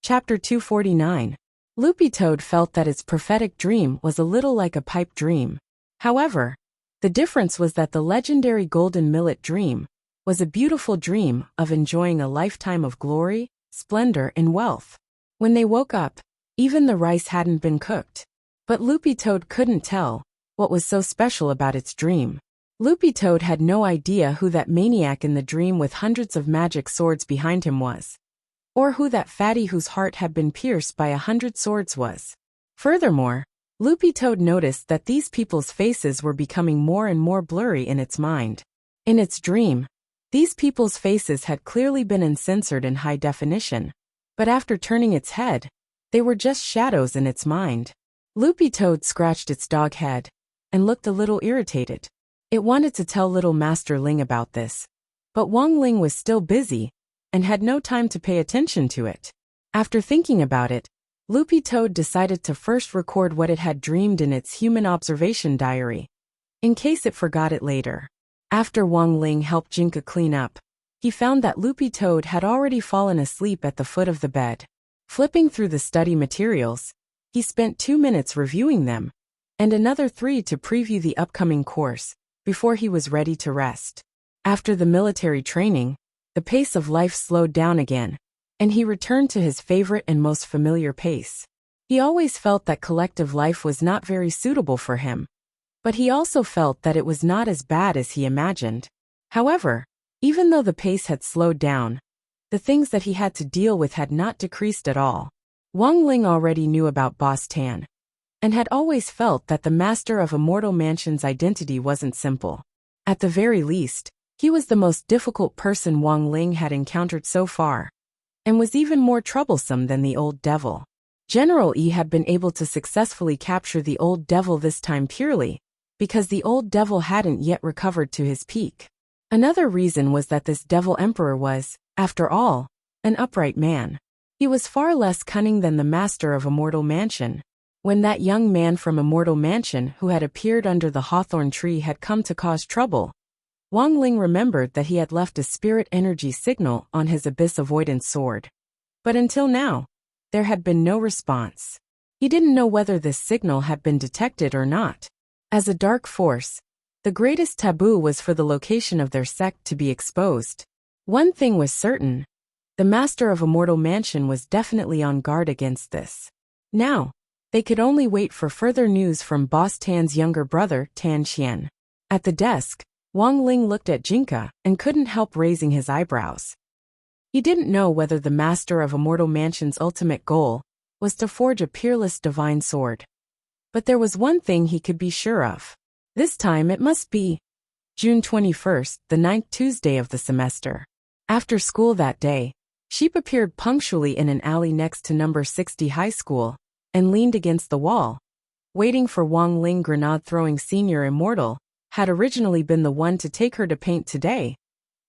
Chapter 249. Loopy Toad felt that its prophetic dream was a little like a pipe dream. However, the difference was that the legendary golden millet dream was a beautiful dream of enjoying a lifetime of glory, splendor, and wealth. When they woke up, even the rice hadn't been cooked. But Loopy Toad couldn't tell what was so special about its dream. Loopy Toad had no idea who that maniac in the dream with hundreds of magic swords behind him was, or who that fatty whose heart had been pierced by 100 swords was. Furthermore, Loopy Toad noticed that these people's faces were becoming more and more blurry in its mind. In its dream, these people's faces had clearly been uncensored in high definition, but after turning its head, they were just shadows in its mind. Loopy Toad scratched its dog head and looked a little irritated. It wanted to tell little Master Ling about this, but Wang Ling was still busy and had no time to pay attention to it. After thinking about it, Loopy Toad decided to first record what it had dreamed in its human observation diary, in case it forgot it later. After Wang Ling helped Jinka clean up, he found that Loopy Toad had already fallen asleep at the foot of the bed. Flipping through the study materials, he spent 2 minutes reviewing them, and another 3 to preview the upcoming course, before he was ready to rest. After the military training, the pace of life slowed down again, and he returned to his favorite and most familiar pace. He always felt that collective life was not very suitable for him, but he also felt that it was not as bad as he imagined. However, even though the pace had slowed down, the things that he had to deal with had not decreased at all. Wang Ling already knew about Boss Tan, and had always felt that the master of Immortal Mansion's identity wasn't simple. At the very least, he was the most difficult person Wang Ling had encountered so far, and was even more troublesome than the old devil. General Yi had been able to successfully capture the old devil this time purely because the old devil hadn't yet recovered to his peak. Another reason was that this devil emperor was, after all, an upright man. He was far less cunning than the master of Immortal Mansion. When that young man from Immortal Mansion who had appeared under the hawthorn tree had come to cause trouble, Wang Ling remembered that he had left a spirit energy signal on his abyss avoidance sword. But until now, there had been no response. He didn't know whether this signal had been detected or not. As a dark force, the greatest taboo was for the location of their sect to be exposed. One thing was certain: the master of Immortal Mansion was definitely on guard against this. Now, they could only wait for further news from Boss Tan's younger brother, Tan Qian. At the desk, Wang Ling looked at Jinka and couldn't help raising his eyebrows. He didn't know whether the master of Immortal Mansion's ultimate goal was to forge a peerless divine sword. But there was one thing he could be sure of. This time it must be June 21st, the 9th Tuesday of the semester. After school that day, Sheep appeared punctually in an alley next to number 60 high school, and leaned against the wall, waiting for Wang Ling. Grenade-throwing senior immortal had originally been the one to take her to paint today,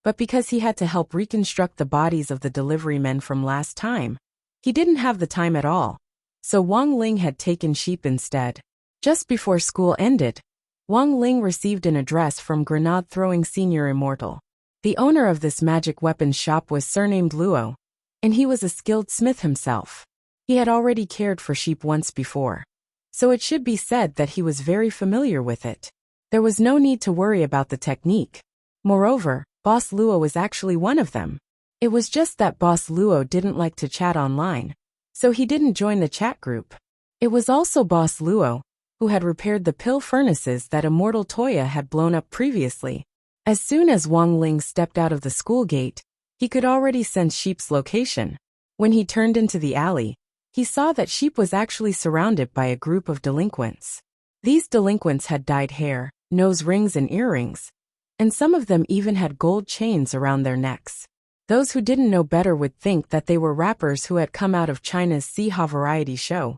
but because he had to help reconstruct the bodies of the delivery men from last time, he didn't have the time at all, so Wang Ling had taken Sheep instead. Just before school ended, Wang Ling received an address from Grenade-throwing senior immortal. The owner of this magic weapons shop was surnamed Luo, and he was a skilled smith himself. He had already cared for Sheep once before, so it should be said that he was very familiar with it. There was no need to worry about the technique. Moreover, Boss Luo was actually one of them. It was just that Boss Luo didn't like to chat online, so he didn't join the chat group. It was also Boss Luo who had repaired the pill furnaces that Immortal Toya had blown up previously. As soon as Wang Ling stepped out of the school gate, he could already sense Sheep's location. When he turned into the alley, he saw that Sheep was actually surrounded by a group of delinquents. These delinquents had dyed hair, nose rings and earrings, and some of them even had gold chains around their necks. Those who didn't know better would think that they were rappers who had come out of China's Siha variety show.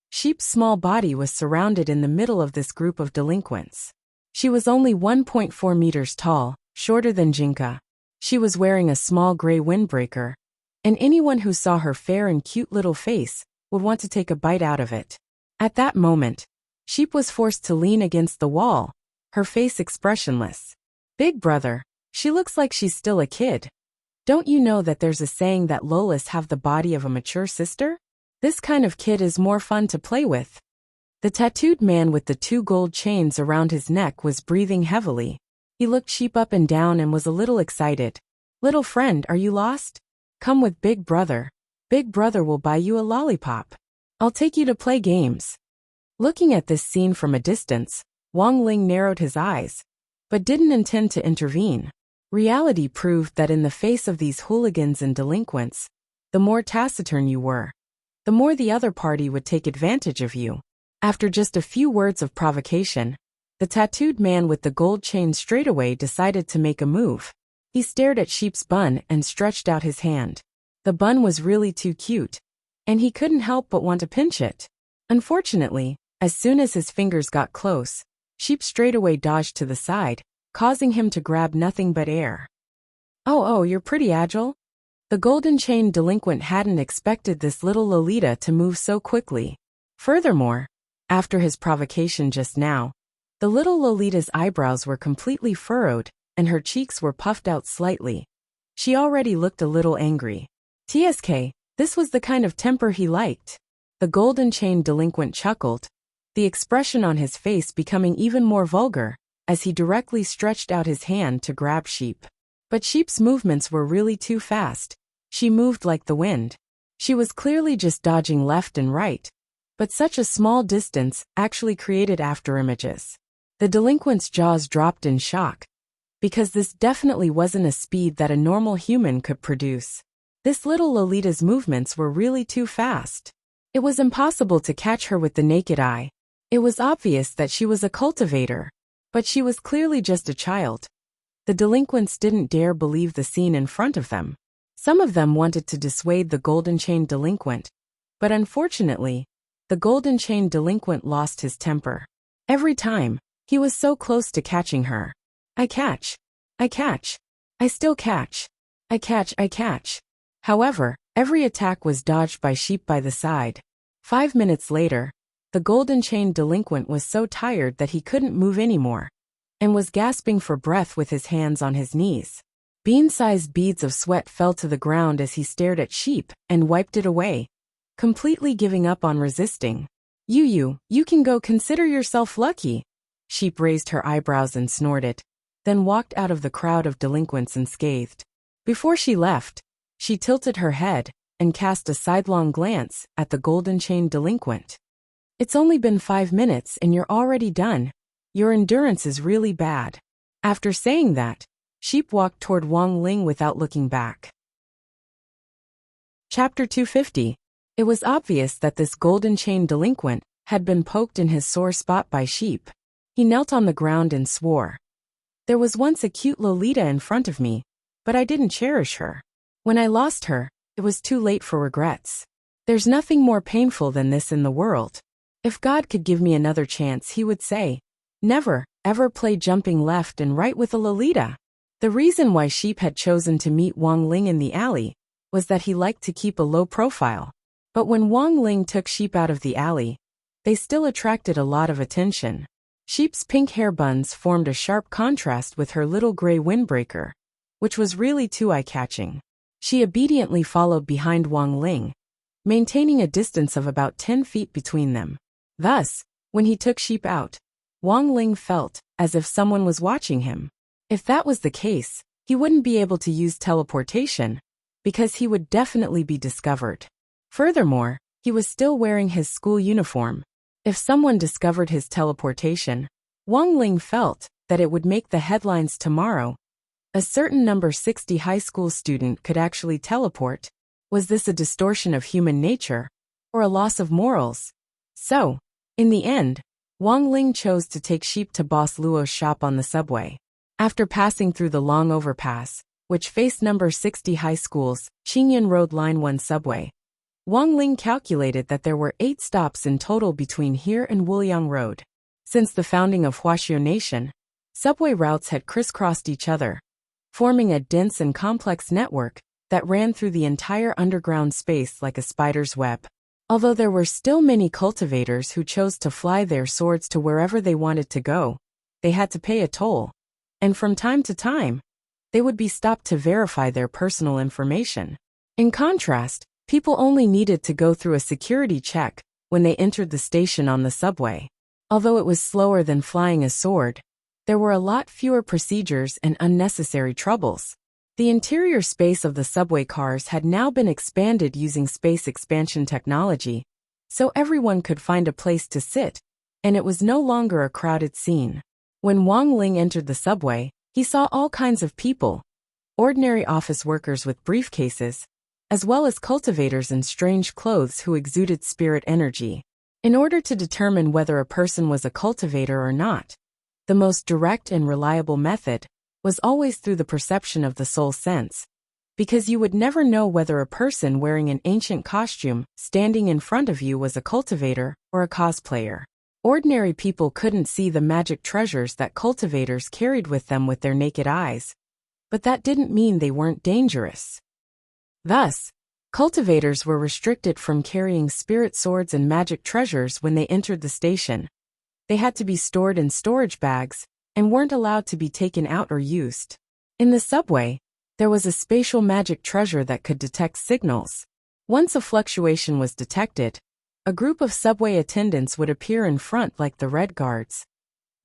Sheep's small body was surrounded in the middle of this group of delinquents. She was only 1.4 meters tall, shorter than Jinka. She was wearing a small gray windbreaker, and anyone who saw her fair and cute little face would want to take a bite out of it. At that moment, Sheep was forced to lean against the wall, her face expressionless. "Big brother, she looks like she's still a kid. Don't you know that there's a saying that lolas have the body of a mature sister? This kind of kid is more fun to play with. The tattooed man with the 2 gold chains around his neck was breathing heavily. He looked Sheep up and down and was a little excited. Little friend, are you lost? Come with Big Brother. Big Brother will buy you a lollipop. I'll take you to play games. Looking at this scene from a distance, Wang Ling narrowed his eyes, but didn't intend to intervene. Reality proved that in the face of these hooligans and delinquents, the more taciturn you were, the more the other party would take advantage of you. After just a few words of provocation, the tattooed man with the gold chain straightaway decided to make a move. He stared at Sheep's bun and stretched out his hand. The bun was really too cute, and he couldn't help but want to pinch it. Unfortunately, as soon as his fingers got close, Sheep straightaway dodged to the side, causing him to grab nothing but air. Oh, you're pretty agile. The golden chain delinquent hadn't expected this little Lolita to move so quickly. Furthermore, after his provocation just now, the little Lolita's eyebrows were completely furrowed, and her cheeks were puffed out slightly. She already looked a little angry. TSK, this was the kind of temper he liked. The golden chain delinquent chuckled, the expression on his face becoming even more vulgar, as he directly stretched out his hand to grab Sheep. But Sheep's movements were really too fast. She moved like the wind. She was clearly just dodging left and right, but such a small distance actually created afterimages. The delinquent's jaws dropped in shock, because this definitely wasn't a speed that a normal human could produce. This little Lolita's movements were really too fast. It was impossible to catch her with the naked eye. It was obvious that she was a cultivator, but she was clearly just a child. The delinquents didn't dare believe the scene in front of them. Some of them wanted to dissuade the golden chain delinquent, but unfortunately, the golden chain delinquent lost his temper. Every time, he was so close to catching her. I catch. I still catch. I catch. However, every attack was dodged by Sheep by the side. 5 minutes later, the golden chain delinquent was so tired that he couldn't move anymore, and was gasping for breath with his hands on his knees. Bean-sized beads of sweat fell to the ground as he stared at Sheep and wiped it away, completely giving up on resisting. You can go, consider yourself lucky. Sheep raised her eyebrows and snorted, then walked out of the crowd of delinquents unscathed. Before she left, she tilted her head and cast a sidelong glance at the golden chain delinquent. It's only been 5 minutes and you're already done. Your endurance is really bad. After saying that, Sheep walked toward Wang Ling without looking back. Chapter 250. It was obvious that this golden chain delinquent had been poked in his sore spot by Sheep. He knelt on the ground and swore. There was once a cute Lolita in front of me, but I didn't cherish her. When I lost her, it was too late for regrets. There's nothing more painful than this in the world. If God could give me another chance, he would say, never, ever play jumping left and right with a Lolita. The reason why Sheep had chosen to meet Wang Ling in the alley was that he liked to keep a low profile. But when Wang Ling took Sheep out of the alley, they still attracted a lot of attention. Sheep's pink hair buns formed a sharp contrast with her little gray windbreaker, which was really too eye-catching. She obediently followed behind Wang Ling, maintaining a distance of about 10 feet between them. Thus, when he took Sheep out, Wang Ling felt as if someone was watching him. If that was the case, he wouldn't be able to use teleportation, because he would definitely be discovered. Furthermore, he was still wearing his school uniform. If someone discovered his teleportation, Wang Ling felt that it would make the headlines tomorrow. A certain number 60 high school student could actually teleport. Was this a distortion of human nature, or a loss of morals? So, in the end, Wang Ling chose to take Sheep to Boss Luo's shop on the subway. After passing through the long overpass, which faced number 60 high school's Qingyan Road Line 1 subway, Wang Ling calculated that there were 8 stops in total between here and Wuliang Road. Since the founding of Huaxiu Nation, subway routes had crisscrossed each other, forming a dense and complex network that ran through the entire underground space like a spider's web. Although there were still many cultivators who chose to fly their swords to wherever they wanted to go, they had to pay a toll. And from time to time, they would be stopped to verify their personal information. In contrast, people only needed to go through a security check when they entered the station on the subway. Although it was slower than flying a sword, there were a lot fewer procedures and unnecessary troubles. The interior space of the subway cars had now been expanded using space expansion technology, so everyone could find a place to sit, and it was no longer a crowded scene. When Wang Ling entered the subway, he saw all kinds of people, ordinary office workers with briefcases, as well as cultivators in strange clothes who exuded spirit energy. In order to determine whether a person was a cultivator or not, the most direct and reliable method was always through the perception of the soul sense, because you would never know whether a person wearing an ancient costume standing in front of you was a cultivator or a cosplayer. Ordinary people couldn't see the magic treasures that cultivators carried with them with their naked eyes, but that didn't mean they weren't dangerous. Thus, cultivators were restricted from carrying spirit swords and magic treasures when they entered the station. They had to be stored in storage bags and weren't allowed to be taken out or used. In the subway, there was a spatial magic treasure that could detect signals. Once a fluctuation was detected, a group of subway attendants would appear in front like the Red Guards.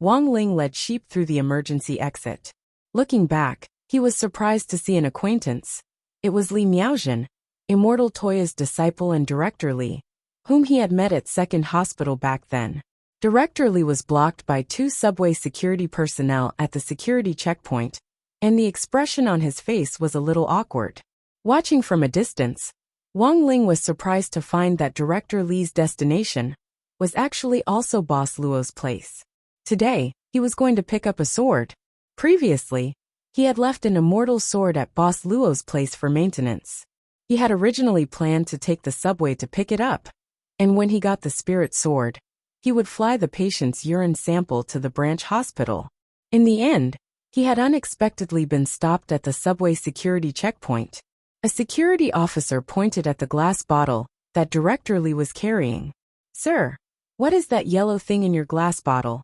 Wang Ling led Sheep through the emergency exit. Looking back, he was surprised to see an acquaintance. It was Li Miaojin, Immortal Toya's disciple and Director Li, whom he had met at Second Hospital back then. Director Li was blocked by two subway security personnel at the security checkpoint, and the expression on his face was a little awkward. Watching from a distance, Wang Ling was surprised to find that Director Li's destination was actually also Boss Luo's place. Today, he was going to pick up a sword. Previously, he had left an immortal sword at Boss Luo's place for maintenance. He had originally planned to take the subway to pick it up, and when he got the spirit sword, he would fly the patient's urine sample to the branch hospital. In the end, he had unexpectedly been stopped at the subway security checkpoint. A security officer pointed at the glass bottle that Director Li was carrying. "Sir, what is that yellow thing in your glass bottle?"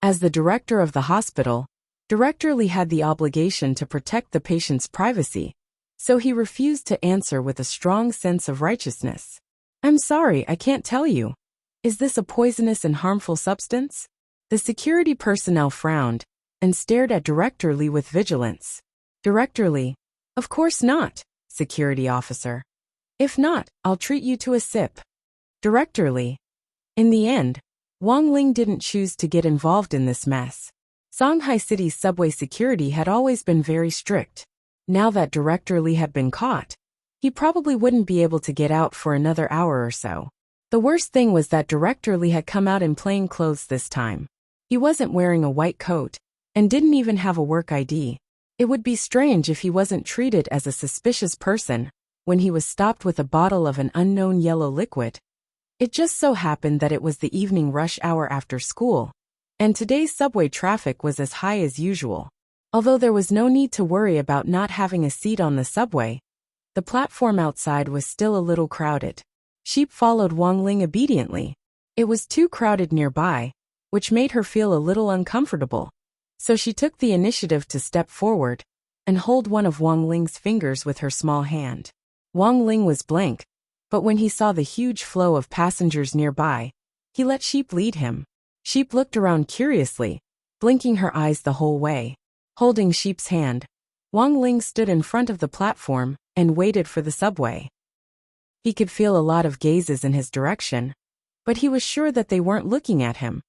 As the director of the hospital, Director Li had the obligation to protect the patient's privacy, so he refused to answer with a strong sense of righteousness. "I'm sorry, I can't tell you. Is this a poisonous and harmful substance?" The security personnel frowned and stared at Director Li with vigilance. Director Li, "Of course not, security officer. If not, I'll treat you to a sip." Director Li. In the end, Wang Ling didn't choose to get involved in this mess. Shanghai City's subway security had always been very strict. Now that Director Li had been caught, he probably wouldn't be able to get out for another hour or so. The worst thing was that Director Li had come out in plain clothes this time. He wasn't wearing a white coat, and didn't even have a work ID. It would be strange if he wasn't treated as a suspicious person when he was stopped with a bottle of an unknown yellow liquid. It just so happened that it was the evening rush hour after school, and today's subway traffic was as high as usual. Although there was no need to worry about not having a seat on the subway, the platform outside was still a little crowded. Sheep followed Wang Ling obediently. It was too crowded nearby, which made her feel a little uncomfortable. So she took the initiative to step forward and hold one of Wang Ling's fingers with her small hand. Wang Ling was blank, but when he saw the huge flow of passengers nearby, he let Sheep lead him. Sheep looked around curiously, blinking her eyes the whole way. Holding Sheep's hand, Wang Ling stood in front of the platform and waited for the subway. He could feel a lot of gazes in his direction, but he was sure that they weren't looking at him.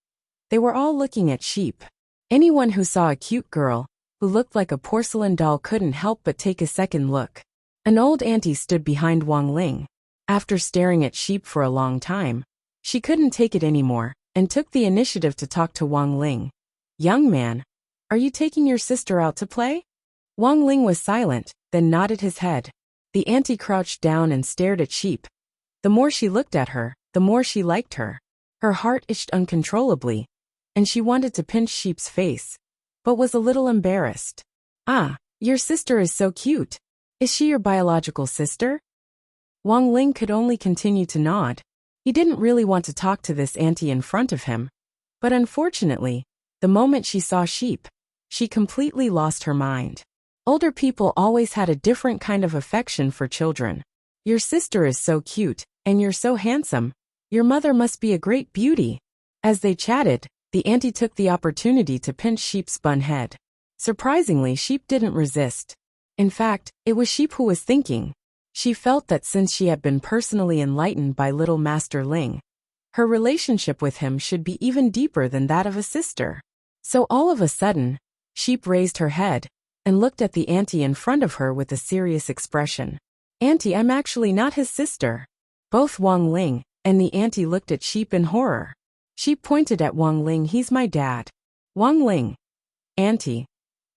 They were all looking at Sheep. Anyone who saw a cute girl who looked like a porcelain doll couldn't help but take a second look. An old auntie stood behind Wang Ling. After staring at Sheep for a long time, she couldn't take it anymore and took the initiative to talk to Wang Ling. "Young man, are you taking your sister out to play?" Wang Ling was silent, then nodded his head. The auntie crouched down and stared at Sheep. The more she looked at her, the more she liked her. Her heart itched uncontrollably, and she wanted to pinch Sheep's face, but was a little embarrassed. "Ah, your sister is so cute. Is she your biological sister?" Wang Ling could only continue to nod. He didn't really want to talk to this auntie in front of him, but unfortunately, the moment she saw Sheep, she completely lost her mind. Older people always had a different kind of affection for children. Your sister is so cute, and you're so handsome. Your mother must be a great beauty. As they chatted, the auntie took the opportunity to pinch Sheep's bun head. Surprisingly, Sheep didn't resist. In fact, it was Sheep who was thinking. She felt that since she had been personally enlightened by little Master Ling, her relationship with him should be even deeper than that of a sister. So all of a sudden, Sheep raised her head and looked at the auntie in front of her with a serious expression. "Auntie, I'm actually not his sister." Both Wang Ling and the auntie looked at Sheep in horror. Sheep pointed at Wang Ling. "He's my dad." Wang Ling. Auntie.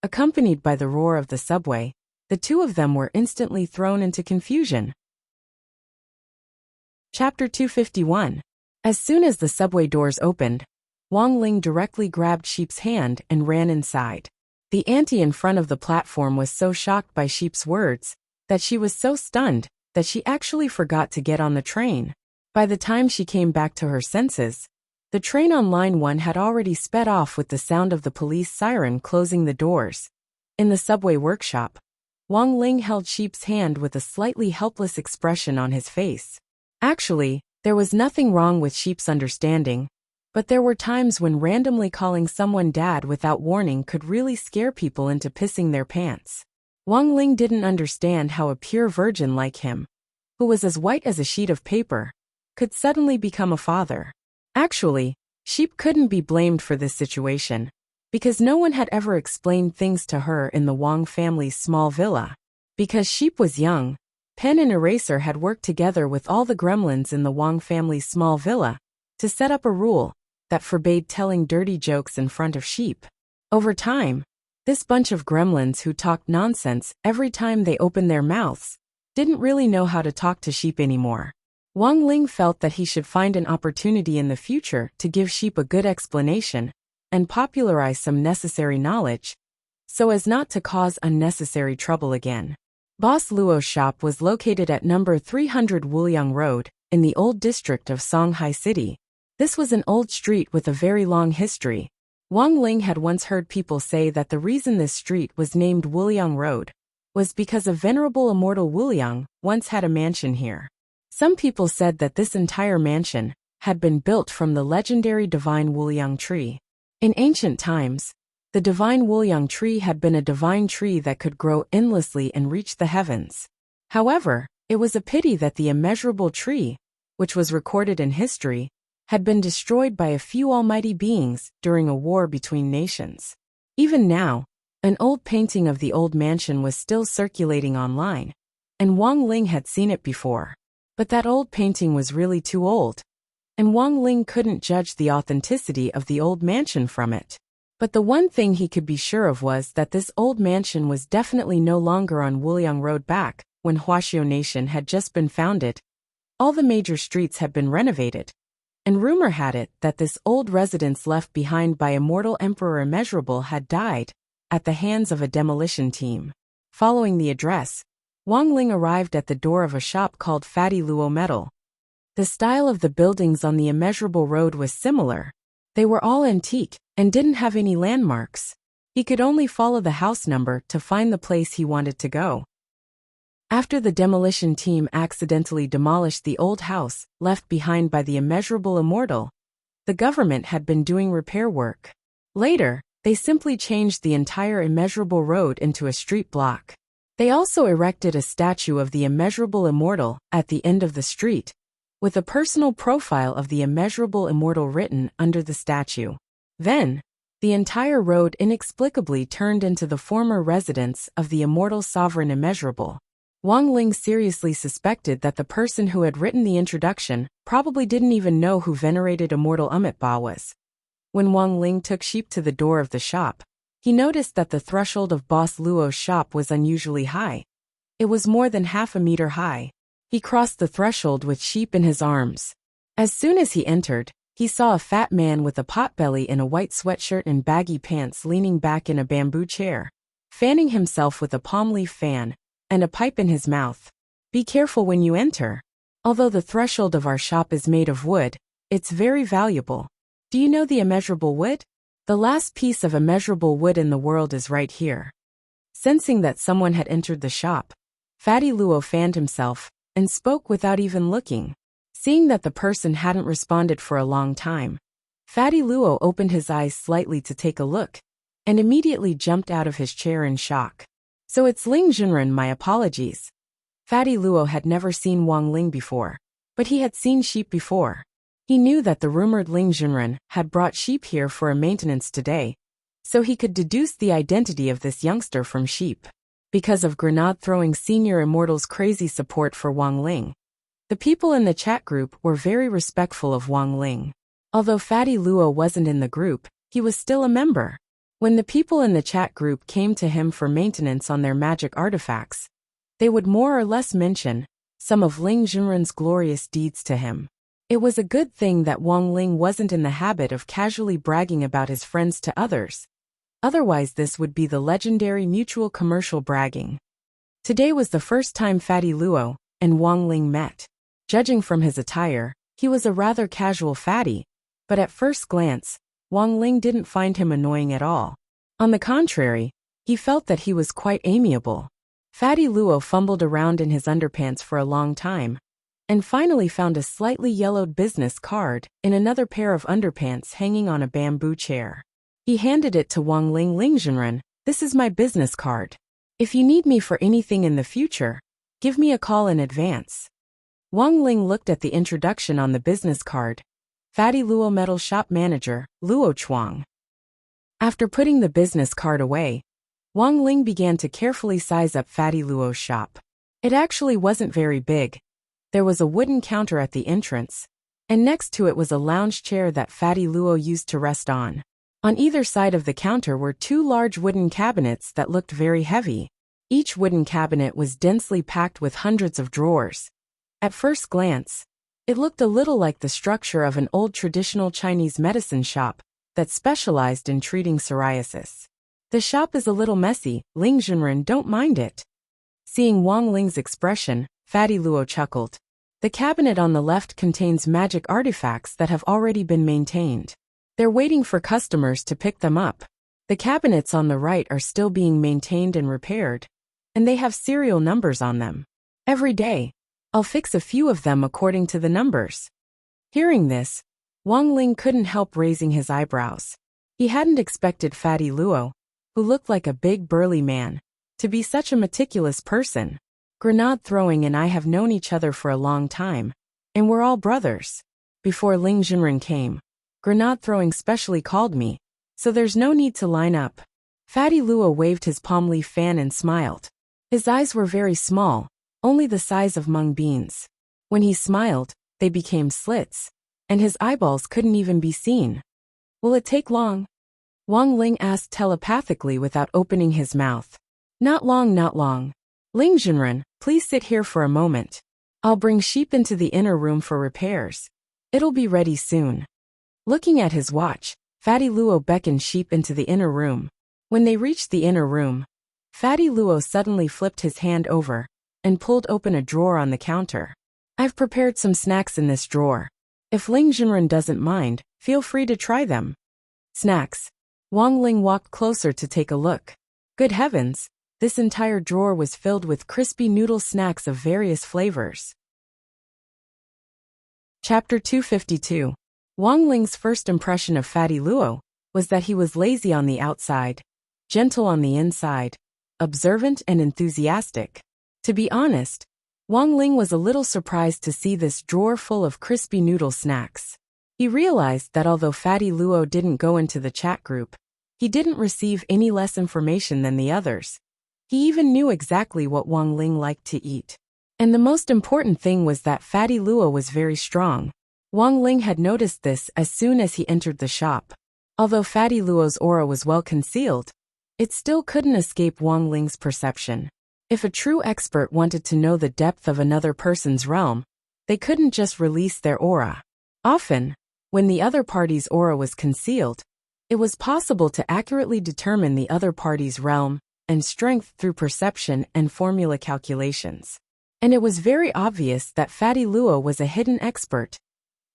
Accompanied by the roar of the subway, the two of them were instantly thrown into confusion. Chapter 251. As soon as the subway doors opened, Wang Ling directly grabbed Sheep's hand and ran inside. The auntie in front of the platform was so shocked by Sheep's words that she was so stunned that she actually forgot to get on the train. By the time she came back to her senses, the train on line 1 had already sped off with the sound of the police siren closing the doors. In the subway workshop, Wang Ling held Sheep's hand with a slightly helpless expression on his face. Actually, there was nothing wrong with Sheep's understanding, but there were times when randomly calling someone dad without warning could really scare people into pissing their pants. Wang Ling didn't understand how a pure virgin like him, who was as white as a sheet of paper, could suddenly become a father. Actually, Sheep couldn't be blamed for this situation, because no one had ever explained things to her in the Wang family's small villa. Because Sheep was young, Pen and Eraser had worked together with all the gremlins in the Wang family's small villa to set up a rule that forbade telling dirty jokes in front of Sheep. Over time, this bunch of gremlins who talked nonsense every time they opened their mouths didn't really know how to talk to Sheep anymore. Wang Ling felt that he should find an opportunity in the future to give Sheep a good explanation and popularize some necessary knowledge, so as not to cause unnecessary trouble again. Boss Luo's shop was located at number 300 Wuliang Road, in the old district of Songhai City. This was an old street with a very long history. Wang Ling had once heard people say that the reason this street was named Wuliang Road was because a venerable immortal Wuliang once had a mansion here. Some people said that this entire mansion had been built from the legendary divine Wuliang tree. In ancient times, the divine Wuliang tree had been a divine tree that could grow endlessly and reach the heavens. However, it was a pity that the immeasurable tree, which was recorded in history, had been destroyed by a few almighty beings during a war between nations. Even now, an old painting of the old mansion was still circulating online, and Wang Ling had seen it before. But that old painting was really too old, and Wang Ling couldn't judge the authenticity of the old mansion from it. But the one thing he could be sure of was that this old mansion was definitely no longer on Wuliang Road. Back when Huaxiao Nation had just been founded, all the major streets had been renovated, and rumor had it that this old residence left behind by immortal Emperor Immeasurable had died at the hands of a demolition team. Following the address, Wang Ling arrived at the door of a shop called Fatty Luo Metal. The style of the buildings on the Immeasurable Road was similar. They were all antique and didn't have any landmarks. He could only follow the house number to find the place he wanted to go. After the demolition team accidentally demolished the old house left behind by the Immeasurable Immortal, the government had been doing repair work. Later, they simply changed the entire Immeasurable Road into a street block. They also erected a statue of the Immeasurable Immortal at the end of the street, with a personal profile of the Immeasurable Immortal written under the statue. Then, the entire road inexplicably turned into the former residence of the immortal sovereign Immeasurable. Wang Ling seriously suspected that the person who had written the introduction probably didn't even know who venerated immortal Ba was. When Wang Ling took Sheep to the door of the shop, he noticed that the threshold of Boss Luo's shop was unusually high. It was more than half a meter high. He crossed the threshold with Sheep in his arms. As soon as he entered, he saw a fat man with a potbelly in a white sweatshirt and baggy pants leaning back in a bamboo chair, fanning himself with a palm leaf fan and a pipe in his mouth. "Be careful when you enter. Although the threshold of our shop is made of wood, it's very valuable. Do you know the immeasurable wood? The last piece of immeasurable wood in the world is right here," Sensing that someone had entered the shop, Fatty Luo fanned himself and spoke without even looking. Seeing that the person hadn't responded for a long time, Fatty Luo opened his eyes slightly to take a look and immediately jumped out of his chair in shock. So it's Ling Junren, my apologies. Fatty Luo had never seen Wang Ling before, but he had seen sheep before. He knew that the rumored Ling Junren had brought sheep here for a maintenance today, so he could deduce the identity of this youngster from sheep. Because of Grenade-throwing Senior Immortal's crazy support for Wang Ling, the people in the chat group were very respectful of Wang Ling. Although Fatty Luo wasn't in the group, he was still a member. When the people in the chat group came to him for maintenance on their magic artifacts, they would more or less mention some of Ling Junren's glorious deeds to him. It was a good thing that Wang Ling wasn't in the habit of casually bragging about his friends to others. Otherwise, this would be the legendary mutual commercial bragging. Today was the first time Fatty Luo and Wang Ling met. Judging from his attire, he was a rather casual fatty, but at first glance, Wang Ling didn't find him annoying at all. On the contrary, he felt that he was quite amiable. Fatty Luo fumbled around in his underpants for a long time, and finally found a slightly yellowed business card in another pair of underpants hanging on a bamboo chair. He handed it to Wang Ling. Ling Junren, this is my business card. If you need me for anything in the future, give me a call in advance. Wang Ling looked at the introduction on the business card. Fatty Luo Metal Shop Manager, Luo Chuang. After putting the business card away, Wang Ling began to carefully size up Fatty Luo's shop. It actually wasn't very big. There was a wooden counter at the entrance, and next to it was a lounge chair that Fatty Luo used to rest on. On either side of the counter were two large wooden cabinets that looked very heavy. Each wooden cabinet was densely packed with hundreds of drawers. At first glance, it looked a little like the structure of an old traditional Chinese medicine shop that specialized in treating psoriasis. The shop is a little messy, Ling Junren, don't mind it. Seeing Wang Ling's expression, Fatty Luo chuckled. The cabinet on the left contains magic artifacts that have already been maintained. They're waiting for customers to pick them up. The cabinets on the right are still being maintained and repaired, and they have serial numbers on them. Every day, I'll fix a few of them according to the numbers. Hearing this, Wang Ling couldn't help raising his eyebrows. He hadn't expected Fatty Luo, who looked like a big burly man, to be such a meticulous person. Grenade throwing and I have known each other for a long time, and we're all brothers. Before Ling Junren came, Grenade throwing specially called me, so there's no need to line up. Fatty Luo waved his palm leaf fan and smiled. His eyes were very small, only the size of mung beans. When he smiled, they became slits, and his eyeballs couldn't even be seen. Will it take long? Wang Ling asked telepathically without opening his mouth. Not long, not long. Ling Junren, please sit here for a moment. I'll bring sheep into the inner room for repairs. It'll be ready soon. Looking at his watch, Fatty Luo beckoned sheep into the inner room. When they reached the inner room, Fatty Luo suddenly flipped his hand over and pulled open a drawer on the counter. I've prepared some snacks in this drawer. If Ling Junren doesn't mind, feel free to try them. Snacks. Wang Ling walked closer to take a look. Good heavens, this entire drawer was filled with crispy noodle snacks of various flavors. Chapter 252. Wang Ling's first impression of Fatty Luo was that he was lazy on the outside, gentle on the inside, observant and enthusiastic. To be honest, Wang Ling was a little surprised to see this drawer full of crispy noodle snacks. He realized that although Fatty Luo didn't go into the chat group, he didn't receive any less information than the others. He even knew exactly what Wang Ling liked to eat. And the most important thing was that Fatty Luo was very strong. Wang Ling had noticed this as soon as he entered the shop. Although Fatty Luo's aura was well concealed, it still couldn't escape Wang Ling's perception. If a true expert wanted to know the depth of another person's realm, they couldn't just release their aura. Often, when the other party's aura was concealed, it was possible to accurately determine the other party's realm and strength through perception and formula calculations. And it was very obvious that Fatty Luo was a hidden expert.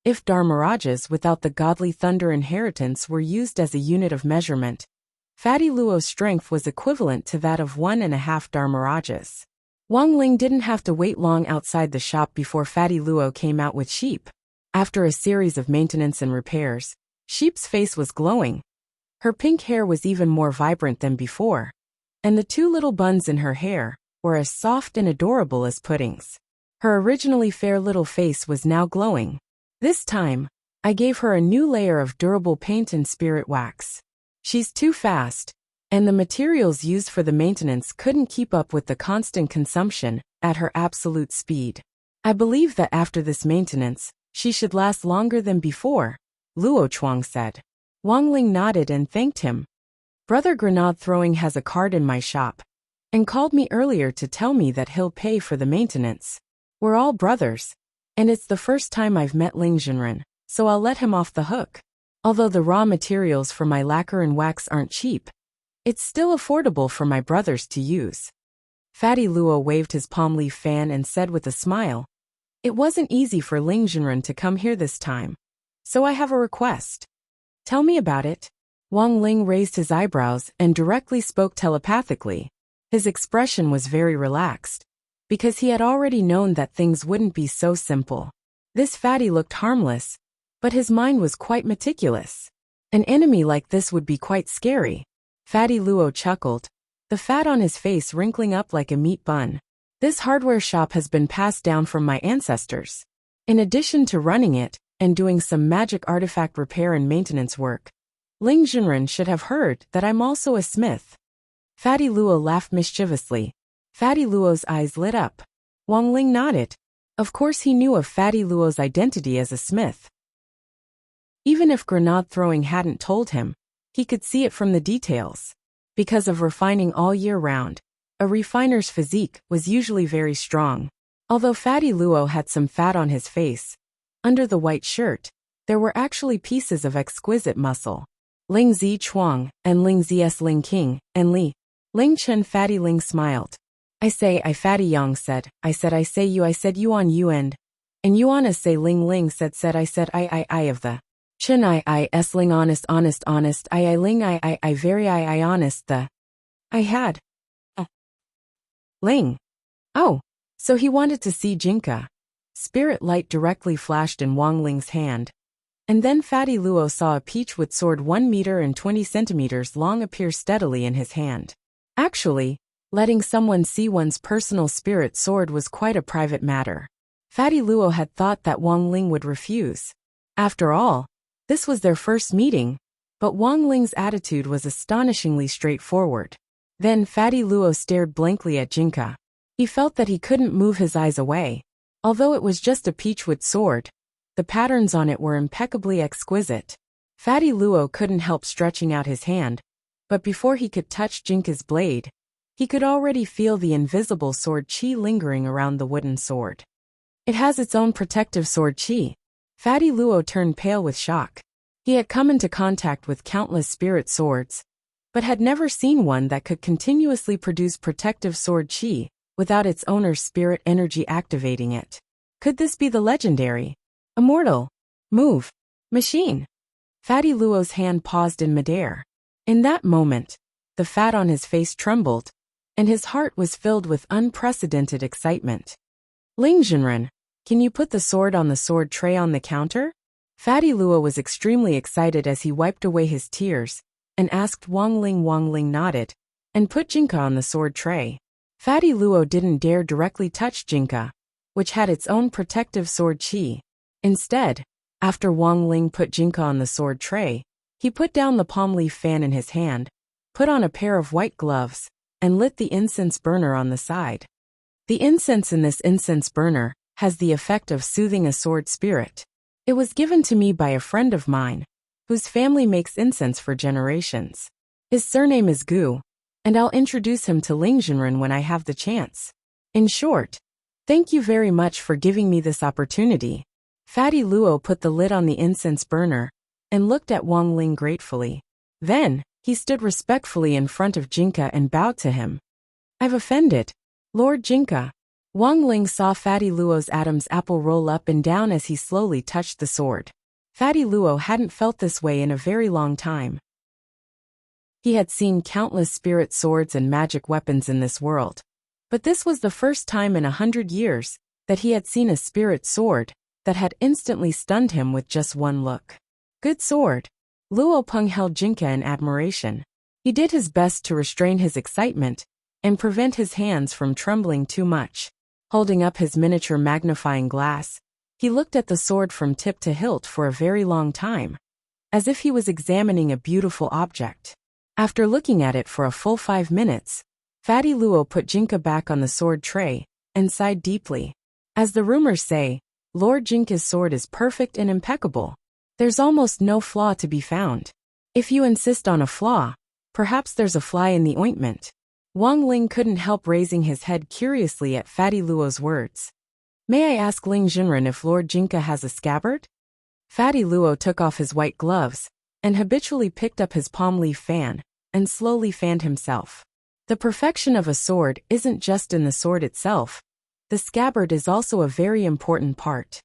If Dharmarajas without the godly thunder inheritance were used as a unit of measurement, Fatty Luo's strength was equivalent to that of 1.5 Dharmarajas. Wang Ling didn't have to wait long outside the shop before Fatty Luo came out with Sheep. After a series of maintenance and repairs, Sheep's face was glowing. Her pink hair was even more vibrant than before, and the 2 little buns in her hair were as soft and adorable as puddings. Her originally fair little face was now glowing. This time, I gave her a new layer of durable paint and spirit wax. She's too fast, and the materials used for the maintenance couldn't keep up with the constant consumption at her absolute speed. I believe that after this maintenance, she should last longer than before, Luo Chuang said. Wang Ling nodded and thanked him. Brother Grenade Throwing has a card in my shop, and called me earlier to tell me that he'll pay for the maintenance. We're all brothers, and it's the first time I've met Ling Jinren, so I'll let him off the hook. Although the raw materials for my lacquer and wax aren't cheap, it's still affordable for my brothers to use. Fatty Luo waved his palm leaf fan and said with a smile, "It wasn't easy for Ling Jinren to come here this time, so I have a request." "Tell me about it." Wang Ling raised his eyebrows and directly spoke telepathically. His expression was very relaxed, because he had already known that things wouldn't be so simple. This fatty looked harmless, but his mind was quite meticulous. An enemy like this would be quite scary. Fatty Luo chuckled, the fat on his face wrinkling up like a meat bun. "This hardware shop has been passed down from my ancestors. In addition to running it and doing some magic artifact repair and maintenance work, Ling Jinren should have heard that I'm also a smith." Fatty Luo laughed mischievously. Fatty Luo's eyes lit up. Wang Ling nodded. Of course he knew of Fatty Luo's identity as a smith. Even if Grenade Throwing hadn't told him, he could see it from the details. Because of refining all year round, a refiner's physique was usually very strong. Although Fatty Luo had some fat on his face, under the white shirt, there were actually pieces of exquisite muscle. Ling Zi Chuang, and Ling Zs Ling King, and Li. Ling Chen Fatty Ling smiled. I Fatty Yang said, I say you on you and Yuana say Ling Ling said I said I of the. Chen I s Ling honest I Ling I very I honest the. I had. Ling. Oh, so he wanted to see Jinka. Spirit light directly flashed in Wang Ling's hand. And then Fatty Luo saw a peachwood sword 1 meter and 20 centimeters long appear steadily in his hand. Actually, letting someone see one's personal spirit sword was quite a private matter. Fatty Luo had thought that Wang Ling would refuse. After all, this was their first meeting, but Wang Ling's attitude was astonishingly straightforward. Then Fatty Luo stared blankly at Jinka. He felt that he couldn't move his eyes away. Although it was just a peachwood sword, the patterns on it were impeccably exquisite. Fatty Luo couldn't help stretching out his hand, but before he could touch Jinka's blade, he could already feel the invisible sword chi lingering around the wooden sword. It has its own protective sword chi. Fatty Luo turned pale with shock. He had come into contact with countless spirit swords, but had never seen one that could continuously produce protective sword chi without its owner's spirit energy activating it. Could this be the legendary, immortal, move, machine? Fatty Luo's hand paused in midair. In that moment, the fat on his face trembled, and his heart was filled with unprecedented excitement. Ling Jinren, can you put the sword on the sword tray on the counter? Fatty Luo was extremely excited as he wiped away his tears and asked Wang Ling. Wang Ling nodded and put Jinka on the sword tray. Fatty Luo didn't dare directly touch Jinka, which had its own protective sword chi. Instead, after Wang Ling put Jinka on the sword tray, he put down the palm leaf fan in his hand, put on a pair of white gloves, and lit the incense burner on the side. The incense in this incense burner has the effect of soothing a sword spirit. It was given to me by a friend of mine, whose family makes incense for generations. His surname is Gu, and I'll introduce him to Ling Jinren when I have the chance. In short, thank you very much for giving me this opportunity. Fatty Luo put the lid on the incense burner and looked at Wang Ling gratefully. Then, he stood respectfully in front of Jinka and bowed to him. I've offended Lord Jinka. Wang Ling saw Fatty Luo's Adam's apple roll up and down as he slowly touched the sword. Fatty Luo hadn't felt this way in a very long time. He had seen countless spirit swords and magic weapons in this world. But this was the first time in 100 years that he had seen a spirit sword that had instantly stunned him with just one look. Good sword. Luo Peng held Jinka in admiration. He did his best to restrain his excitement and prevent his hands from trembling too much. Holding up his miniature magnifying glass, he looked at the sword from tip to hilt for a very long time, as if he was examining a beautiful object. After looking at it for a full 5 minutes, Fatty Luo put Jinka back on the sword tray and sighed deeply. As the rumors say, Lord Jinka's sword is perfect and impeccable. There's almost no flaw to be found. If you insist on a flaw, perhaps there's a fly in the ointment. Wang Ling couldn't help raising his head curiously at Fatty Luo's words. May I ask Ling Junren if Lord Jinka has a scabbard? Fatty Luo took off his white gloves and habitually picked up his palm leaf fan and slowly fanned himself. The perfection of a sword isn't just in the sword itself. The scabbard is also a very important part.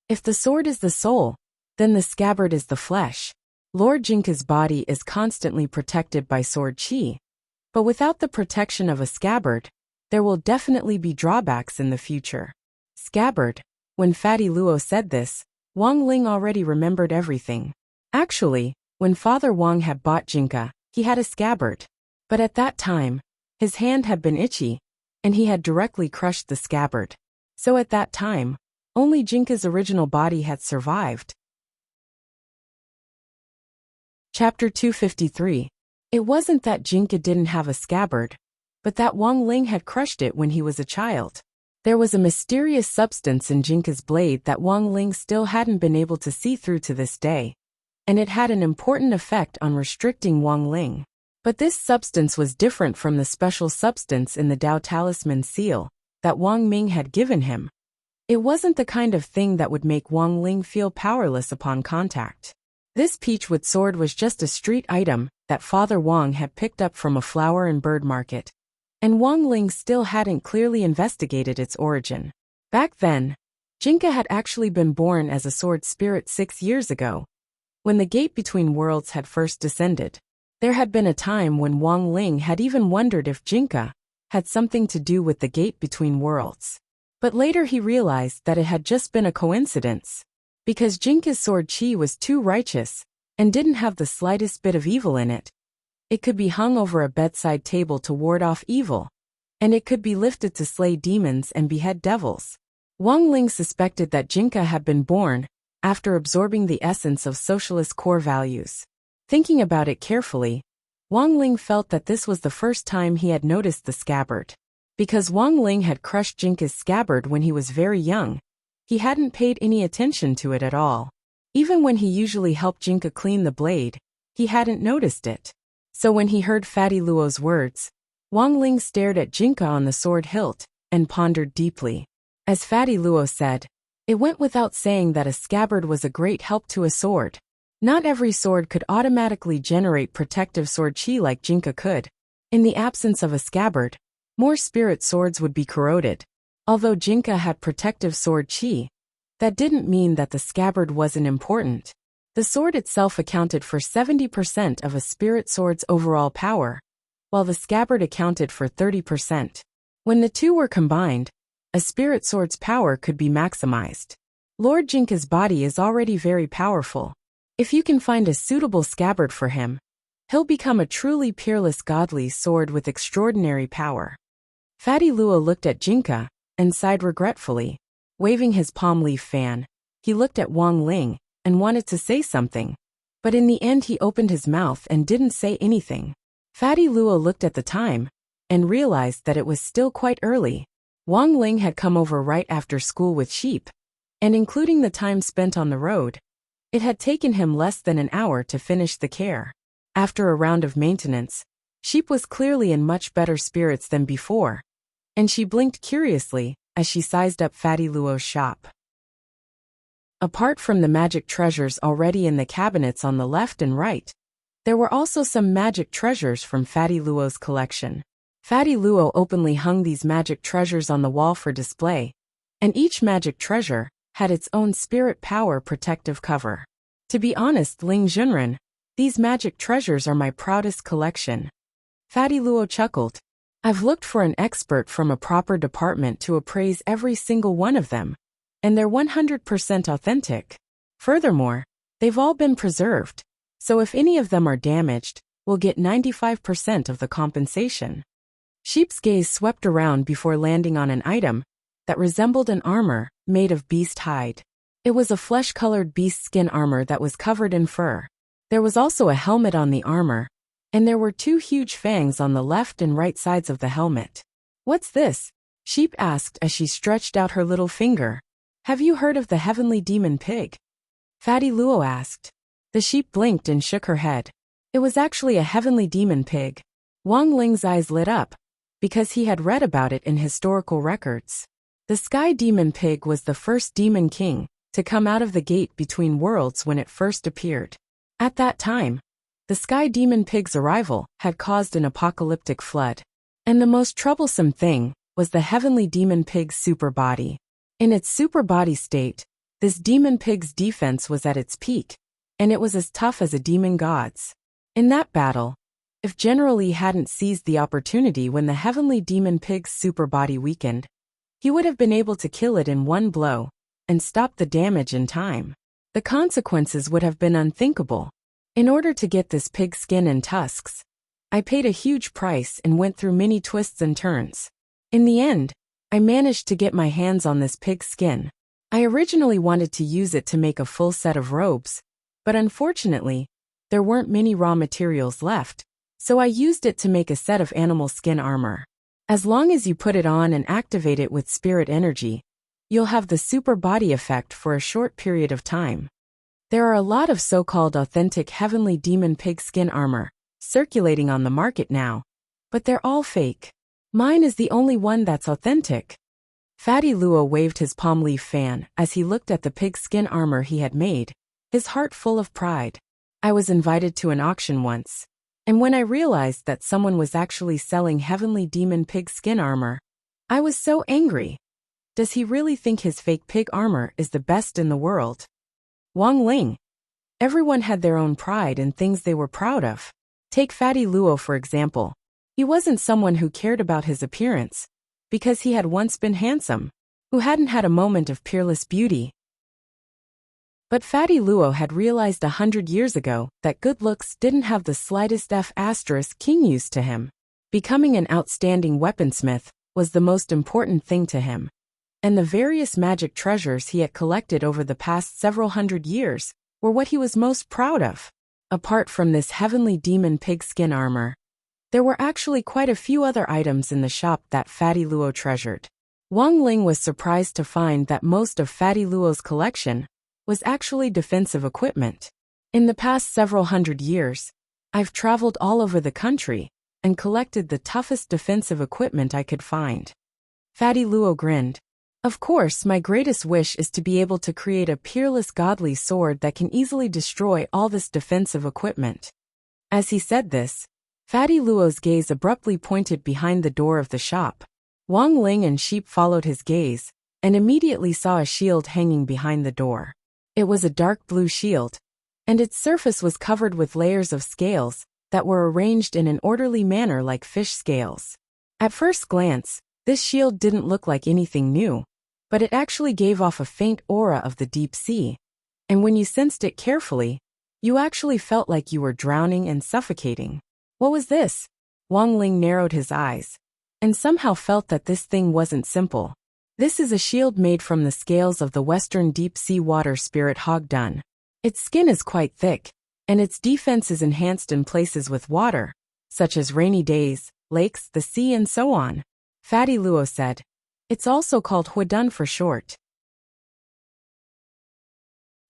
If the sword is the soul, then the scabbard is the flesh. Lord Jinka's body is constantly protected by sword qi. But without the protection of a scabbard, there will definitely be drawbacks in the future. Scabbard. When Fatty Luo said this, Wang Ling already remembered everything. Actually, when Father Wang had bought Jinka, he had a scabbard. But at that time, his hand had been itchy, and he had directly crushed the scabbard. So at that time, only Jinka's original body had survived. Chapter 253. It wasn't that Jinka didn't have a scabbard, but that Wang Ling had crushed it when he was a child. There was a mysterious substance in Jinka's blade that Wang Ling still hadn't been able to see through to this day, and it had an important effect on restricting Wang Ling. But this substance was different from the special substance in the Dao Talisman seal that Wang Ming had given him. It wasn't the kind of thing that would make Wang Ling feel powerless upon contact. This peachwood sword was just a street item that Father Wang had picked up from a flower and bird market, and Wang Ling still hadn't clearly investigated its origin. Back then, Jinka had actually been born as a sword spirit 6 years ago, when the gate between worlds had first descended. There had been a time when Wang Ling had even wondered if Jinka had something to do with the gate between worlds. But later he realized that it had just been a coincidence, because Jinka's sword qi was too righteous and didn't have the slightest bit of evil in it. It could be hung over a bedside table to ward off evil, and it could be lifted to slay demons and behead devils. Wang Ling suspected that Jinka had been born after absorbing the essence of socialist core values. Thinking about it carefully, Wang Ling felt that this was the first time he had noticed the scabbard. Because Wang Ling had crushed Jinka's scabbard when he was very young, he hadn't paid any attention to it at all. Even when he usually helped Jinka clean the blade, he hadn't noticed it. So when he heard Fatty Luo's words, Wang Ling stared at Jinka on the sword hilt and pondered deeply. As Fatty Luo said, it went without saying that a scabbard was a great help to a sword. Not every sword could automatically generate protective sword qi like Jinka could. In the absence of a scabbard, more spirit swords would be corroded. Although Jinka had protective sword qi, that didn't mean that the scabbard wasn't important. The sword itself accounted for 70% of a spirit sword's overall power, while the scabbard accounted for 30%. When the two were combined, a spirit sword's power could be maximized. Lord Jinka's body is already very powerful. If you can find a suitable scabbard for him, he'll become a truly peerless godly sword with extraordinary power. Fatty Luo looked at Jinka and sighed regretfully. Waving his palm leaf fan, he looked at Wang Ling and wanted to say something, but in the end he opened his mouth and didn't say anything. Fatty Luo looked at the time and realized that it was still quite early. Wang Ling had come over right after school with sheep, and including the time spent on the road, it had taken him less than an hour to finish the care. After a round of maintenance, Sheep was clearly in much better spirits than before, and she blinked curiously as she sized up Fatty Luo's shop. Apart from the magic treasures already in the cabinets on the left and right, there were also some magic treasures from Fatty Luo's collection. Fatty Luo openly hung these magic treasures on the wall for display, and each magic treasure had its own spirit power protective cover. To be honest, Ling Junren, These magic treasures are my proudest collection. Fatty Luo chuckled. I've looked for an expert from a proper department to appraise every single one of them, and they're 100% authentic. Furthermore, they've all been preserved, so if any of them are damaged, we'll get 95% of the compensation. Sheep's gaze swept around before landing on an item that resembled an armor made of beast hide. It was a flesh-colored beast skin armor that was covered in fur. There was also a helmet on the armor, and there were two huge fangs on the left and right sides of the helmet. What's this? Sheep asked as she stretched out her little finger. Have you heard of the heavenly demon pig? Fatty Luo asked. The sheep blinked and shook her head. It was actually a heavenly demon pig. Wang Ling's eyes lit up, because he had read about it in historical records. The sky demon pig was the first demon king to come out of the gate between worlds when it first appeared. At that time, the sky demon pig's arrival had caused an apocalyptic flood. And the most troublesome thing was the heavenly demon pig's super body. In its super body state, this demon pig's defense was at its peak, and it was as tough as a demon god's. In that battle, if General Li hadn't seized the opportunity when the heavenly demon pig's super body weakened, he would have been able to kill it in one blow and stop the damage in time. The consequences would have been unthinkable. In order to get this pig skin and tusks, I paid a huge price and went through many twists and turns. In the end, I managed to get my hands on this pig skin. I originally wanted to use it to make a full set of robes, but unfortunately, there weren't many raw materials left, so I used it to make a set of animal skin armor. As long as you put it on and activate it with spirit energy, you'll have the super body effect for a short period of time. There are a lot of so-called authentic heavenly demon pig skin armor circulating on the market now, but they're all fake. Mine is the only one that's authentic. Fatty Luo waved his palm leaf fan as he looked at the pig skin armor he had made, his heart full of pride. I was invited to an auction once, and when I realized that someone was actually selling heavenly demon pig skin armor, I was so angry. Does he really think his fake pig armor is the best in the world? Wang Ling. Everyone had their own pride and things they were proud of. Take Fatty Luo for example. He wasn't someone who cared about his appearance, because he had once been handsome, who hadn't had a moment of peerless beauty. But Fatty Luo had realized 100 years ago that good looks didn't have the slightest king use to him. Becoming an outstanding weaponsmith was the most important thing to him. And the various magic treasures he had collected over the past several hundred years were what he was most proud of. Apart from this heavenly demon pig skin armor, there were actually quite a few other items in the shop that Fatty Luo treasured. Wang Ling was surprised to find that most of Fatty Luo's collection was actually defensive equipment. In the past several hundred years, I've traveled all over the country and collected the toughest defensive equipment I could find. Fatty Luo grinned. Of course, my greatest wish is to be able to create a peerless godly sword that can easily destroy all this defensive equipment. As he said this, Fatty Luo's gaze abruptly pointed behind the door of the shop. Wang Ling and Sheep followed his gaze, and immediately saw a shield hanging behind the door. It was a dark blue shield, and its surface was covered with layers of scales that were arranged in an orderly manner like fish scales. At first glance, this shield didn't look like anything new, but it actually gave off a faint aura of the deep sea, and when you sensed it carefully, you actually felt like you were drowning and suffocating. What was this? Wang Ling narrowed his eyes, and somehow felt that this thing wasn't simple. This is a shield made from the scales of the western deep-sea water spirit hogdun. Its skin is quite thick, and its defense is enhanced in places with water, such as rainy days, lakes, the sea and so on. Fatty Luo said. It's also called Huadun for short.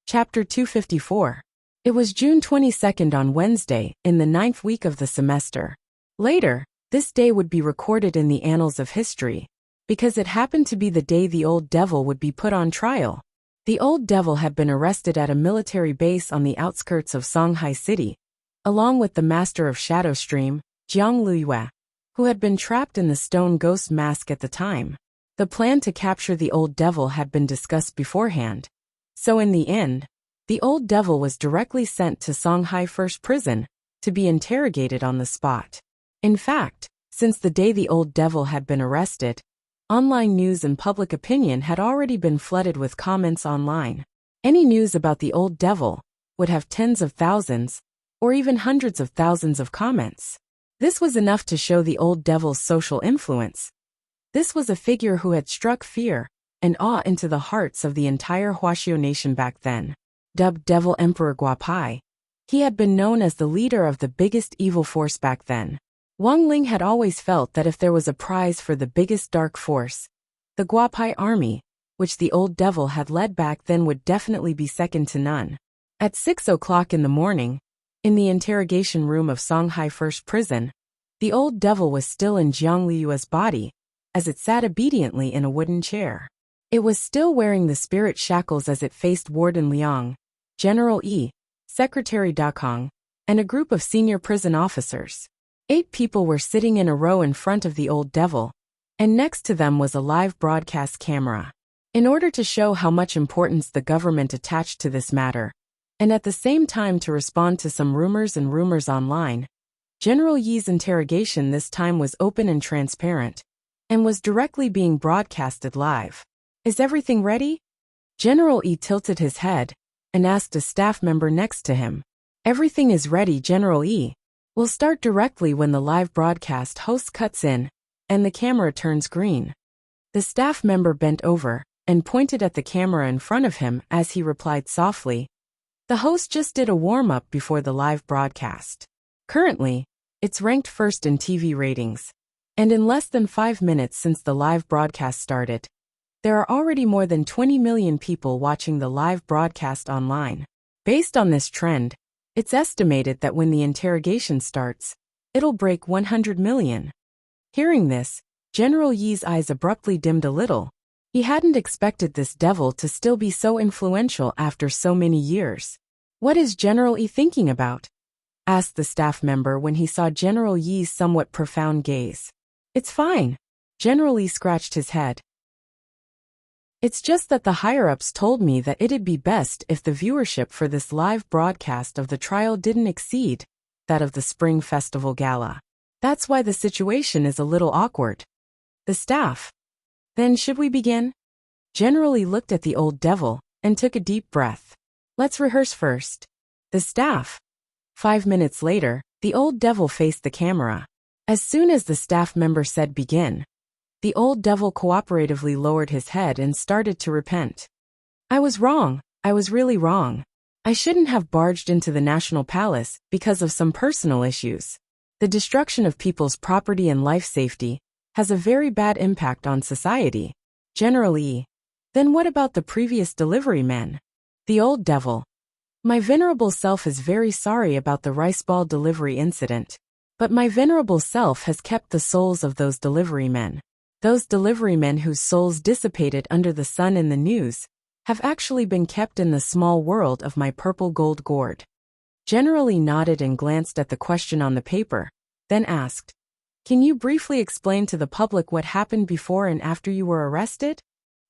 Chapter 254. It was June 22nd on Wednesday, in the 9th week of the semester. Later, this day would be recorded in the annals of history, because it happened to be the day the old devil would be put on trial. The old devil had been arrested at a military base on the outskirts of Songhai City, along with the master of Shadow Stream, Jiang Luyue, who had been trapped in the stone ghost mask at the time. The plan to capture the old devil had been discussed beforehand, so in the end, The old devil was directly sent to Shanghai First Prison to be interrogated on the spot. In fact, since the day the old devil had been arrested, online news and public opinion had already been flooded with comments online. Any news about the old devil would have tens of thousands, or even hundreds of thousands of comments. This was enough to show the old devil's social influence. This was a figure who had struck fear and awe into the hearts of the entire Huaxiao nation back then. Dubbed Devil Emperor Guapai, he had been known as the leader of the biggest evil force back then. Wang Ling had always felt that if there was a prize for the biggest dark force, the Guapai army, which the old devil had led back then, would definitely be second to none. At 6 o'clock in the morning, in the interrogation room of Shanghai First Prison, the old devil was still in Jiang Liyue's body, as it sat obediently in a wooden chair. It was still wearing the spirit shackles as it faced Warden Liang, General Yi, Secretary Dakong, and a group of senior prison officers. 8 people were sitting in a row in front of the old devil, and next to them was a live broadcast camera. In order to show how much importance the government attached to this matter, and at the same time to respond to some rumors online, General Yi's interrogation this time was open and transparent, and was directly being broadcasted live. "Is everything ready?" General Yi tilted his head and asked a staff member next to him. "Everything is ready, General Yi. We'll start directly when the live broadcast host cuts in and the camera turns green." The staff member bent over and pointed at the camera in front of him as he replied softly, "The host just did a warm-up before the live broadcast. Currently, it's ranked first in TV ratings, and in less than 5 minutes since the live broadcast started, there are already more than 20 million people watching the live broadcast online. Based on this trend, it's estimated that when the interrogation starts, it'll break 100 million. Hearing this, General Yi's eyes abruptly dimmed a little. He hadn't expected this devil to still be so influential after so many years. "What is General Yi thinking about?" asked the staff member when he saw General Yi's somewhat profound gaze. "It's fine." General Yi scratched his head. "It's just that the higher-ups told me that it'd be best if the viewership for this live broadcast of the trial didn't exceed that of the Spring Festival Gala. That's why the situation is a little awkward." The staff. "Then should we begin?" General Yi looked at the old devil and took a deep breath. "Let's rehearse first." The staff. 5 minutes later, the old devil faced the camera. As soon as the staff member said begin, the old devil cooperatively lowered his head and started to repent. "I was wrong. I was really wrong. I shouldn't have barged into the National Palace because of some personal issues. The destruction of people's property and life safety has a very bad impact on society." General Yi. "Then what about the previous delivery men?" The old devil. "My venerable self is very sorry about the rice ball delivery incident, but my venerable self has kept the souls of those delivery men. Those delivery men whose souls dissipated under the sun in the news have actually been kept in the small world of my purple gold gourd." General Yi nodded and glanced at the question on the paper, then asked, "Can you briefly explain to the public what happened before and after you were arrested?"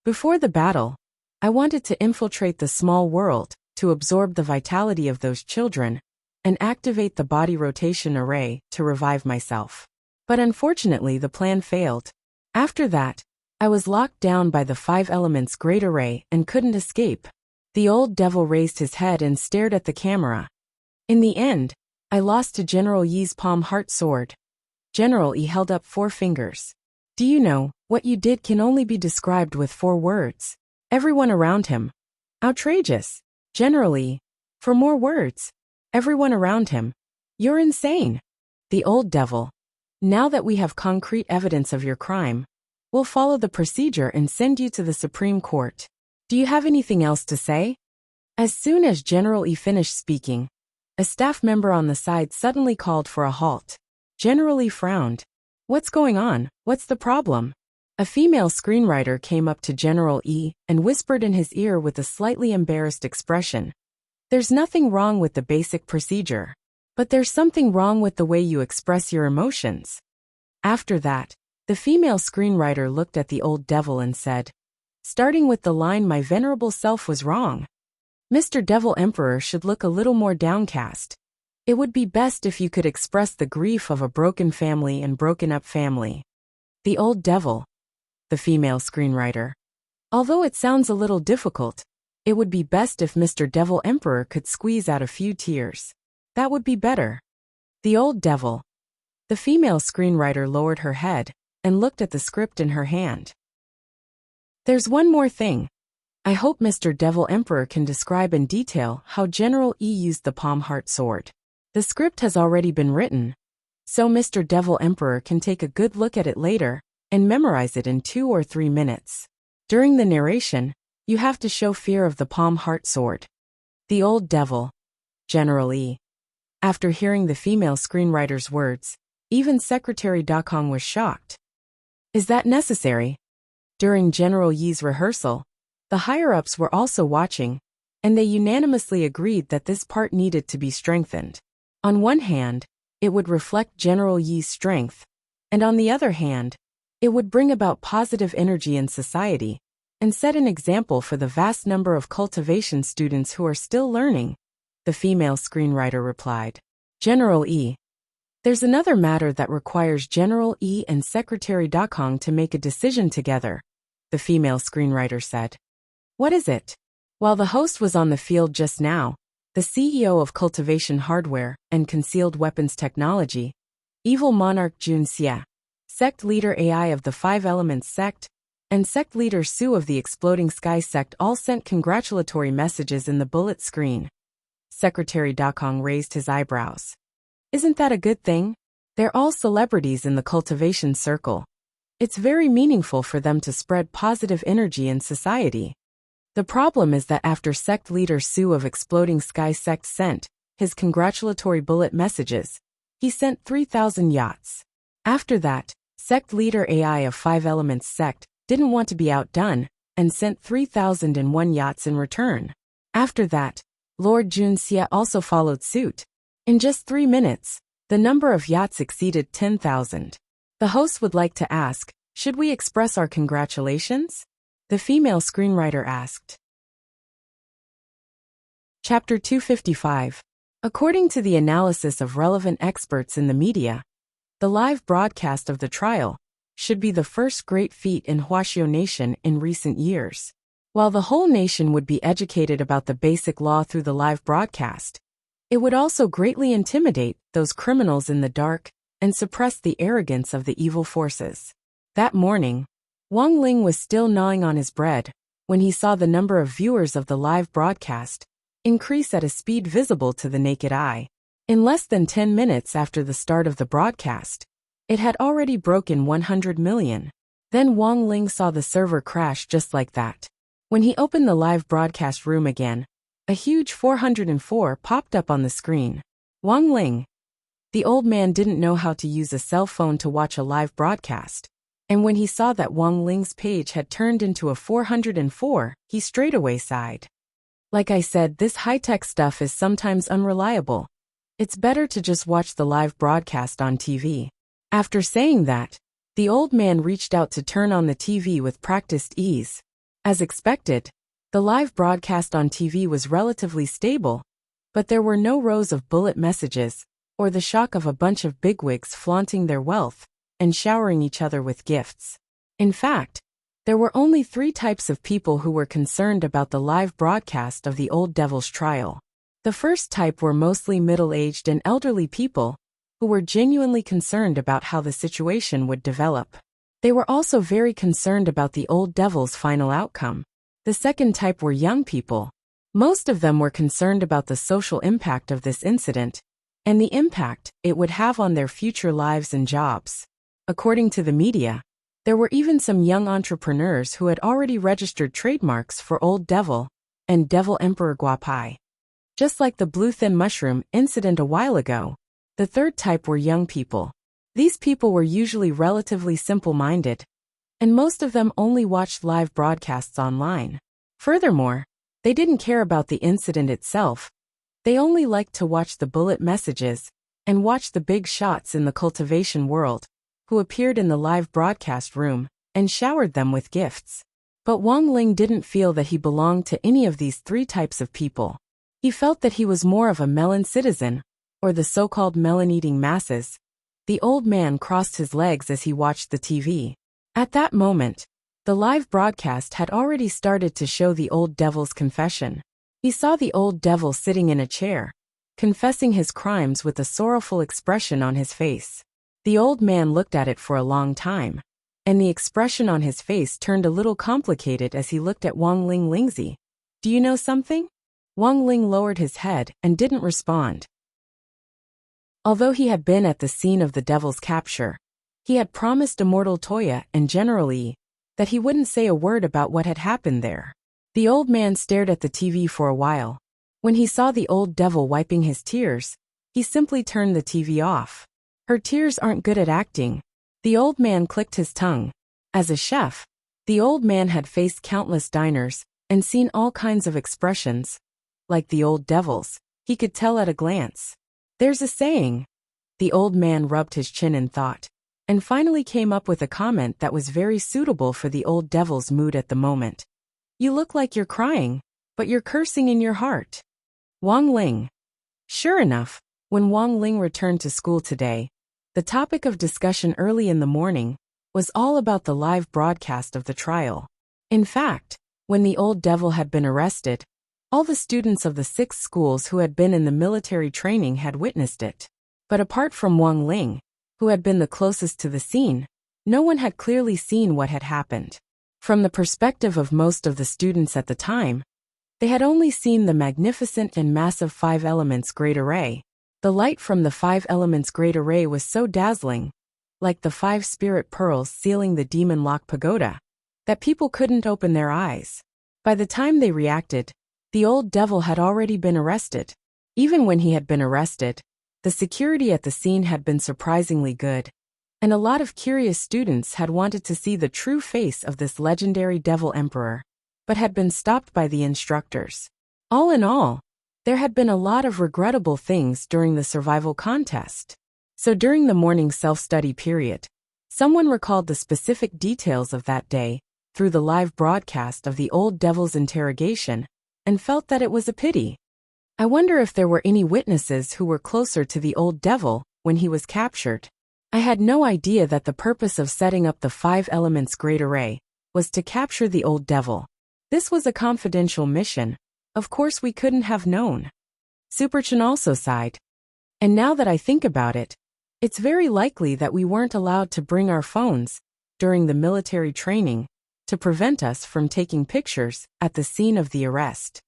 "Before the battle, I wanted to infiltrate the small world to absorb the vitality of those children and activate the body rotation array to revive myself. But unfortunately the plan failed. After that, I was locked down by the 5 elements great array and couldn't escape." The old devil raised his head and stared at the camera. "In the end, I lost to General Yi's palm heart sword." General Yi held up 4 fingers. "Do you know, what you did can only be described with 4 words. Everyone around him. Outrageous." General Yi. "For more words. Everyone around him. You're insane." The old devil. "Now that we have concrete evidence of your crime, we'll follow the procedure and send you to the Supreme Court. Do you have anything else to say?" As soon as General Yi finished speaking, a staff member on the side suddenly called for a halt. General Yi frowned. "What's going on? What's the problem?" A female screenwriter came up to General Yi and whispered in his ear with a slightly embarrassed expression, "There's nothing wrong with the basic procedure, but there's something wrong with the way you express your emotions." After that, the female screenwriter looked at the old devil and said, "Starting with the line 'My venerable self was wrong.' Mr. Devil Emperor should look a little more downcast. It would be best if you could express the grief of a broken family and broken-up family. The old devil. The female screenwriter. Although it sounds a little difficult, it would be best if Mr. Devil Emperor could squeeze out a few tears. That would be better. The old devil. The female screenwriter lowered her head and looked at the script in her hand. There's one more thing. I hope Mr. Devil Emperor can describe in detail how General E used the palm heart sword. The script has already been written, so Mr. Devil Emperor can take a good look at it later and memorize it in 2 or 3 minutes. During the narration, you have to show fear of the palm heart sword. The old devil. General E. After hearing the female screenwriter's words, even Secretary Dakong was shocked. Is that necessary? During General Yi's rehearsal, the higher-ups were also watching, and they unanimously agreed that this part needed to be strengthened. On one hand, it would reflect General Yi's strength, and on the other hand, it would bring about positive energy in society, and set an example for the vast number of cultivation students who are still learning, the female screenwriter replied. General E. There's another matter that requires General E and Secretary Dakong to make a decision together, the female screenwriter said. What is it? While the host was on the field just now, the CEO of Cultivation Hardware and Concealed Weapons Technology, Evil Monarch Jun Xie, Sect Leader AI of the Five Elements Sect, and Sect Leader Su of the Exploding Sky Sect all sent congratulatory messages in the bullet screen. Secretary Dakong raised his eyebrows. Isn't that a good thing? They're all celebrities in the cultivation circle. It's very meaningful for them to spread positive energy in society. The problem is that after Sect Leader Su of Exploding Sky Sect sent his congratulatory bullet messages, he sent 3,000 yachts. After that, Sect Leader AI of Five Elements Sect didn't want to be outdone and sent 3,001 yachts in return. After that, Lord Jun Xie also followed suit. In just 3 minutes, the number of yachts exceeded 10,000. The host would like to ask, should we express our congratulations? The female screenwriter asked. Chapter 255. According to the analysis of relevant experts in the media, the live broadcast of the trial should be the first great feat in Huaxiao Nation in recent years. While the whole nation would be educated about the basic law through the live broadcast, it would also greatly intimidate those criminals in the dark and suppress the arrogance of the evil forces. That morning, Wang Ling was still gnawing on his bread when he saw the number of viewers of the live broadcast increase at a speed visible to the naked eye. In less than 10 minutes after the start of the broadcast, it had already broken 100 million. Then Wang Ling saw the server crash just like that. When he opened the live broadcast room again, a huge 404 popped up on the screen. Wang Ling. The old man didn't know how to use a cell phone to watch a live broadcast, and when he saw that Wang Ling's page had turned into a 404, he straightaway sighed. Like I said, this high-tech stuff is sometimes unreliable. It's better to just watch the live broadcast on TV. After saying that, the old man reached out to turn on the TV with practiced ease. As expected, the live broadcast on TV was relatively stable, but there were no rows of bullet messages, or the shock of a bunch of bigwigs flaunting their wealth and showering each other with gifts. In fact, there were only 3 types of people who were concerned about the live broadcast of the old devil's trial. The first type were mostly middle-aged and elderly people who were genuinely concerned about how the situation would develop. They were also very concerned about the old devil's final outcome. The second type were young people. Most of them were concerned about the social impact of this incident and the impact it would have on their future lives and jobs. According to the media, there were even some young entrepreneurs who had already registered trademarks for Old Devil and Devil Emperor Guapai. Just like the blue thin mushroom incident a while ago, the third type were young people. These people were usually relatively simple-minded, and most of them only watched live broadcasts online. Furthermore, they didn't care about the incident itself. They only liked to watch the bullet messages and watch the big shots in the cultivation world, who appeared in the live broadcast room and showered them with gifts. But Wang Ling didn't feel that he belonged to any of these three types of people. He felt that he was more of a melon citizen, or the so-called melon-eating masses. The old man crossed his legs as he watched the TV. At that moment, the live broadcast had already started to show the old devil's confession. He saw the old devil sitting in a chair, confessing his crimes with a sorrowful expression on his face. The old man looked at it for a long time, and the expression on his face turned a little complicated as he looked at Wang Lingzi. "Do you know something?" Wang Ling lowered his head and didn't respond. Although he had been at the scene of the devil's capture, he had promised Immortal Toya and General Yi that he wouldn't say a word about what had happened there. The old man stared at the TV for a while. When he saw the old devil wiping his tears, he simply turned the TV off. "Her tears aren't good at acting." The old man clicked his tongue. As a chef, the old man had faced countless diners and seen all kinds of expressions. Like the old devil's, he could tell at a glance. "There's a saying." The old man rubbed his chin in thought, and finally came up with a comment that was very suitable for the old devil's mood at the moment. "You look like you're crying, but you're cursing in your heart." Wang Ling. Sure enough, when Wang Ling returned to school today, the topic of discussion early in the morning was all about the live broadcast of the trial. In fact, when the old devil had been arrested, all the students of the 6 schools who had been in the military training had witnessed it. But apart from Wang Ling, who had been the closest to the scene, no one had clearly seen what had happened. From the perspective of most of the students at the time, they had only seen the magnificent and massive 5 elements great array. The light from the 5 elements great array was so dazzling, like the 5 spirit pearls sealing the demon lock pagoda, that people couldn't open their eyes. By the time they reacted, the old devil had already been arrested. Even when he had been arrested, the security at the scene had been surprisingly good, and a lot of curious students had wanted to see the true face of this legendary devil emperor, but had been stopped by the instructors. All in all, there had been a lot of regrettable things during the survival contest. So during the morning self-study period, someone recalled the specific details of that day through the live broadcast of the old devil's interrogation and felt that it was a pity. I wonder if there were any witnesses who were closer to the old devil when he was captured. I had no idea that the purpose of setting up the 5 elements great array was to capture the old devil. This was a confidential mission. Of course we couldn't have known. Superchin also sighed. And now that I think about it, it's very likely that we weren't allowed to bring our phones during the military training to prevent us from taking pictures at the scene of the arrest.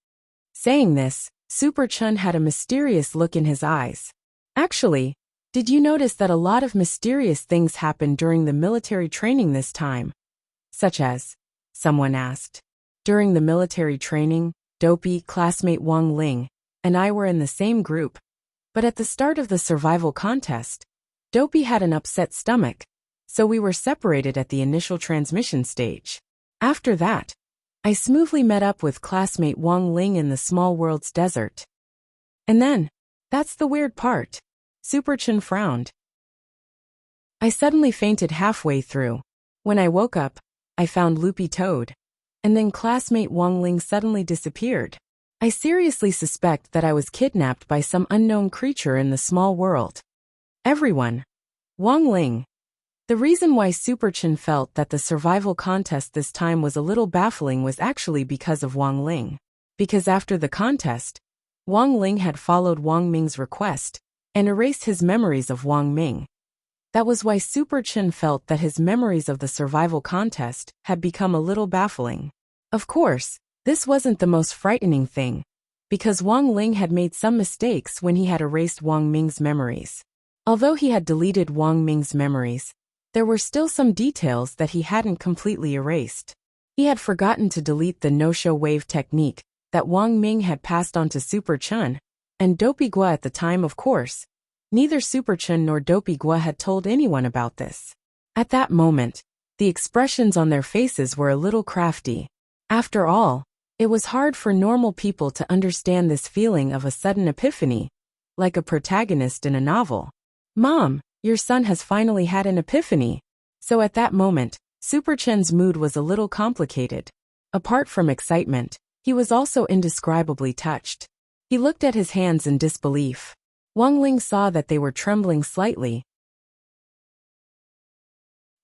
Saying this, Superchun had a mysterious look in his eyes. Actually, did you notice that a lot of mysterious things happened during the military training this time? Such as, someone asked. During the military training, Dopey, classmate Wang Ling, and I were in the same group. But at the start of the survival contest, Dopey had an upset stomach, so we were separated at the initial transmission stage. After that, I smoothly met up with classmate Wang Ling in the small world's desert. And then, that's the weird part. Superchin frowned. I suddenly fainted halfway through. When I woke up, I found Loopy Toad. And then classmate Wang Ling suddenly disappeared. I seriously suspect that I was kidnapped by some unknown creature in the small world. Everyone. Wang Ling. The reason why Superchin felt that the survival contest this time was a little baffling was actually because of Wang Ling. Because after the contest, Wang Ling had followed Wang Ming's request and erased his memories of Wang Ming. That was why Superchin felt that his memories of the survival contest had become a little baffling. Of course, this wasn't the most frightening thing, because Wang Ling had made some mistakes when he had erased Wang Ming's memories. Although he had deleted Wang Ming's memories, there were still some details that he hadn't completely erased. He had forgotten to delete the no-show wave technique that Wang Ming had passed on to Superchun, and Dopey Gua at the time, of course. Neither Superchun nor Dopey Gua had told anyone about this. At that moment, the expressions on their faces were a little crafty. After all, it was hard for normal people to understand this feeling of a sudden epiphany, like a protagonist in a novel. Mom, your son has finally had an epiphany. So at that moment, Superchen's mood was a little complicated. Apart from excitement, he was also indescribably touched. He looked at his hands in disbelief. Wang Ling saw that they were trembling slightly.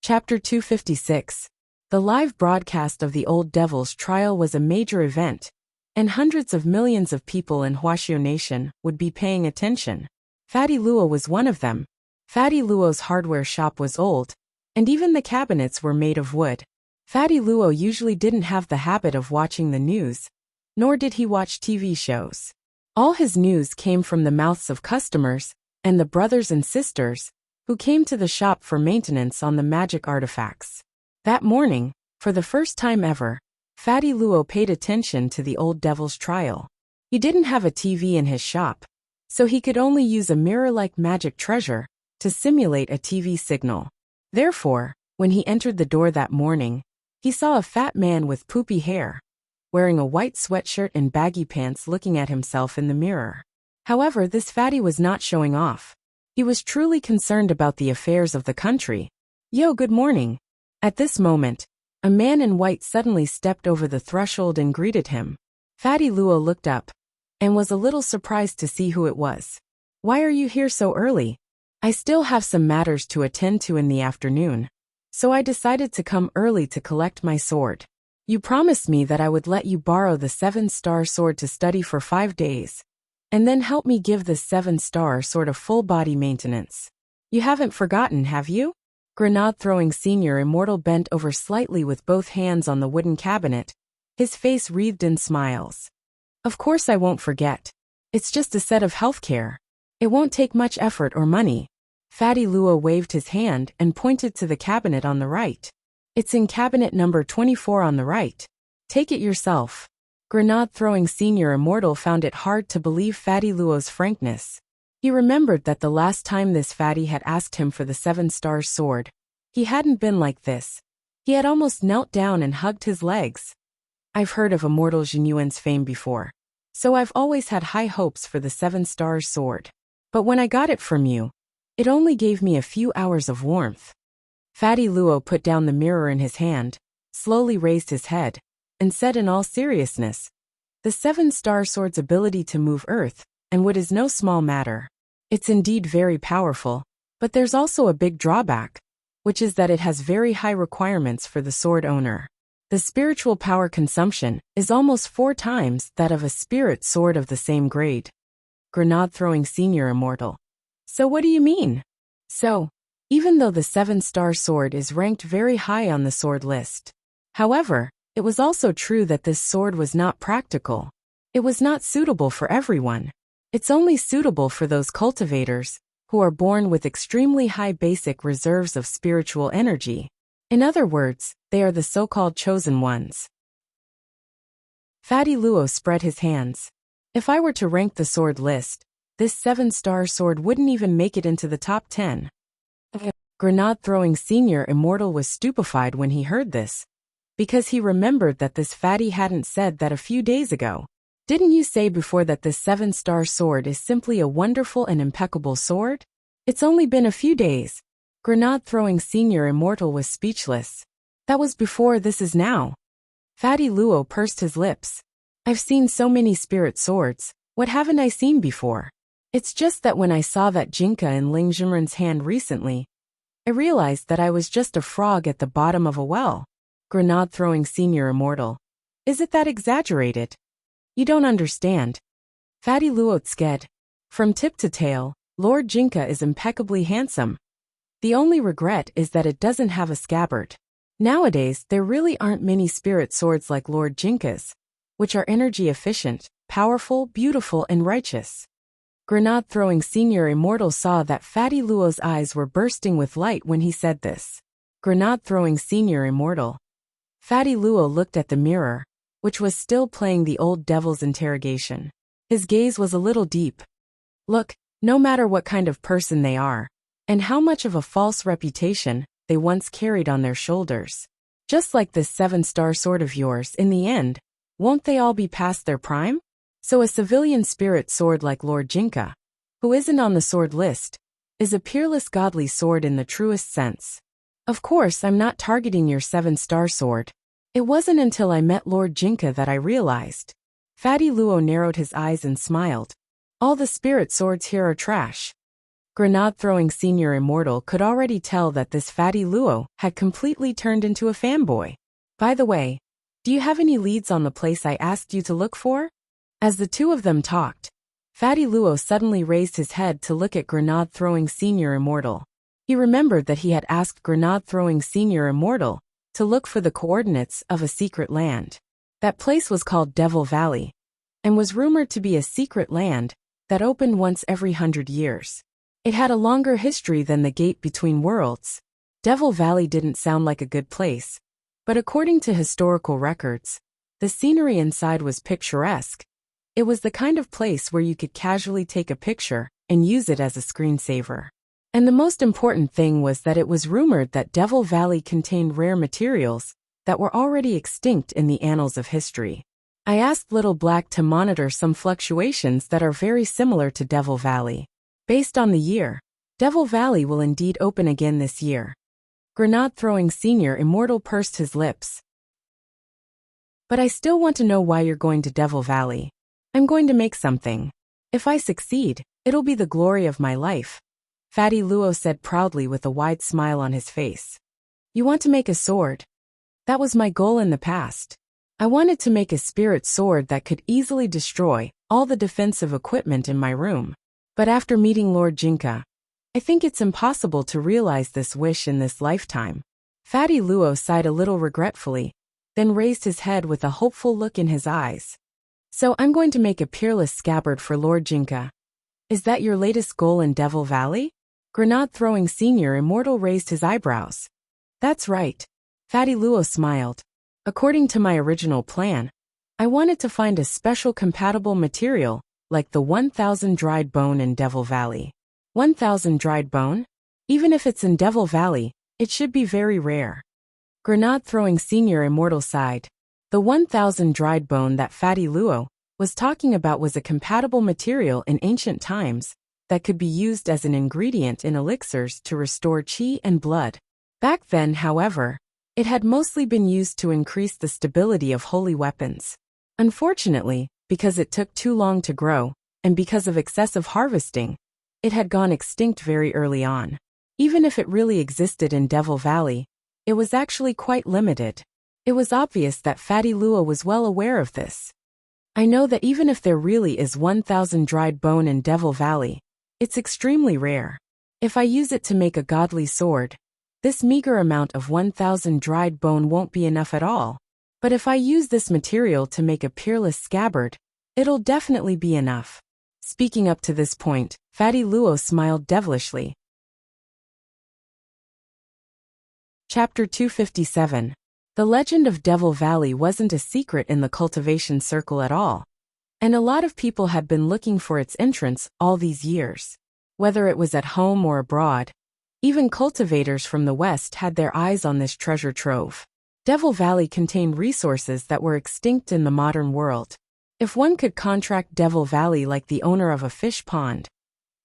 Chapter 256. The live broadcast of the Old Devil's trial was a major event, and hundreds of millions of people in Huaxiao Nation would be paying attention. Fatty Luo was one of them. Fatty Luo's hardware shop was old, and even the cabinets were made of wood. Fatty Luo usually didn't have the habit of watching the news, nor did he watch TV shows. All his news came from the mouths of customers and the brothers and sisters who came to the shop for maintenance on the magic artifacts. That morning, for the first time ever, Fatty Luo paid attention to the Old Devil's trial. He didn't have a TV in his shop, so he could only use a mirror-like magic treasure to simulate a TV signal. Therefore, when he entered the door that morning, he saw a fat man with poopy hair, wearing a white sweatshirt and baggy pants looking at himself in the mirror. However, this fatty was not showing off. He was truly concerned about the affairs of the country. "Yo, good morning." At this moment, a man in white suddenly stepped over the threshold and greeted him. Fatty Luo looked up and was a little surprised to see who it was. "Why are you here so early?" "I still have some matters to attend to in the afternoon, so I decided to come early to collect my sword. You promised me that I would let you borrow the 7-star sword to study for 5 days, and then help me give this 7-star sword a full body maintenance. You haven't forgotten, have you?" Grenade-throwing Senior Immortal bent over slightly with both hands on the wooden cabinet, his face wreathed in smiles. "Of course I won't forget. It's just a set of healthcare. It won't take much effort or money." Fatty Luo waved his hand and pointed to the cabinet on the right. "It's in cabinet number 24 on the right. Take it yourself." Grenade-throwing Senior Immortal found it hard to believe Fatty Luo's frankness. He remembered that the last time this fatty had asked him for the 7-star sword, he hadn't been like this. He had almost knelt down and hugged his legs. "I've heard of Immortal Jinyuan's fame before, so I've always had high hopes for the 7-star sword. But when I got it from you, it only gave me a few hours of warmth." Fatty Luo put down the mirror in his hand, slowly raised his head, and said in all seriousness, "The 7-star sword's ability to move earth and wood is no small matter. It's indeed very powerful, but there's also a big drawback, which is that it has very high requirements for the sword owner. The spiritual power consumption is almost 4 times that of a spirit sword of the same grade." Grenade-throwing Senior Immortal. "So what do you mean?" "So, even though the 7-star sword is ranked very high on the sword list, however, it was also true that this sword was not practical. It was not suitable for everyone. It's only suitable for those cultivators who are born with extremely high basic reserves of spiritual energy. In other words, they are the so-called chosen ones." Fatty Luo spread his hands. "If I were to rank the sword list, this 7-star sword wouldn't even make it into the top 10. Grenade-throwing Senior Immortal was stupefied when he heard this, because he remembered that this fatty hadn't said that a few days ago. "Didn't you say before that this 7-star sword is simply a wonderful and impeccable sword? It's only been a few days." Grenade-throwing Senior Immortal was speechless. "That was before, this is now." Fatty Luo pursed his lips. "I've seen so many spirit swords, what haven't I seen before? It's just that when I saw that Jinka in Ling Zhenren's hand recently, I realized that I was just a frog at the bottom of a well." Grenade-throwing Senior Immortal. "Is it that exaggerated? You don't understand." Fatty Luo sked. "From tip to tail, Lord Jinka is impeccably handsome. The only regret is that it doesn't have a scabbard. Nowadays, there really aren't many spirit swords like Lord Jinka's, which are energy efficient, powerful, beautiful, and righteous." Grenade-throwing Senior Immortal saw that Fatty Luo's eyes were bursting with light when he said this. Grenade-throwing Senior Immortal. Fatty Luo looked at the mirror, which was still playing the old devil's interrogation. His gaze was a little deep. "Look, no matter what kind of person they are, and how much of a false reputation they once carried on their shoulders, just like this 7-star sword of yours, in the end, won't they all be past their prime? So a civilian spirit sword like Lord Jinka, who isn't on the sword list, is a peerless godly sword in the truest sense. Of course, I'm not targeting your 7-star sword. It wasn't until I met Lord Jinka that I realized. Fatty Luo narrowed his eyes and smiled. All the spirit swords here are trash. Grenade-throwing Senior Immortal could already tell that this Fatty Luo had completely turned into a fanboy. By the way, do you have any leads on the place I asked you to look for? As the two of them talked, Fatty Luo suddenly raised his head to look at Grenade-throwing Senior Immortal. He remembered that he had asked Grenade-throwing Senior Immortal to look for the coordinates of a secret land. That place was called Devil Valley, and was rumored to be a secret land that opened once every 100 years. It had a longer history than the Gate Between Worlds. Devil Valley didn't sound like a good place, but according to historical records, the scenery inside was picturesque. It was the kind of place where you could casually take a picture and use it as a screensaver. And the most important thing was that it was rumored that Devil Valley contained rare materials that were already extinct in the annals of history. I asked Little Black to monitor some fluctuations that are very similar to Devil Valley. Based on the year, Devil Valley will indeed open again this year. Grenade-throwing Senior Immortal pursed his lips. But I still want to know why you're going to Devil Valley. I'm going to make something. If I succeed, it'll be the glory of my life, Fatty Luo said proudly with a wide smile on his face. You want to make a sword? That was my goal in the past. I wanted to make a spirit sword that could easily destroy all the defensive equipment in my room. But after meeting Lord Jinka, I think it's impossible to realize this wish in this lifetime. Fatty Luo sighed a little regretfully, then raised his head with a hopeful look in his eyes. So I'm going to make a peerless scabbard for Lord Jinka. Is that your latest goal in Devil Valley? Grenade-throwing Senior Immortal raised his eyebrows. That's right. Fatty Luo smiled. According to my original plan, I wanted to find a special compatible material, like the 1000 dried bone in Devil Valley. 1000 dried bone? Even if it's in Devil Valley, it should be very rare. Grenade-throwing Senior Immortal sighed. The 1000 dried bone that Fatty Luo was talking about was a compatible material in ancient times that could be used as an ingredient in elixirs to restore chi and blood. Back then, however, it had mostly been used to increase the stability of holy weapons. Unfortunately, because it took too long to grow, and because of excessive harvesting, it had gone extinct very early on. Even if it really existed in Devil Valley, it was actually quite limited. It was obvious that Fatty Luo was well aware of this. I know that even if there really is 1000 dried bone in Devil Valley, it's extremely rare. If I use it to make a godly sword, this meager amount of 1000 dried bone won't be enough at all. But if I use this material to make a peerless scabbard, it'll definitely be enough. Speaking up to this point, Fatty Luo smiled devilishly. Chapter 257. The legend of Devil Valley wasn't a secret in the cultivation circle at all, and a lot of people had been looking for its entrance all these years. Whether it was at home or abroad, even cultivators from the West had their eyes on this treasure trove. Devil Valley contained resources that were extinct in the modern world. If one could contract Devil Valley like the owner of a fish pond,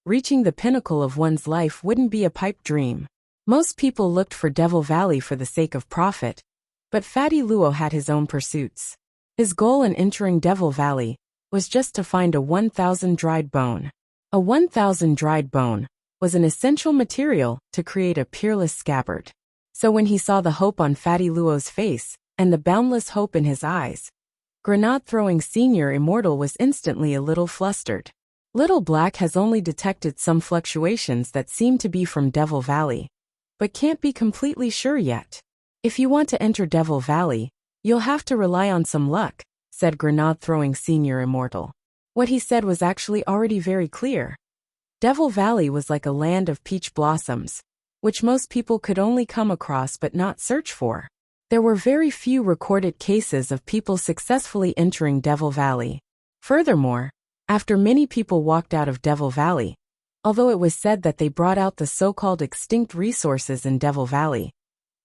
reaching the pinnacle of one's life wouldn't be a pipe dream. Most people looked for Devil Valley for the sake of profit, but Fatty Luo had his own pursuits. His goal in entering Devil Valley was just to find a 1000 dried bone. A 1000 dried bone was an essential material to create a peerless scabbard. So when he saw the hope on Fatty Luo's face, and the boundless hope in his eyes, Grenade-throwing Senior Immortal was instantly a little flustered. Little Black has only detected some fluctuations that seem to be from Devil Valley, but can't be completely sure yet. If you want to enter Devil Valley, you'll have to rely on some luck, said Grenade-throwing Senior Immortal. What he said was actually already very clear. Devil Valley was like a land of peach blossoms, which most people could only come across but not search for. There were very few recorded cases of people successfully entering Devil Valley. Furthermore, after many people walked out of Devil Valley, although it was said that they brought out the so-called extinct resources in Devil Valley,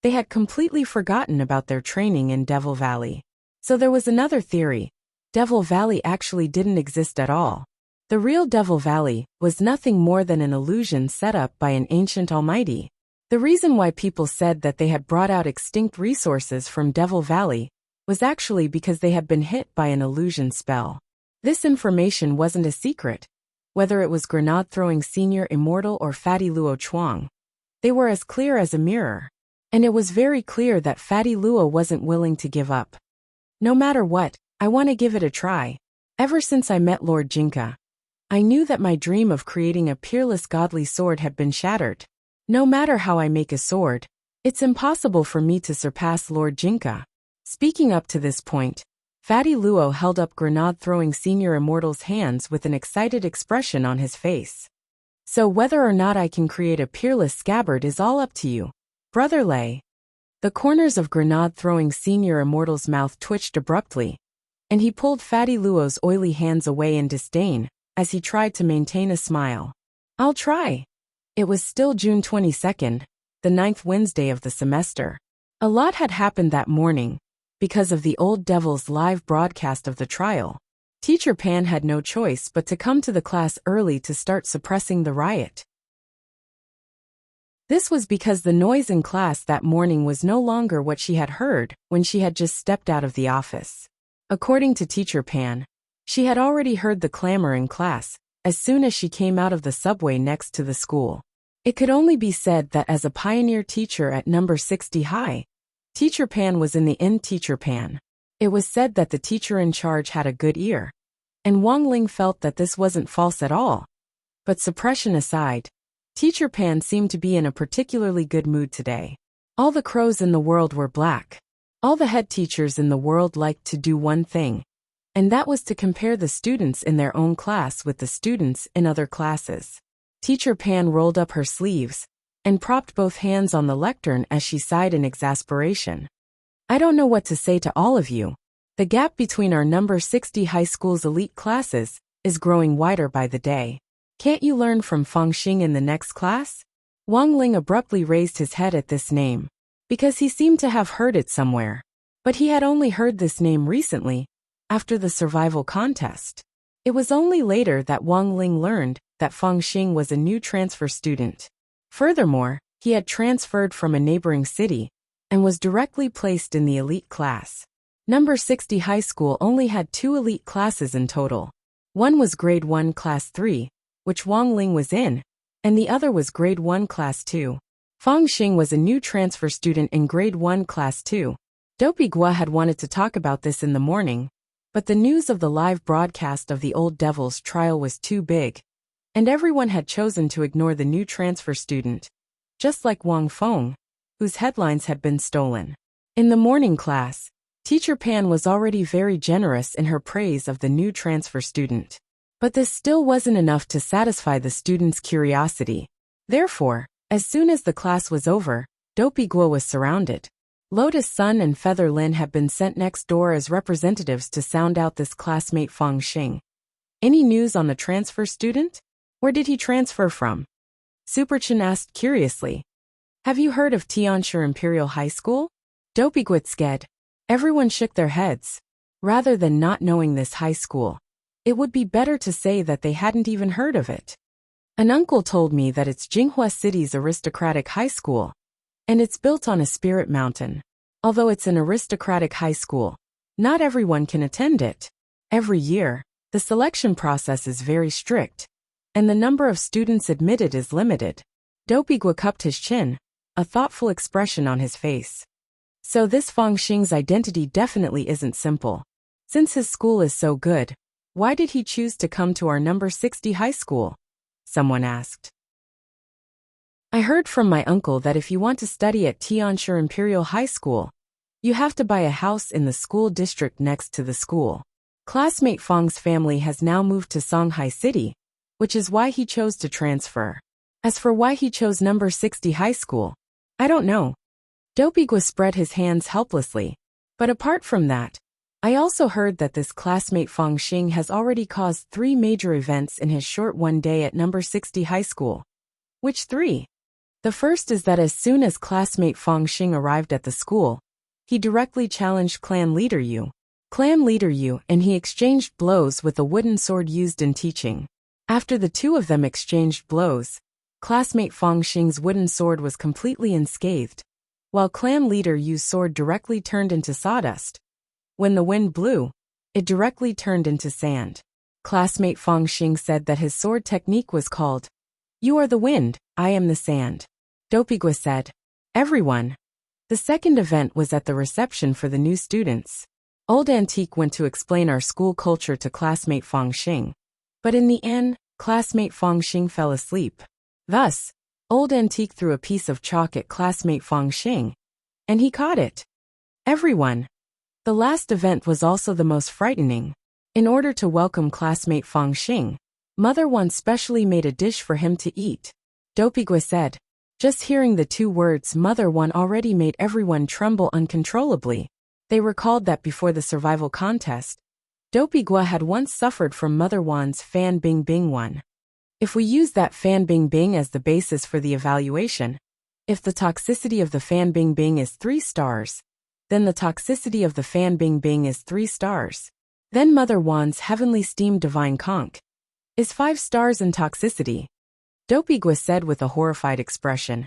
they had completely forgotten about their training in Devil Valley. So there was another theory. Devil Valley actually didn't exist at all. The real Devil Valley was nothing more than an illusion set up by an ancient almighty. The reason why people said that they had brought out extinct resources from Devil Valley was actually because they had been hit by an illusion spell. This information wasn't a secret. Whether it was grenade-throwing senior immortal or Fatty Luo Chuang, they were as clear as a mirror. And it was very clear that Fatty Luo wasn't willing to give up. No matter what, I want to give it a try. Ever since I met Lord Jinka, I knew that my dream of creating a peerless godly sword had been shattered. No matter how I make a sword, it's impossible for me to surpass Lord Jinka. Speaking up to this point, Fatty Luo held up grenade-throwing senior immortal's hands with an excited expression on his face. So whether or not I can create a peerless scabbard is all up to you, Brother Lei. The corners of grenade-throwing senior immortal's mouth twitched abruptly, and he pulled Fatty Luo's oily hands away in disdain as he tried to maintain a smile. I'll try. It was still June 22nd, the 9th Wednesday of the semester. A lot had happened that morning because of the old devil's live broadcast of the trial. Teacher Pan had no choice but to come to the class early to start suppressing the riot. This was because the noise in class that morning was no longer what she had heard when she had just stepped out of the office. According to Teacher Pan, she had already heard the clamor in class as soon as she came out of the subway next to the school. It could only be said that as a pioneer teacher at number 60 high, Teacher Pan was in the end Teacher Pan. It was said that the teacher in charge had a good ear, and Wang Ling felt that this wasn't false at all. But suppression aside, Teacher Pan seemed to be in a particularly good mood today. All the crows in the world were black. All the head teachers in the world liked to do one thing, and that was to compare the students in their own class with the students in other classes. Teacher Pan rolled up her sleeves and propped both hands on the lectern as she sighed in exasperation. I don't know what to say to all of you. The gap between our number 60 high school's elite classes is growing wider by the day. Can't you learn from Feng Xing in the next class? Wang Ling abruptly raised his head at this name, because he seemed to have heard it somewhere. But he had only heard this name recently, after the survival contest. It was only later that Wang Ling learned that Feng Xing was a new transfer student. Furthermore, he had transferred from a neighboring city and was directly placed in the elite class. Number 60 high school only had 2 elite classes in total. One was grade 1 class 3, which Wang Ling was in, and the other was grade 1 class 2. Feng Xing was a new transfer student in grade 1 class 2. Dopey Gua had wanted to talk about this in the morning, but the news of the live broadcast of the Old Devil's trial was too big, and everyone had chosen to ignore the new transfer student, just like Wang Feng, whose headlines had been stolen. In the morning class, Teacher Pan was already very generous in her praise of the new transfer student. But this still wasn't enough to satisfy the students' curiosity. Therefore, as soon as the class was over, Dopey Guo was surrounded. Lotus Sun and Feather Lin had been sent next door as representatives to sound out this classmate Feng Xing. Any news on the transfer student? Where did he transfer from? Superchen asked curiously. Have you heard of Tianshi Imperial High School? Dopey Guo said. Everyone shook their heads. Rather than not knowing this high school, it would be better to say that they hadn't even heard of it. An uncle told me that it's Jinghua City's aristocratic high school, and it's built on a spirit mountain. Although it's an aristocratic high school, not everyone can attend it. Every year, the selection process is very strict, and the number of students admitted is limited. Dopey Guo cupped his chin, a thoughtful expression on his face. So this Feng Xing's identity definitely isn't simple. Since his school is so good, why did he choose to come to our number 60 high school? Someone asked. I heard from my uncle that if you want to study at Tianshi Imperial High School, you have to buy a house in the school district next to the school. Classmate Feng's family has now moved to Songhai City, which is why he chose to transfer. As for why he chose number 60 high school, I don't know. Dopey Guo spread his hands helplessly. But apart from that, I also heard that this classmate Feng Xing has already caused 3 major events in his short one day at number 60 high school. Which 3? The first is that as soon as classmate Feng Xing arrived at the school, he directly challenged Clan Leader Yu. And he exchanged blows with a wooden sword used in teaching. After the two of them exchanged blows, classmate Feng Xing's wooden sword was completely unscathed, while Clan Leader Yu's sword directly turned into sawdust. When the wind blew, it directly turned into sand. Classmate Fang Xing said that his sword technique was called, "You are the wind, I am the sand." Dopigua said, "Everyone." The second event was at the reception for the new students. Old Antique went to explain our school culture to classmate Fang Xing. But in the end, classmate Fang Xing fell asleep. Thus, Old Antique threw a piece of chalk at classmate Fang Xing, and he caught it. Everyone. The last event was also the most frightening. In order to welcome classmate Fang Xing, Mother Wan specially made a dish for him to eat. Dopigua said, just hearing the two words Mother Wan already made everyone tremble uncontrollably. They recalled that before the survival contest, Dopigua had once suffered from Mother Wan's Fan Bing Bing One. If we use that Fan Bing Bing as the basis for the evaluation, if the toxicity of the Fan Bing Bing is 3 stars, then the toxicity of the Fan Bing Bing is 3 stars. Then Mother Wan's Heavenly Steamed Divine Conch is 5 stars in toxicity. Dopigua said with a horrified expression.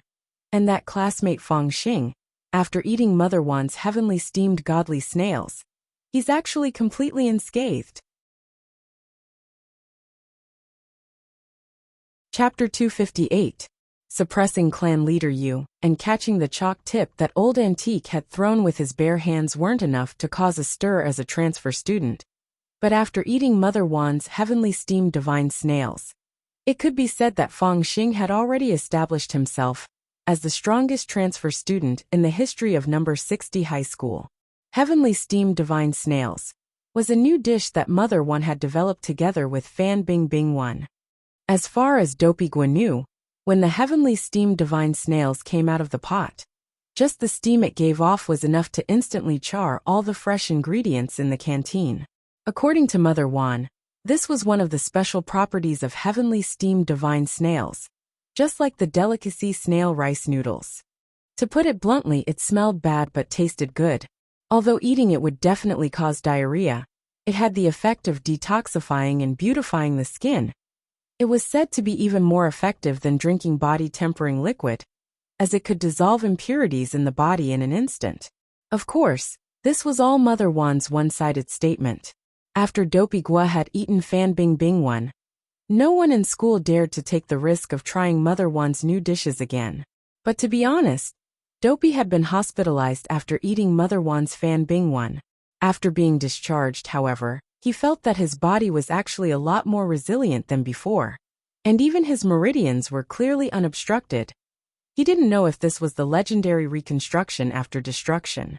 And that classmate Fang Xing, after eating Mother Wan's Heavenly Steamed Godly Snails, he's actually completely unscathed. Chapter 258. Suppressing clan leader Yu and catching the chalk tip that Old Antique had thrown with his bare hands weren't enough to cause a stir as a transfer student. But after eating Mother Wan's Heavenly Steamed Divine Snails, it could be said that Fang Xing had already established himself as the strongest transfer student in the history of number 60 high school. Heavenly Steamed Divine Snails was a new dish that Mother Wan had developed together with Fan Bing Bing One. As far as Dopigua knew, when the Heavenly Steamed Divine Snails came out of the pot, just the steam it gave off was enough to instantly char all the fresh ingredients in the canteen. According to Mother Wan, this was one of the special properties of Heavenly Steamed Divine Snails, just like the delicacy snail rice noodles. To put it bluntly, it smelled bad but tasted good. Although eating it would definitely cause diarrhea, it had the effect of detoxifying and beautifying the skin. It was said to be even more effective than drinking body-tempering liquid, as it could dissolve impurities in the body in an instant. Of course, this was all Mother Wan's one-sided statement. After Dopigua had eaten Fan Bing Bing One, no one in school dared to take the risk of trying Mother Wan's new dishes again. But to be honest, Dopey had been hospitalized after eating Mother Wan's Fan Bing One. After being discharged, however, he felt that his body was actually a lot more resilient than before, and even his meridians were clearly unobstructed. He didn't know if this was the legendary reconstruction after destruction.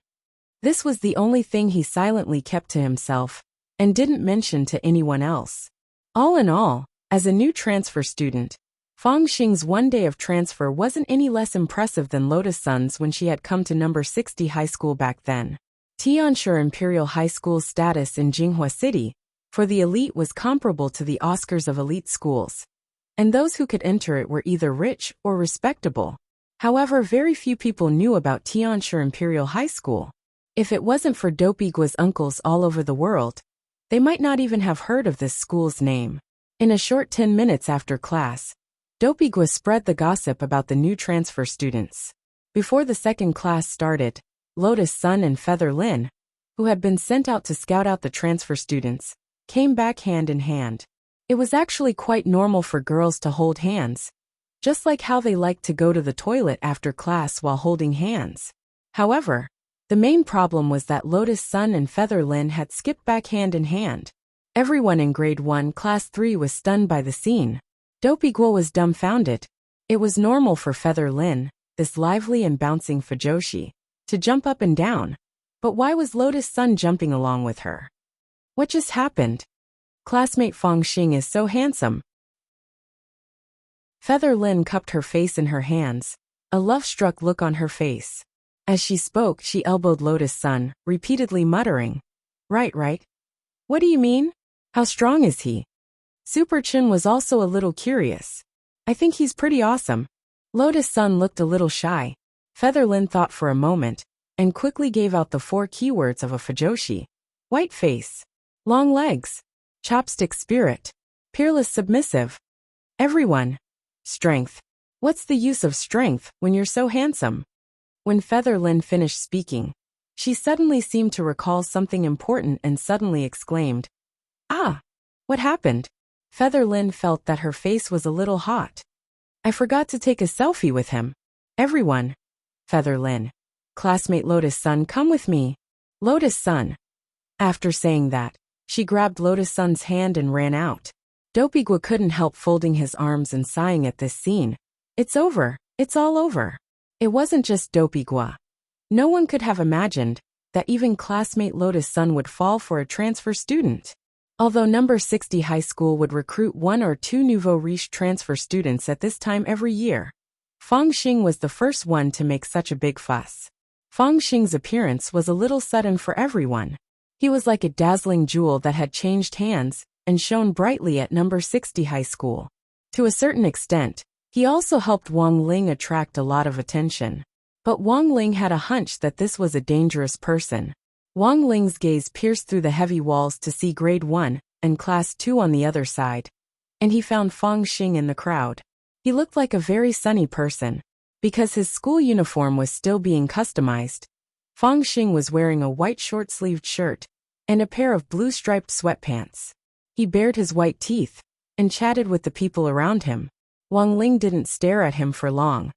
This was the only thing he silently kept to himself and didn't mention to anyone else. All in all, as a new transfer student, Fang Xing's one day of transfer wasn't any less impressive than Lotus Sun's when she had come to number 60 high school back then. Tianshi Imperial High School's status in Jinghua City for the elite was comparable to the Oscars of elite schools, and those who could enter it were either rich or respectable. However, very few people knew about Tianshi Imperial High School. If it wasn't for Dopigua's uncles all over the world, they might not even have heard of this school's name. In a short 10 minutes after class, Dopigua spread the gossip about the new transfer students. Before the second class started, Lotus Sun and Feather Lin, who had been sent out to scout out the transfer students, came back hand in hand. It was actually quite normal for girls to hold hands, just like how they liked to go to the toilet after class while holding hands. However, the main problem was that Lotus Sun and Feather Lin had skipped back hand in hand. Everyone in Grade 1 Class 3 was stunned by the scene. Dopigua was dumbfounded. It was normal for Feather Lin, this lively and bouncing fujoshi, to jump up and down. But why was Lotus Sun jumping along with her? What just happened? Classmate Fang Xing is so handsome. Feather Lin cupped her face in her hands, a love-struck look on her face. As she spoke, she elbowed Lotus Sun, repeatedly muttering, Right. What do you mean? How strong is he? Super Chin was also a little curious. I think he's pretty awesome. Lotus Sun looked a little shy. Feather Lin thought for a moment, and quickly gave out the 4 keywords of a fujoshi. White face, long legs, chopstick spirit, peerless submissive. Everyone. Strength. What's the use of strength when you're so handsome? When Feather Lin finished speaking, She suddenly seemed to recall something important and suddenly exclaimed, "Ah! What happened?" Feather Lynn felt that her face was a little hot. "I forgot to take a selfie with him. Everyone." Feather Lynn. Classmate Lotus Sun, come with me. Lotus Sun. After saying that, she grabbed Lotus Sun's hand and ran out. Dopigwa couldn't help folding his arms and sighing at this scene. It's over. It's all over. It wasn't just Dopigwa. No one could have imagined that even classmate Lotus Sun would fall for a transfer student. Although number 60 high school would recruit 1 or 2 nouveau riche transfer students at this time every year, Fang Xing was the first one to make such a big fuss. Fang Xing's appearance was a little sudden for everyone. He was like a dazzling jewel that had changed hands and shone brightly at number 60 high school. To a certain extent, he also helped Wang Ling attract a lot of attention. But Wang Ling had a hunch that this was a dangerous person. Wang Ling's gaze pierced through the heavy walls to see grade 1 and class 2 on the other side. And he found Fang Xing in the crowd. He looked like a very sunny person. Because his school uniform was still being customized, Fang Xing was wearing a white short-sleeved shirt and a pair of blue-striped sweatpants. He bared his white teeth and chatted with the people around him. Wang Ling didn't stare at him for long.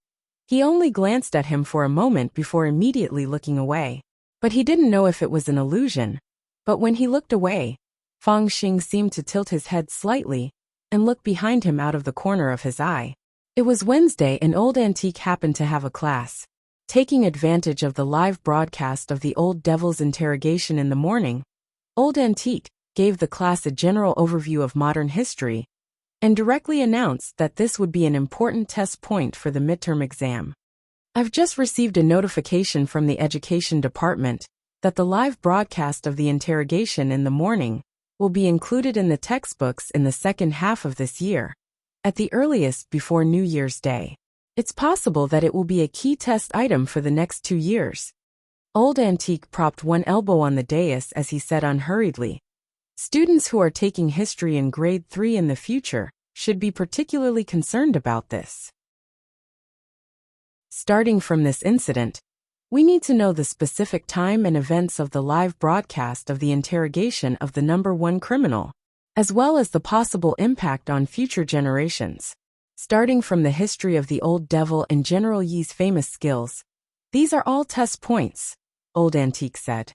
He only glanced at him for a moment before immediately looking away. But he didn't know if it was an illusion. But when he looked away, Fang Xing seemed to tilt his head slightly and look behind him out of the corner of his eye. It was Wednesday and Old Antique happened to have a class. Taking advantage of the live broadcast of the Old Devil's interrogation in the morning, Old Antique gave the class a general overview of modern history and directly announced that this would be an important test point for the midterm exam. I've just received a notification from the education department that the live broadcast of the interrogation in the morning will be included in the textbooks in the second half of this year, at the earliest before New Year's Day. It's possible that it will be a key test item for the next 2 years. Old Antique propped one elbow on the dais as he said unhurriedly, "Students who are taking history in grade 3 in the future should be particularly concerned about this. Starting from this incident, we need to know the specific time and events of the live broadcast of the interrogation of the number 1 criminal, as well as the possible impact on future generations. Starting from the history of the Old Devil and General Yi's famous skills. These are all test points," Old Antique said.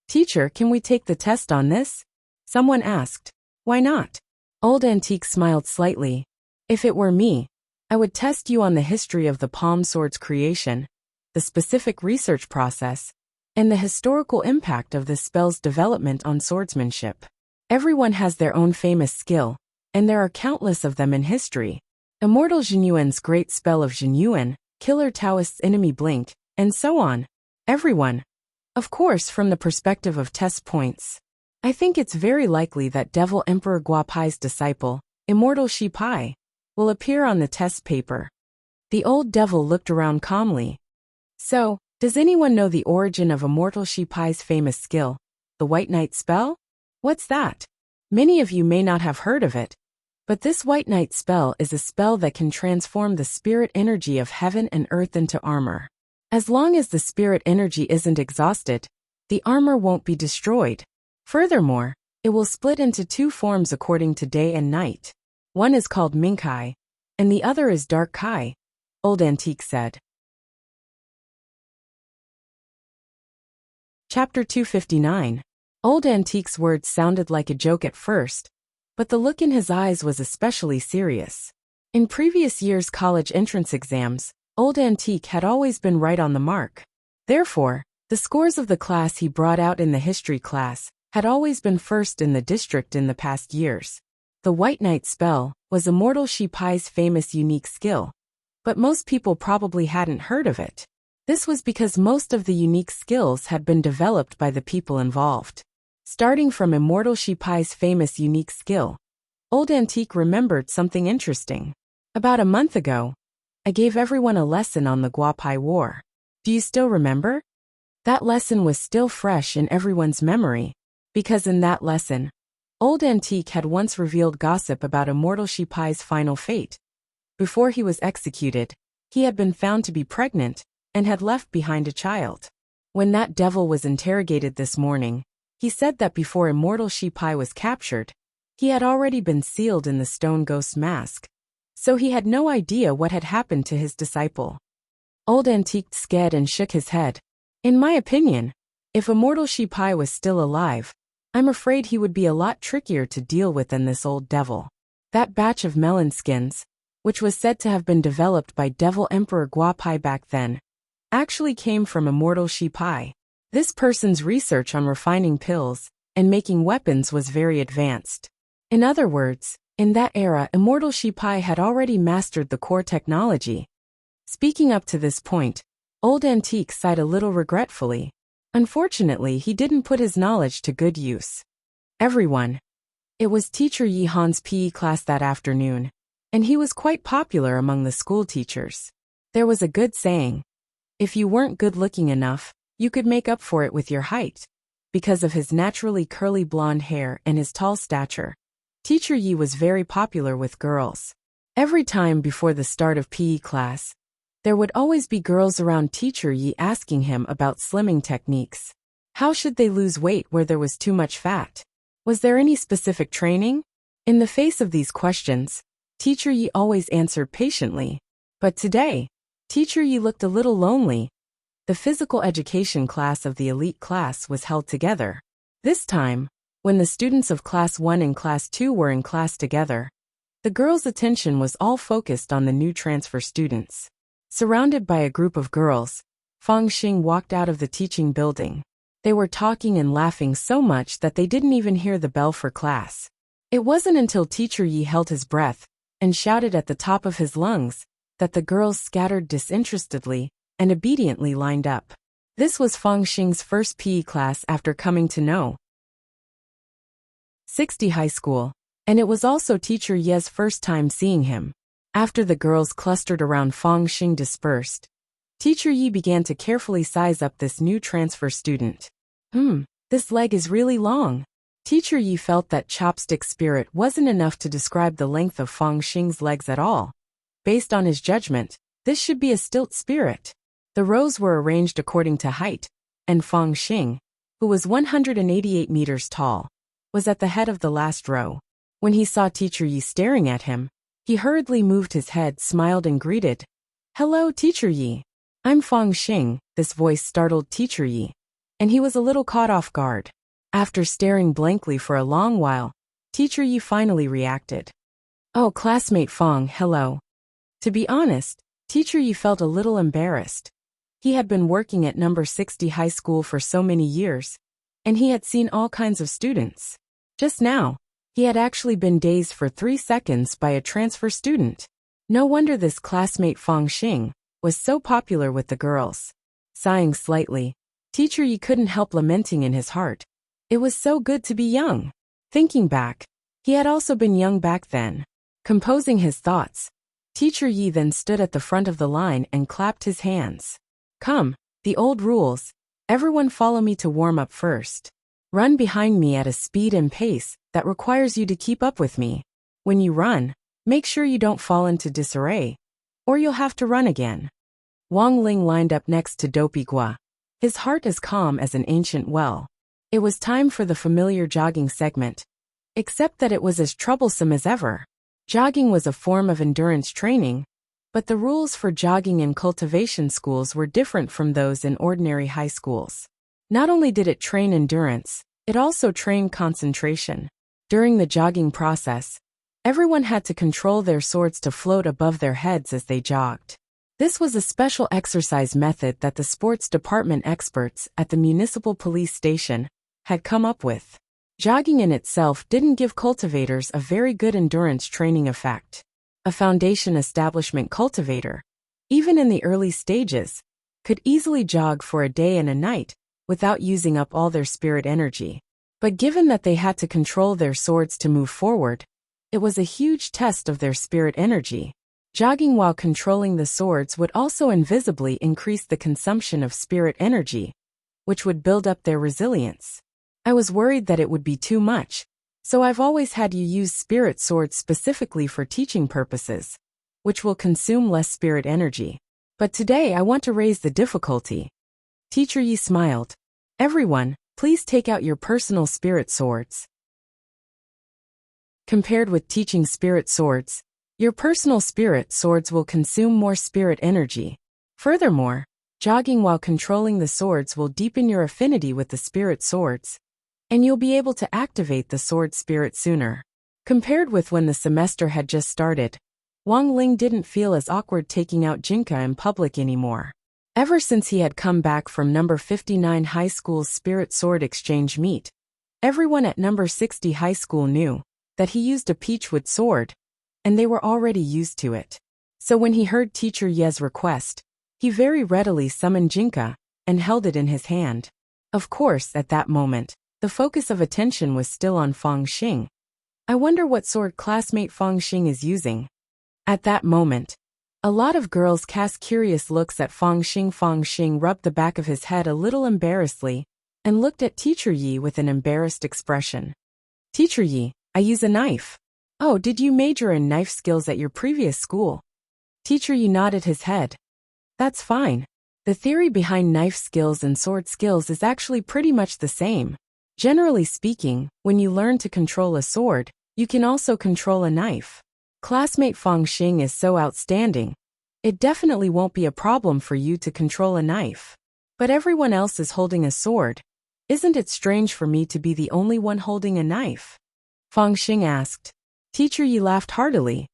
"Teacher, can we take the test on this?" Someone asked. "Why not?" Old Antique smiled slightly. "If it were me, I would test you on the history of the palm sword's creation, the specific research process, and the historical impact of this spell's development on swordsmanship. Everyone has their own famous skill, and there are countless of them in history. Immortal Jinyuan's great spell of Jinyuan, Killer Taoist's enemy blink, and so on. Everyone. Of course, from the perspective of test points. I think it's very likely that Devil Emperor Guapai's disciple, Immortal Shi Pai, will appear on the test paper." The old devil looked around calmly. "So, does anyone know the origin of Immortal Shi Pai's famous skill, the White Knight spell? What's that? Many of you may not have heard of it, but this White Knight spell is a spell that can transform the spirit energy of heaven and earth into armor. As long as the spirit energy isn't exhausted, the armor won't be destroyed. Furthermore, it will split into 2 forms according to day and night. One is called Minkai, and the other is Dark Kai," Old Antique said. Chapter 259. Old Antique's words sounded like a joke at first, but the look in his eyes was especially serious. In previous years' college entrance exams, Old Antique had always been right on the mark. Therefore, the scores of the class he brought out in the history class had always been first in the district in the past years. The White Knight spell was Immortal Shi Pai's famous unique skill, but most people probably hadn't heard of it. This was because most of the unique skills had been developed by the people involved. Starting from Immortal Shi Pai's famous unique skill, Old Antique remembered something interesting. About a month ago, I gave everyone a lesson on the Guapai War. Do you still remember? That lesson was still fresh in everyone's memory, because in that lesson, Old Antique had once revealed gossip about Immortal Shi Pai's final fate. Before he was executed, he had been found to be pregnant and had left behind a child. When that devil was interrogated this morning, he said that before Immortal Shipai was captured, he had already been sealed in the stone ghost mask, so he had no idea what had happened to his disciple. Old Antique scared and shook his head. In my opinion, if Immortal Shipai was still alive, I'm afraid he would be a lot trickier to deal with than this old devil. That batch of melon skins, which was said to have been developed by Devil Emperor Guapai back then, actually came from Immortal Shipai. This person's research on refining pills and making weapons was very advanced. In other words, in that era, Immortal Shipai had already mastered the core technology. Speaking up to this point, Old Antique sighed a little regretfully. Unfortunately, he didn't put his knowledge to good use. Everyone. It was Teacher Yi Han's PE class that afternoon, and he was quite popular among the school teachers. There was a good saying, if you weren't good-looking enough, you could make up for it with your height. Because of his naturally curly blonde hair and his tall stature, Teacher Yi was very popular with girls. Every time before the start of PE class, there would always be girls around Teacher Yi asking him about slimming techniques. How should they lose weight where there was too much fat? Was there any specific training? In the face of these questions, Teacher Yi always answered patiently. But today, Teacher Yi looked a little lonely. The physical education class of the elite class was held together. This time, when the students of Class 1 and Class 2 were in class together, the girls' attention was all focused on the new transfer students. Surrounded by a group of girls, Fang Xing walked out of the teaching building. They were talking and laughing so much that they didn't even hear the bell for class. It wasn't until Teacher Yi held his breath and shouted at the top of his lungs that the girls scattered disinterestedly and obediently lined up. This was Fang Xing's first PE class after coming to know 60 High School, and it was also Teacher Ye's first time seeing him. After the girls clustered around Fang Xing dispersed, Teacher Yi began to carefully size up this new transfer student. This leg is really long. Teacher Yi felt that chopstick spirit wasn't enough to describe the length of Fang Xing's legs at all. Based on his judgment, this should be a stilt spirit. The rows were arranged according to height, and Fang Xing, who was 188 meters tall, was at the head of the last row. When he saw Teacher Yi staring at him, he hurriedly moved his head, smiled and greeted. Hello, Teacher Yi. I'm Fang Xing. This voice startled Teacher Yi, and he was a little caught off guard. After staring blankly for a long while, Teacher Yi finally reacted. Oh, classmate Fang, hello. To be honest, Teacher Yi felt a little embarrassed. He had been working at number 60 high school for so many years, and he had seen all kinds of students. Just now, he had actually been dazed for 3 seconds by a transfer student. No wonder this classmate Fang Xing was so popular with the girls. Sighing slightly, Teacher Yi couldn't help lamenting in his heart. It was so good to be young. Thinking back, he had also been young back then. Composing his thoughts, Teacher Yi then stood at the front of the line and clapped his hands. Come, the old rules. Everyone follow me to warm up first. Run behind me at a speed and pace that requires you to keep up with me. When you run, make sure you don't fall into disarray, or you'll have to run again. Wang Ling lined up next to Dopey Gua, his heart as calm as an ancient well. It was time for the familiar jogging segment, except that it was as troublesome as ever. Jogging was a form of endurance training, but the rules for jogging in cultivation schools were different from those in ordinary high schools. Not only did it train endurance, it also trained concentration. During the jogging process, everyone had to control their swords to float above their heads as they jogged. This was a special exercise method that the sports department experts at the municipal police station had come up with. Jogging in itself didn't give cultivators a very good endurance training effect. A foundation establishment cultivator, even in the early stages, could easily jog for a day and a night without using up all their spirit energy. But given that they had to control their swords to move forward, it was a huge test of their spirit energy. Jogging while controlling the swords would also invisibly increase the consumption of spirit energy, which would build up their resilience. I was worried that it would be too much, so I've always had you use spirit swords specifically for teaching purposes, which will consume less spirit energy. But today I want to raise the difficulty. Teacher Yi smiled. Everyone, please take out your personal spirit swords. Compared with teaching spirit swords, your personal spirit swords will consume more spirit energy. Furthermore, jogging while controlling the swords will deepen your affinity with the spirit swords, and you'll be able to activate the sword spirit sooner. Compared with when the semester had just started, Wang Ling didn't feel as awkward taking out Jinka in public anymore. Ever since he had come back from number 59 high school's spirit sword exchange meet, everyone at number 60 high school knew that he used a peachwood sword, and they were already used to it. So when he heard Teacher Ye's request, he very readily summoned Jinka and held it in his hand. Of course, at that moment, the focus of attention was still on Fang Xing. I wonder what sword classmate Fang Xing is using. At that moment, a lot of girls cast curious looks at Fang Xing. Fang Xing rubbed the back of his head a little embarrassedly and looked at Teacher Yi with an embarrassed expression. Teacher Yi, I use a knife. Oh, did you major in knife skills at your previous school? Teacher Yi nodded his head. That's fine. The theory behind knife skills and sword skills is actually pretty much the same. Generally speaking, when you learn to control a sword, you can also control a knife. Classmate Fang Xing is so outstanding. It definitely won't be a problem for you to control a knife. But everyone else is holding a sword. Isn't it strange for me to be the only one holding a knife? Fang Xing asked. Teacher Yi laughed heartily.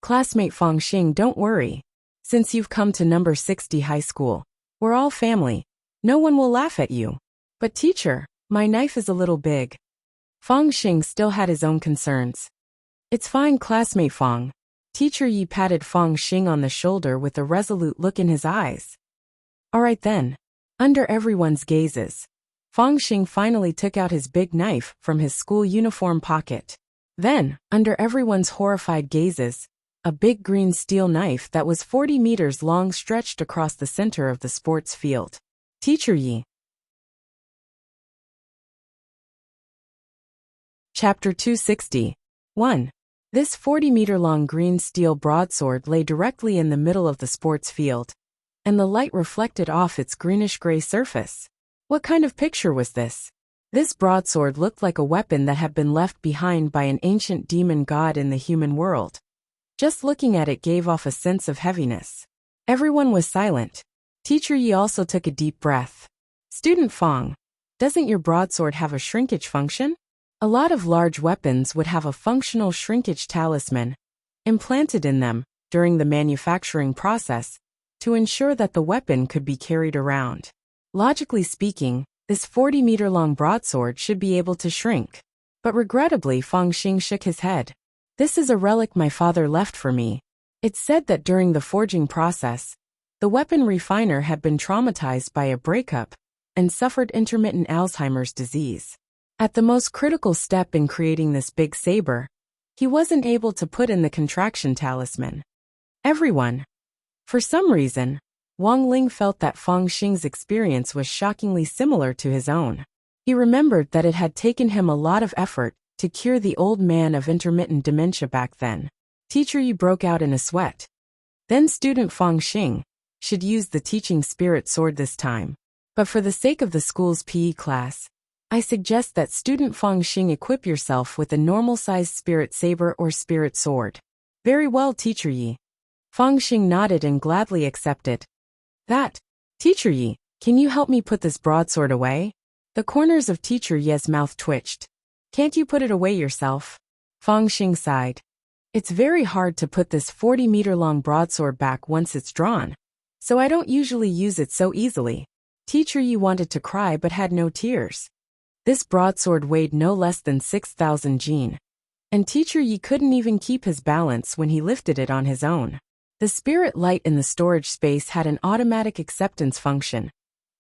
Classmate Fang Xing, don't worry. Since you've come to number 60 high school, we're all family. No one will laugh at you. But teacher, my knife is a little big. Fang Xing still had his own concerns. It's fine, classmate Fang. Teacher Yi patted Fang Xing on the shoulder with a resolute look in his eyes. All right then. Under everyone's gazes, Fang Xing finally took out his big knife from his school uniform pocket. Then, under everyone's horrified gazes, a big green steel knife that was 40 meters long stretched across the center of the sports field. Teacher Yi. Chapter 260. 1. This 40-meter-long green steel broadsword lay directly in the middle of the sports field, and the light reflected off its greenish-gray surface. What kind of picture was this? This broadsword looked like a weapon that had been left behind by an ancient demon god in the human world. Just looking at it gave off a sense of heaviness. Everyone was silent. Teacher Yi also took a deep breath. Student Fang, doesn't your broadsword have a shrinkage function? A lot of large weapons would have a functional shrinkage talisman implanted in them during the manufacturing process to ensure that the weapon could be carried around. Logically speaking, this 40-meter-long broadsword should be able to shrink. But regrettably, Fang Xing shook his head. This is a relic my father left for me. It's said that during the forging process, the weapon refiner had been traumatized by a breakup and suffered intermittent Alzheimer's disease. At the most critical step in creating this big saber, he wasn't able to put in the contraction talisman. Everyone. For some reason, Wang Ling felt that Fang Xing's experience was shockingly similar to his own. He remembered that it had taken him a lot of effort to cure the old man of intermittent dementia back then. Teacher Yi broke out in a sweat. Then student Fang Xing should use the teaching spirit sword this time. But for the sake of the school's PE class, I suggest that student Fang Xing equip yourself with a normal-sized spirit saber or spirit sword. Very well, Teacher Yi. Fang Xing nodded and gladly accepted. That. Teacher Yi, can you help me put this broadsword away? The corners of Teacher Ye's mouth twitched. Can't you put it away yourself? Fang Xing sighed. It's very hard to put this 40-meter-long broadsword back once it's drawn, so I don't usually use it so easily. Teacher Yi wanted to cry but had no tears. This broadsword weighed no less than 6,000 jin, and Teacher Yi couldn't even keep his balance when he lifted it on his own. The spirit light in the storage space had an automatic acceptance function.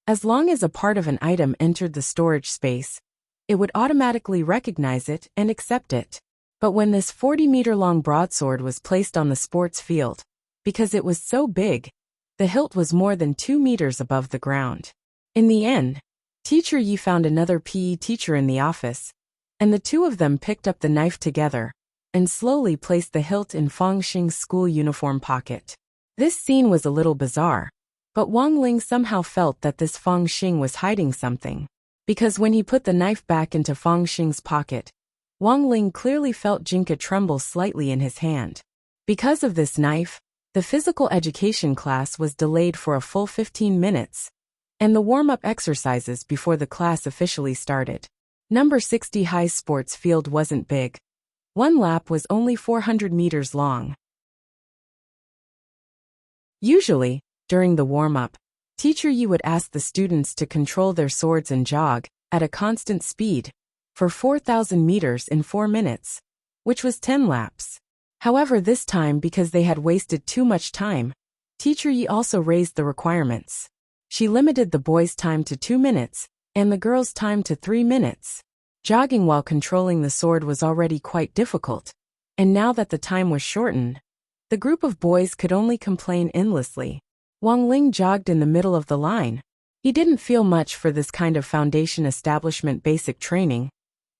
As long as a part of an item entered the storage space, it would automatically recognize it and accept it. But when this 40-meter-long broadsword was placed on the sports field, because it was so big, the hilt was more than 2 meters above the ground. In the end, Teacher Yi found another PE teacher in the office, and the two of them picked up the knife together and slowly placed the hilt in Fang Xing's school uniform pocket. This scene was a little bizarre, But Wang Ling somehow felt that this Fang Xing was hiding something. Because when he put the knife back into Fang Xing's pocket, Wang Ling clearly felt Jinka tremble slightly in his hand. Because of this knife, the physical education class was delayed for a full 15 minutes, and the warm-up exercises before the class officially started. Number 60 high sports field wasn't big. One lap was only 400 meters long. Usually, during the warm-up, Teacher Yi would ask the students to control their swords and jog, at a constant speed, for 4,000 meters in 4 minutes, which was 10 laps. However, this time, because they had wasted too much time, Teacher Yi also raised the requirements. She limited the boys' time to 2 minutes, and the girls' time to 3 minutes. Jogging while controlling the sword was already quite difficult, and now that the time was shortened, the group of boys could only complain endlessly. Wang Ling jogged in the middle of the line. He didn't feel much for this kind of foundation establishment basic training,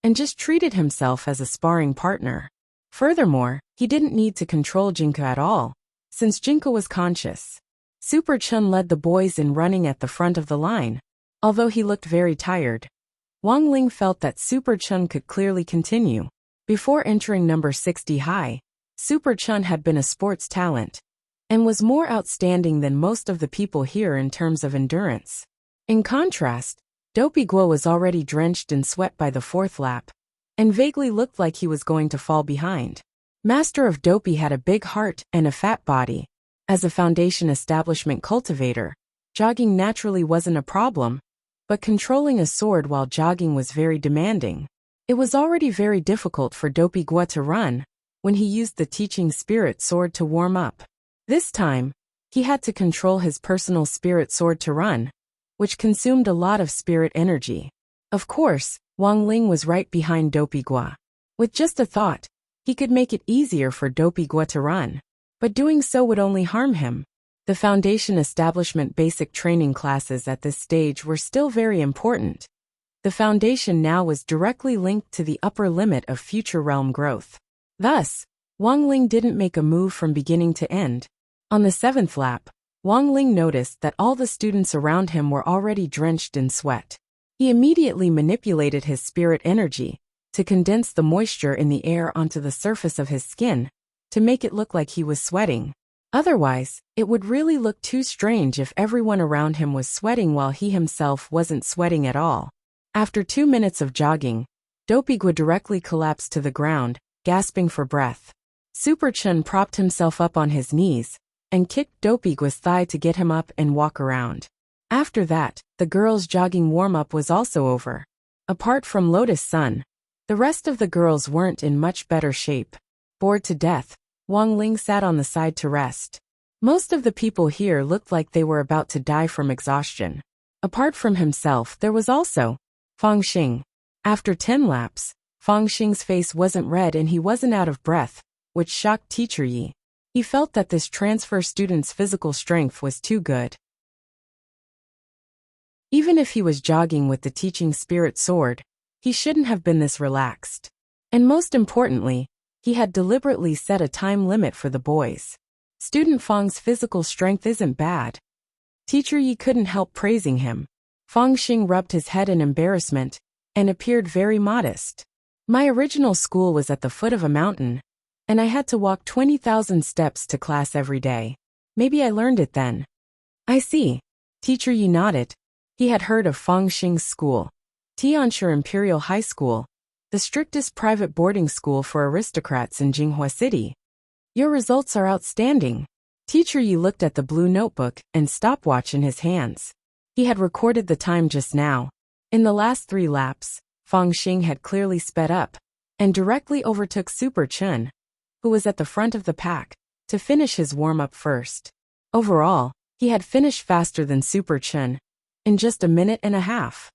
and just treated himself as a sparring partner. Furthermore, he didn't need to control Jinka at all, since Jinka was conscious. Super Chun led the boys in running at the front of the line. Although he looked very tired, Wang Ling felt that Super Chun could clearly continue. Before entering number 60 high, Super Chun had been a sports talent, and was more outstanding than most of the people here in terms of endurance. In contrast, Dopey Guo was already drenched in sweat by the 4th lap, and vaguely looked like he was going to fall behind. Master of Dopey had a big heart and a fat body. As a foundation establishment cultivator, jogging naturally wasn't a problem, but controlling a sword while jogging was very demanding. It was already very difficult for Dopey Guo to run when he used the teaching spirit sword to warm up. This time, he had to control his personal spirit sword to run, which consumed a lot of spirit energy. Of course, Wang Ling was right behind Dopey Guo. With just a thought, he could make it easier for Dopey Guo to run, but doing so would only harm him. The foundation establishment basic training classes at this stage were still very important. The foundation now was directly linked to the upper limit of future realm growth. Thus, Wang Ling didn't make a move from beginning to end. On the 7th lap, Wang Ling noticed that all the students around him were already drenched in sweat. He immediately manipulated his spirit energy to condense the moisture in the air onto the surface of his skin, to make it look like he was sweating. Otherwise, it would really look too strange if everyone around him was sweating while he himself wasn't sweating at all. After 2 minutes of jogging, Dopey Guo directly collapsed to the ground, gasping for breath. Super Chun propped himself up on his knees and kicked Dopey Guo's thigh to get him up and walk around. After that, the girls' jogging warm-up was also over. Apart from Lotus Sun, the rest of the girls weren't in much better shape. Bored to death, Wang Ling sat on the side to rest. Most of the people here looked like they were about to die from exhaustion. Apart from himself, there was also Fang Xing. After 10 laps, Fang Xing's face wasn't red and he wasn't out of breath, which shocked Teacher Yi. He felt that this transfer student's physical strength was too good. Even if he was jogging with the teaching spirit sword, he shouldn't have been this relaxed. And most importantly, he had deliberately set a time limit for the boys. Student Fang's physical strength isn't bad. Teacher Yi couldn't help praising him. Fang Xing rubbed his head in embarrassment and appeared very modest. My original school was at the foot of a mountain, and I had to walk 20,000 steps to class every day. Maybe I learned it then. I see. Teacher Yi nodded. He had heard of Fang Xing's school, Tianshi Imperial High School, the strictest private boarding school for aristocrats in Jinghua City. Your results are outstanding. Teacher Yi looked at the blue notebook and stopwatch in his hands. He had recorded the time just now. In the last 3 laps, Fang Xing had clearly sped up and directly overtook Super Chun, who was at the front of the pack, to finish his warm-up first. Overall, he had finished faster than Super Chun, in just a minute and a half.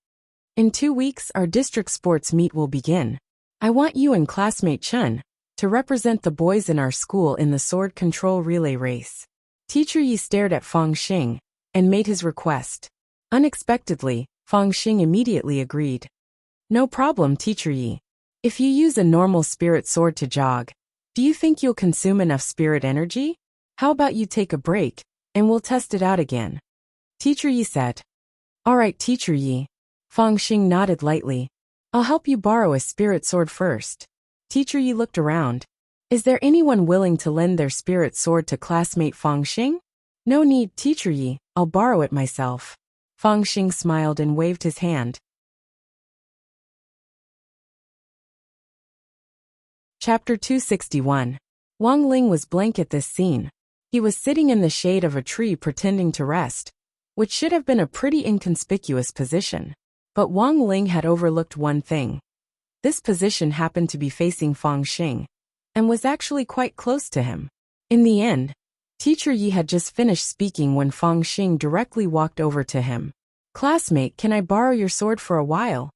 In 2 weeks, our district sports meet will begin. I want you and classmate Chun to represent the boys in our school in the sword control relay race. Teacher Yi stared at Fang Xing and made his request. Unexpectedly, Fang Xing immediately agreed. No problem, Teacher Yi. If you use a normal spirit sword to jog, do you think you'll consume enough spirit energy? How about you take a break, and we'll test it out again? Teacher Yi said. All right, Teacher Yi. Fangxing nodded lightly. I'll help you borrow a spirit sword first. Teacher Yi looked around. Is there anyone willing to lend their spirit sword to classmate Fangxing? No need, Teacher Yi, I'll borrow it myself. Fangxing smiled and waved his hand. Chapter 261. Wang Ling was blank at this scene. He was sitting in the shade of a tree pretending to rest, which should have been a pretty inconspicuous position. But Wang Ling had overlooked one thing. This position happened to be facing Fangxing, and was actually quite close to him. In the end, Teacher Yi had just finished speaking when Fangxing directly walked over to him. Classmate, can I borrow your sword for a while?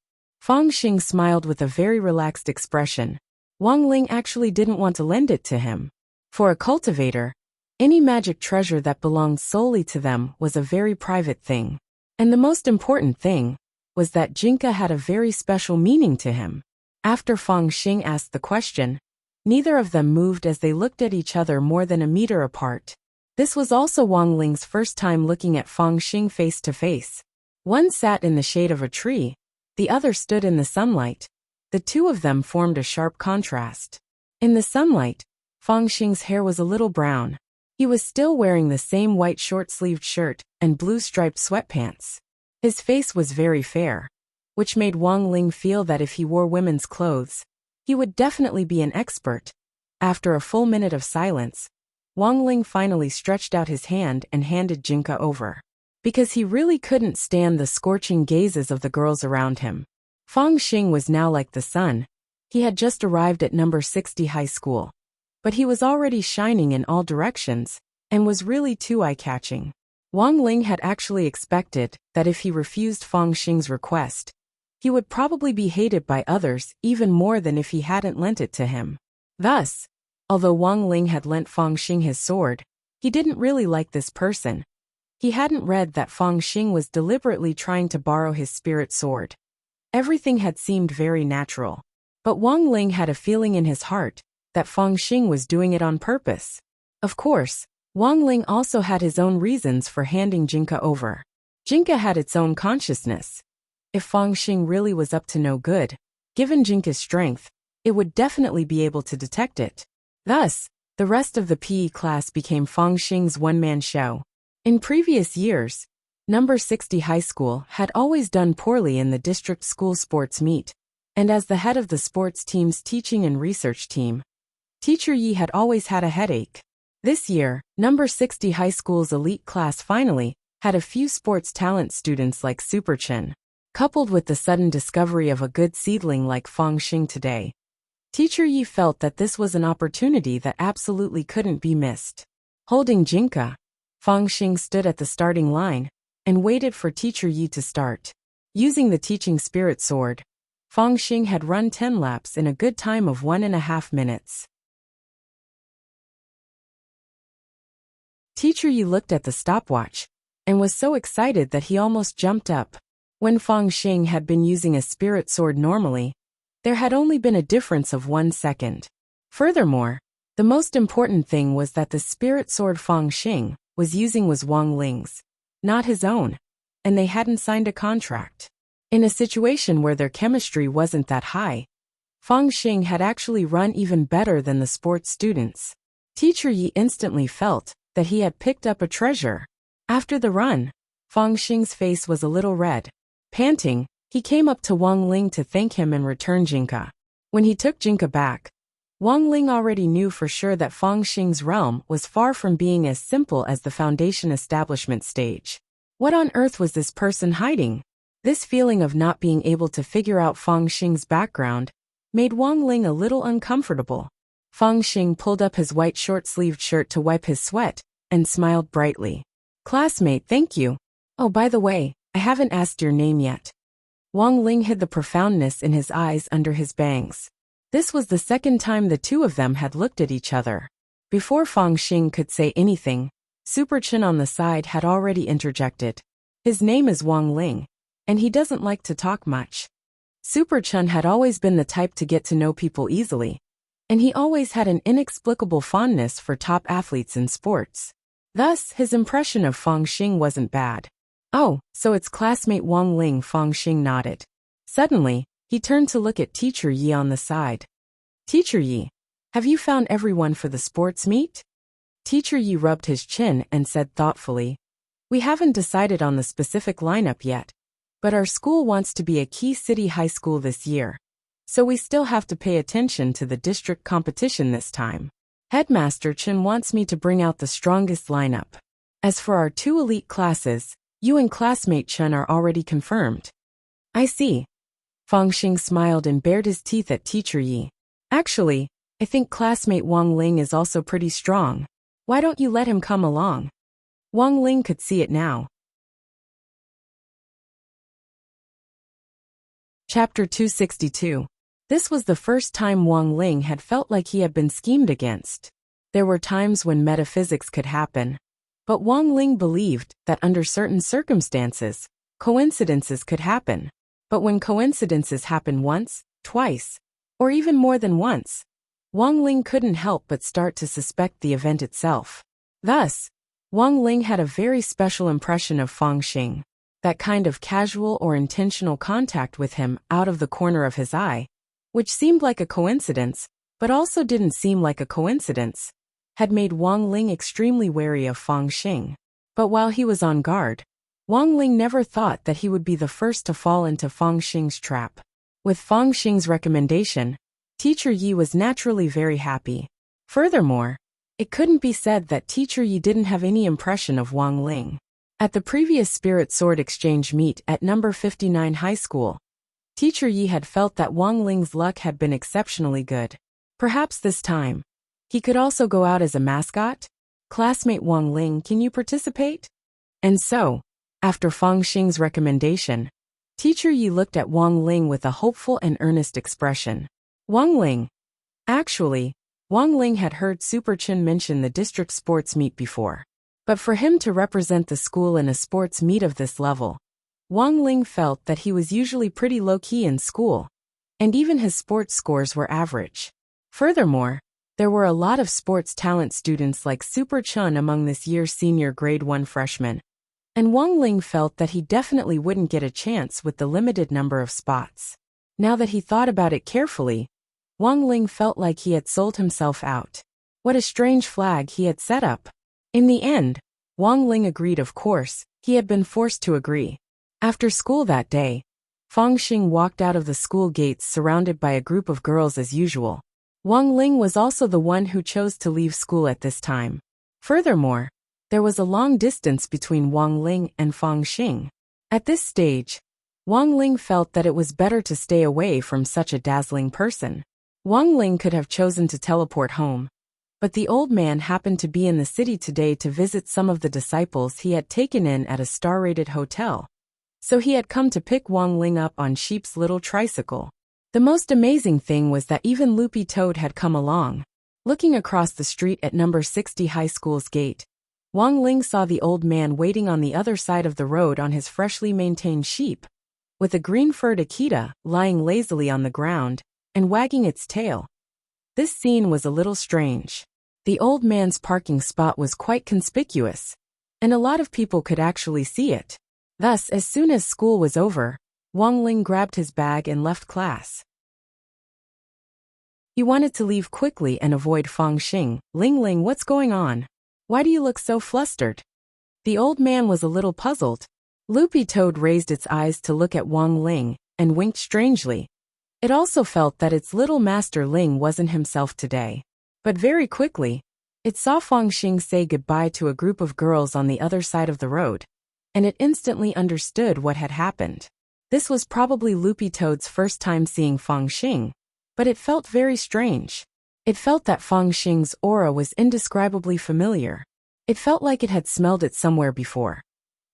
Fangxing smiled with a very relaxed expression. Wang Ling actually didn't want to lend it to him. For a cultivator, any magic treasure that belonged solely to them was a very private thing. And the most important thing was that Jinka had a very special meaning to him. After Fangxing asked the question, neither of them moved as they looked at each other more than a meter apart. This was also Wang Ling's first time looking at Fangxing face to face. One sat in the shade of a tree, the other stood in the sunlight. The two of them formed a sharp contrast. In the sunlight, Fangxing's hair was a little brown. He was still wearing the same white short-sleeved shirt and blue striped sweatpants. His face was very fair, which made Wang Ling feel that if he wore women's clothes, he would definitely be an expert. After a full minute of silence, Wang Ling finally stretched out his hand and handed Jinka over. Because he really couldn't stand the scorching gazes of the girls around him. Fangxing was now like the sun. He had just arrived at number 60 high school. But he was already shining in all directions, and was really too eye-catching. Wang Ling had actually expected that if he refused Fangxing's request, he would probably be hated by others even more than if he hadn't lent it to him. Thus, although Wang Ling had lent Fangxing his sword, he didn't really like this person. He hadn't read that Fangxing was deliberately trying to borrow his spirit sword. Everything had seemed very natural. But Wang Ling had a feeling in his heart that Fangxing was doing it on purpose. Of course, Wang Ling also had his own reasons for handing Jinka over. Jinka had its own consciousness. If Fangxing really was up to no good, given Jinka's strength, it would definitely be able to detect it. Thus, the rest of the PE class became Fangxing's one-man show. In previous years, number 60 high school had always done poorly in the district school sports meet, and as the head of the sports team's teaching and research team, Teacher Yi had always had a headache. This year, number 60 high school's elite class finally had a few sports talent students like Super Chen. Coupled with the sudden discovery of a good seedling like Fangxing today, Teacher Yi felt that this was an opportunity that absolutely couldn't be missed. Holding Jinka, Fangxing stood at the starting line and waited for Teacher Yi to start. Using the teaching spirit sword, Fangxing had run 10 laps in a good time of 1.5 minutes. Teacher Yi looked at the stopwatch and was so excited that he almost jumped up. When Fangxing had been using a spirit sword normally, there had only been a difference of 1 second. Furthermore, the most important thing was that the spirit sword Fangxing was using was Wang Ling's, not his own, and they hadn't signed a contract. In a situation where their chemistry wasn't that high, Fangxing had actually run even better than the sports students. Teacher Yi instantly felt that he had picked up a treasure. After the run, Fangxing's face was a little red. Panting, he came up to Wang Ling to thank him and return Jinka. When he took Jinka back, Wang Ling already knew for sure that Fangxing's realm was far from being as simple as the foundation establishment stage. What on earth was this person hiding? This feeling of not being able to figure out Fangxing's background made Wang Ling a little uncomfortable. Fangxing pulled up his white short-sleeved shirt to wipe his sweat and smiled brightly. Classmate, thank you. Oh, by the way, I haven't asked your name yet. Wang Ling hid the profoundness in his eyes under his bangs. This was the second time the two of them had looked at each other. Before Fangxing could say anything, Super Chen on the side had already interjected. His name is Wang Ling, and he doesn't like to talk much. Super Chen had always been the type to get to know people easily, and he always had an inexplicable fondness for top athletes in sports. Thus, his impression of Fangxing wasn't bad. Oh, so it's classmate Wang Ling. Fang Xing nodded. Suddenly, he turned to look at Teacher Yi on the side. Teacher Yi, have you found everyone for the sports meet? Teacher Yi rubbed his chin and said thoughtfully, we haven't decided on the specific lineup yet, but our school wants to be a key city high school this year, so we still have to pay attention to the district competition this time. Headmaster Chen wants me to bring out the strongest lineup. As for our 2 elite classes, you and classmate Chen are already confirmed. I see. Fang Xing smiled and bared his teeth at Teacher Yi. Actually, I think classmate Wang Ling is also pretty strong. Why don't you let him come along? Wang Ling could see it now. Chapter 262. This was the first time Wang Ling had felt like he had been schemed against. There were times when metaphysics could happen, but Wang Ling believed that under certain circumstances, coincidences could happen. But when coincidences happen once, twice, or even more than once, Wang Ling couldn't help but start to suspect the event itself. Thus, Wang Ling had a very special impression of Fang Xing. That kind of casual or intentional contact with him out of the corner of his eye, which seemed like a coincidence, but also didn't seem like a coincidence, had made Wang Ling extremely wary of Fang Xing. But while he was on guard, Wang Ling never thought that he would be the first to fall into Fang Xing's trap. With Fang Xing's recommendation, Teacher Yi was naturally very happy. Furthermore, it couldn't be said that Teacher Yi didn't have any impression of Wang Ling. At the previous Spirit Sword Exchange meet at number 59 High School, Teacher Yi had felt that Wang Ling's luck had been exceptionally good. Perhaps this time, he could also go out as a mascot? Classmate Wang Ling, can you participate? And so, after Fang Xing's recommendation, Teacher Yi looked at Wang Ling with a hopeful and earnest expression. Wang Ling. Actually, Wang Ling had heard Super Chen mention the district sports meet before. But for him to represent the school in a sports meet of this level, Wang Ling felt that he was usually pretty low-key in school, and even his sports scores were average. Furthermore, there were a lot of sports talent students like Super Chen among this year's senior grade 1 freshmen, and Wang Ling felt that he definitely wouldn't get a chance with the limited number of spots. Now that he thought about it carefully, Wang Ling felt like he had sold himself out. What a strange flag he had set up. In the end, Wang Ling agreed. Of course, he had been forced to agree. After school that day, Fang Xing walked out of the school gates surrounded by a group of girls as usual. Wang Ling was also the one who chose to leave school at this time. Furthermore, there was a long distance between Wang Ling and Fang Xing. At this stage, Wang Ling felt that it was better to stay away from such a dazzling person. Wang Ling could have chosen to teleport home, but the old man happened to be in the city today to visit some of the disciples he had taken in at a star-rated hotel. So he had come to pick Wang Ling up on Sheep's little tricycle. The most amazing thing was that even Loopy Toad had come along. Looking across the street at number 60 High School's gate, Wang Ling saw the old man waiting on the other side of the road on his freshly maintained sheep, with a green-furred Akita lying lazily on the ground and wagging its tail. This scene was a little strange. The old man's parking spot was quite conspicuous, and a lot of people could actually see it. Thus, as soon as school was over, Wang Ling grabbed his bag and left class. He wanted to leave quickly and avoid Fang Xing. Ling Ling, what's going on? Why do you look so flustered? The old man was a little puzzled. Loopy Toad raised its eyes to look at Wang Ling and winked strangely. It also felt that its little master Ling wasn't himself today. But very quickly, it saw Fang Xing say goodbye to a group of girls on the other side of the road, and it instantly understood what had happened. This was probably Loopy Toad's first time seeing Fang Xing, but it felt very strange. It felt that Fang Xing's aura was indescribably familiar. It felt like it had smelled it somewhere before.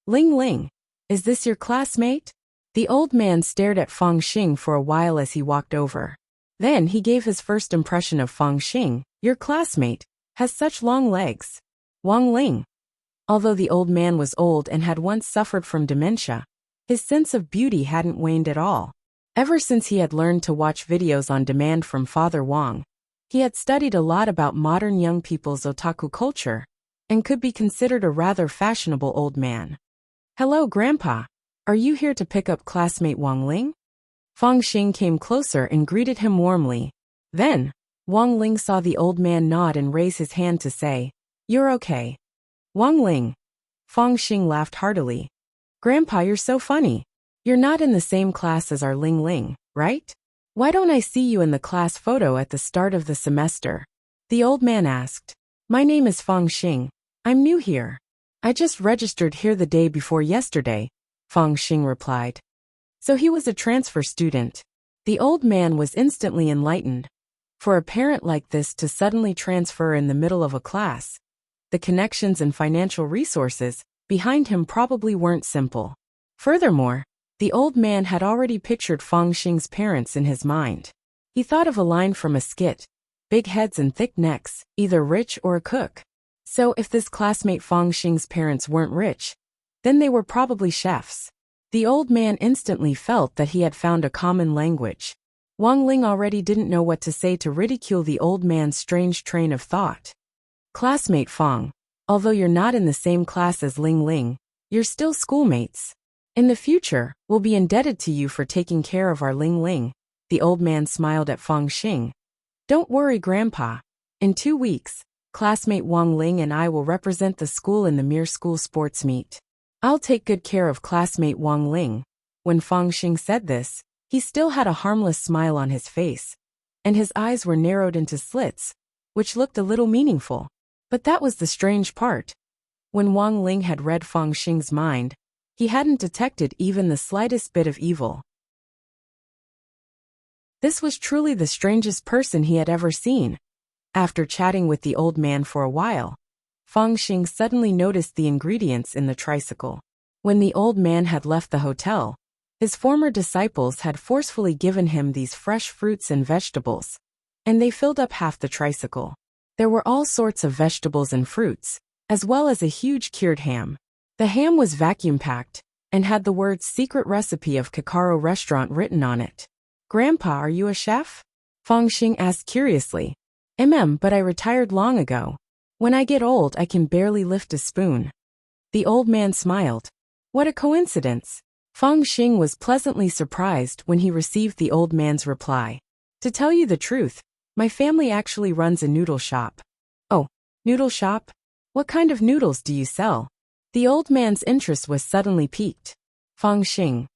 Ling Ling, is this your classmate? The old man stared at Fang Xing for a while as he walked over. Then he gave his first impression of Fang Xing. Your classmate has such long legs. Wang Ling. Although the old man was old and had once suffered from dementia, his sense of beauty hadn't waned at all. Ever since he had learned to watch videos on demand from Father Wang, he had studied a lot about modern young people's otaku culture, and could be considered a rather fashionable old man. Hello, Grandpa. Are you here to pick up classmate Wang Ling? Fang Xing came closer and greeted him warmly. Then, Wang Ling saw the old man nod and raise his hand to say, "You're okay." Wang Ling. Fang Xing laughed heartily. Grandpa, you're so funny. You're not in the same class as our Ling Ling, right? Why don't I see you in the class photo at the start of the semester? The old man asked. My name is Fang Xing. I'm new here. I just registered here the day before yesterday, Fang Xing replied. So he was a transfer student. The old man was instantly enlightened. For a parent like this to suddenly transfer in the middle of a class, the connections and financial resources behind him probably weren't simple. Furthermore, the old man had already pictured Fang Xing's parents in his mind. He thought of a line from a skit, big heads and thick necks, either rich or a cook. So if this classmate Fang Xing's parents weren't rich, then they were probably chefs. The old man instantly felt that he had found a common language. Wang Ling already didn't know what to say to ridicule the old man's strange train of thought. Classmate Fang, although you're not in the same class as Ling Ling, you're still schoolmates. In the future, we'll be indebted to you for taking care of our Ling Ling. The old man smiled at Fang Xing. Don't worry, Grandpa. In 2 weeks, classmate Wang Ling and I will represent the school in the Mere School Sports Meet. I'll take good care of classmate Wang Ling. When Fang Xing said this, he still had a harmless smile on his face, and his eyes were narrowed into slits, which looked a little meaningful. But that was the strange part. When Wang Ling had read Fang Xing's mind, he hadn't detected even the slightest bit of evil. This was truly the strangest person he had ever seen. After chatting with the old man for a while, Fang Xing suddenly noticed the ingredients in the tricycle. When the old man had left the hotel, his former disciples had forcefully given him these fresh fruits and vegetables, and they filled up half the tricycle. There were all sorts of vegetables and fruits, as well as a huge cured ham. The ham was vacuum-packed, and had the words "secret recipe of Kakaro restaurant" written on it. Grandpa, are you a chef? Fang Xing asked curiously. But I retired long ago. When I get old, I can barely lift a spoon. The old man smiled. What a coincidence. Fang Xing was pleasantly surprised when he received the old man's reply. To tell you the truth, my family actually runs a noodle shop. Oh, noodle shop? What kind of noodles do you sell? The old man's interest was suddenly piqued. Fang Xing.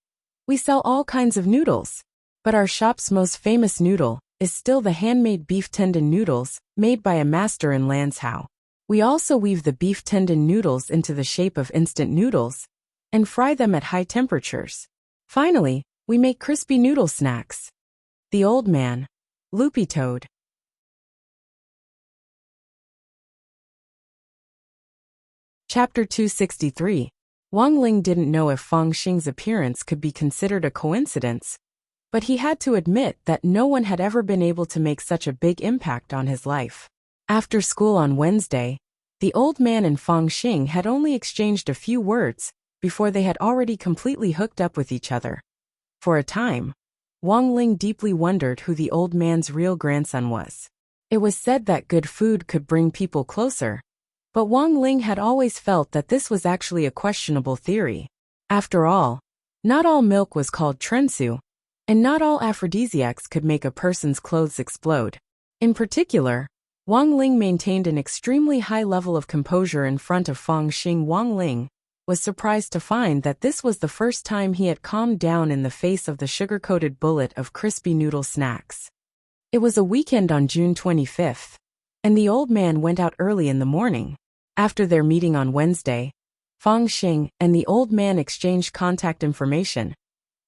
We sell all kinds of noodles. But our shop's most famous noodle is still the handmade beef tendon noodles made by a master in Lanzhou. We also weave the beef tendon noodles into the shape of instant noodles and fry them at high temperatures. Finally, we make crispy noodle snacks. The old man. Loopy Toad. Chapter 263. Wang Ling didn't know if Fang Xing's appearance could be considered a coincidence, but he had to admit that no one had ever been able to make such a big impact on his life. After school on Wednesday, the old man and Fang Xing had only exchanged a few words before they had already completely hooked up with each other. For a time, Wang Ling deeply wondered who the old man's real grandson was. It was said that good food could bring people closer, but Wang Ling had always felt that this was actually a questionable theory. After all, not all milk was called trensu, and not all aphrodisiacs could make a person's clothes explode. In particular, Wang Ling maintained an extremely high level of composure in front of Fang Xing. Wang Ling was surprised to find that this was the first time he had calmed down in the face of the sugar-coated bullet of crispy noodle snacks. It was a weekend on June 25th, and the old man went out early in the morning. After their meeting on Wednesday, Fang Xing and the old man exchanged contact information,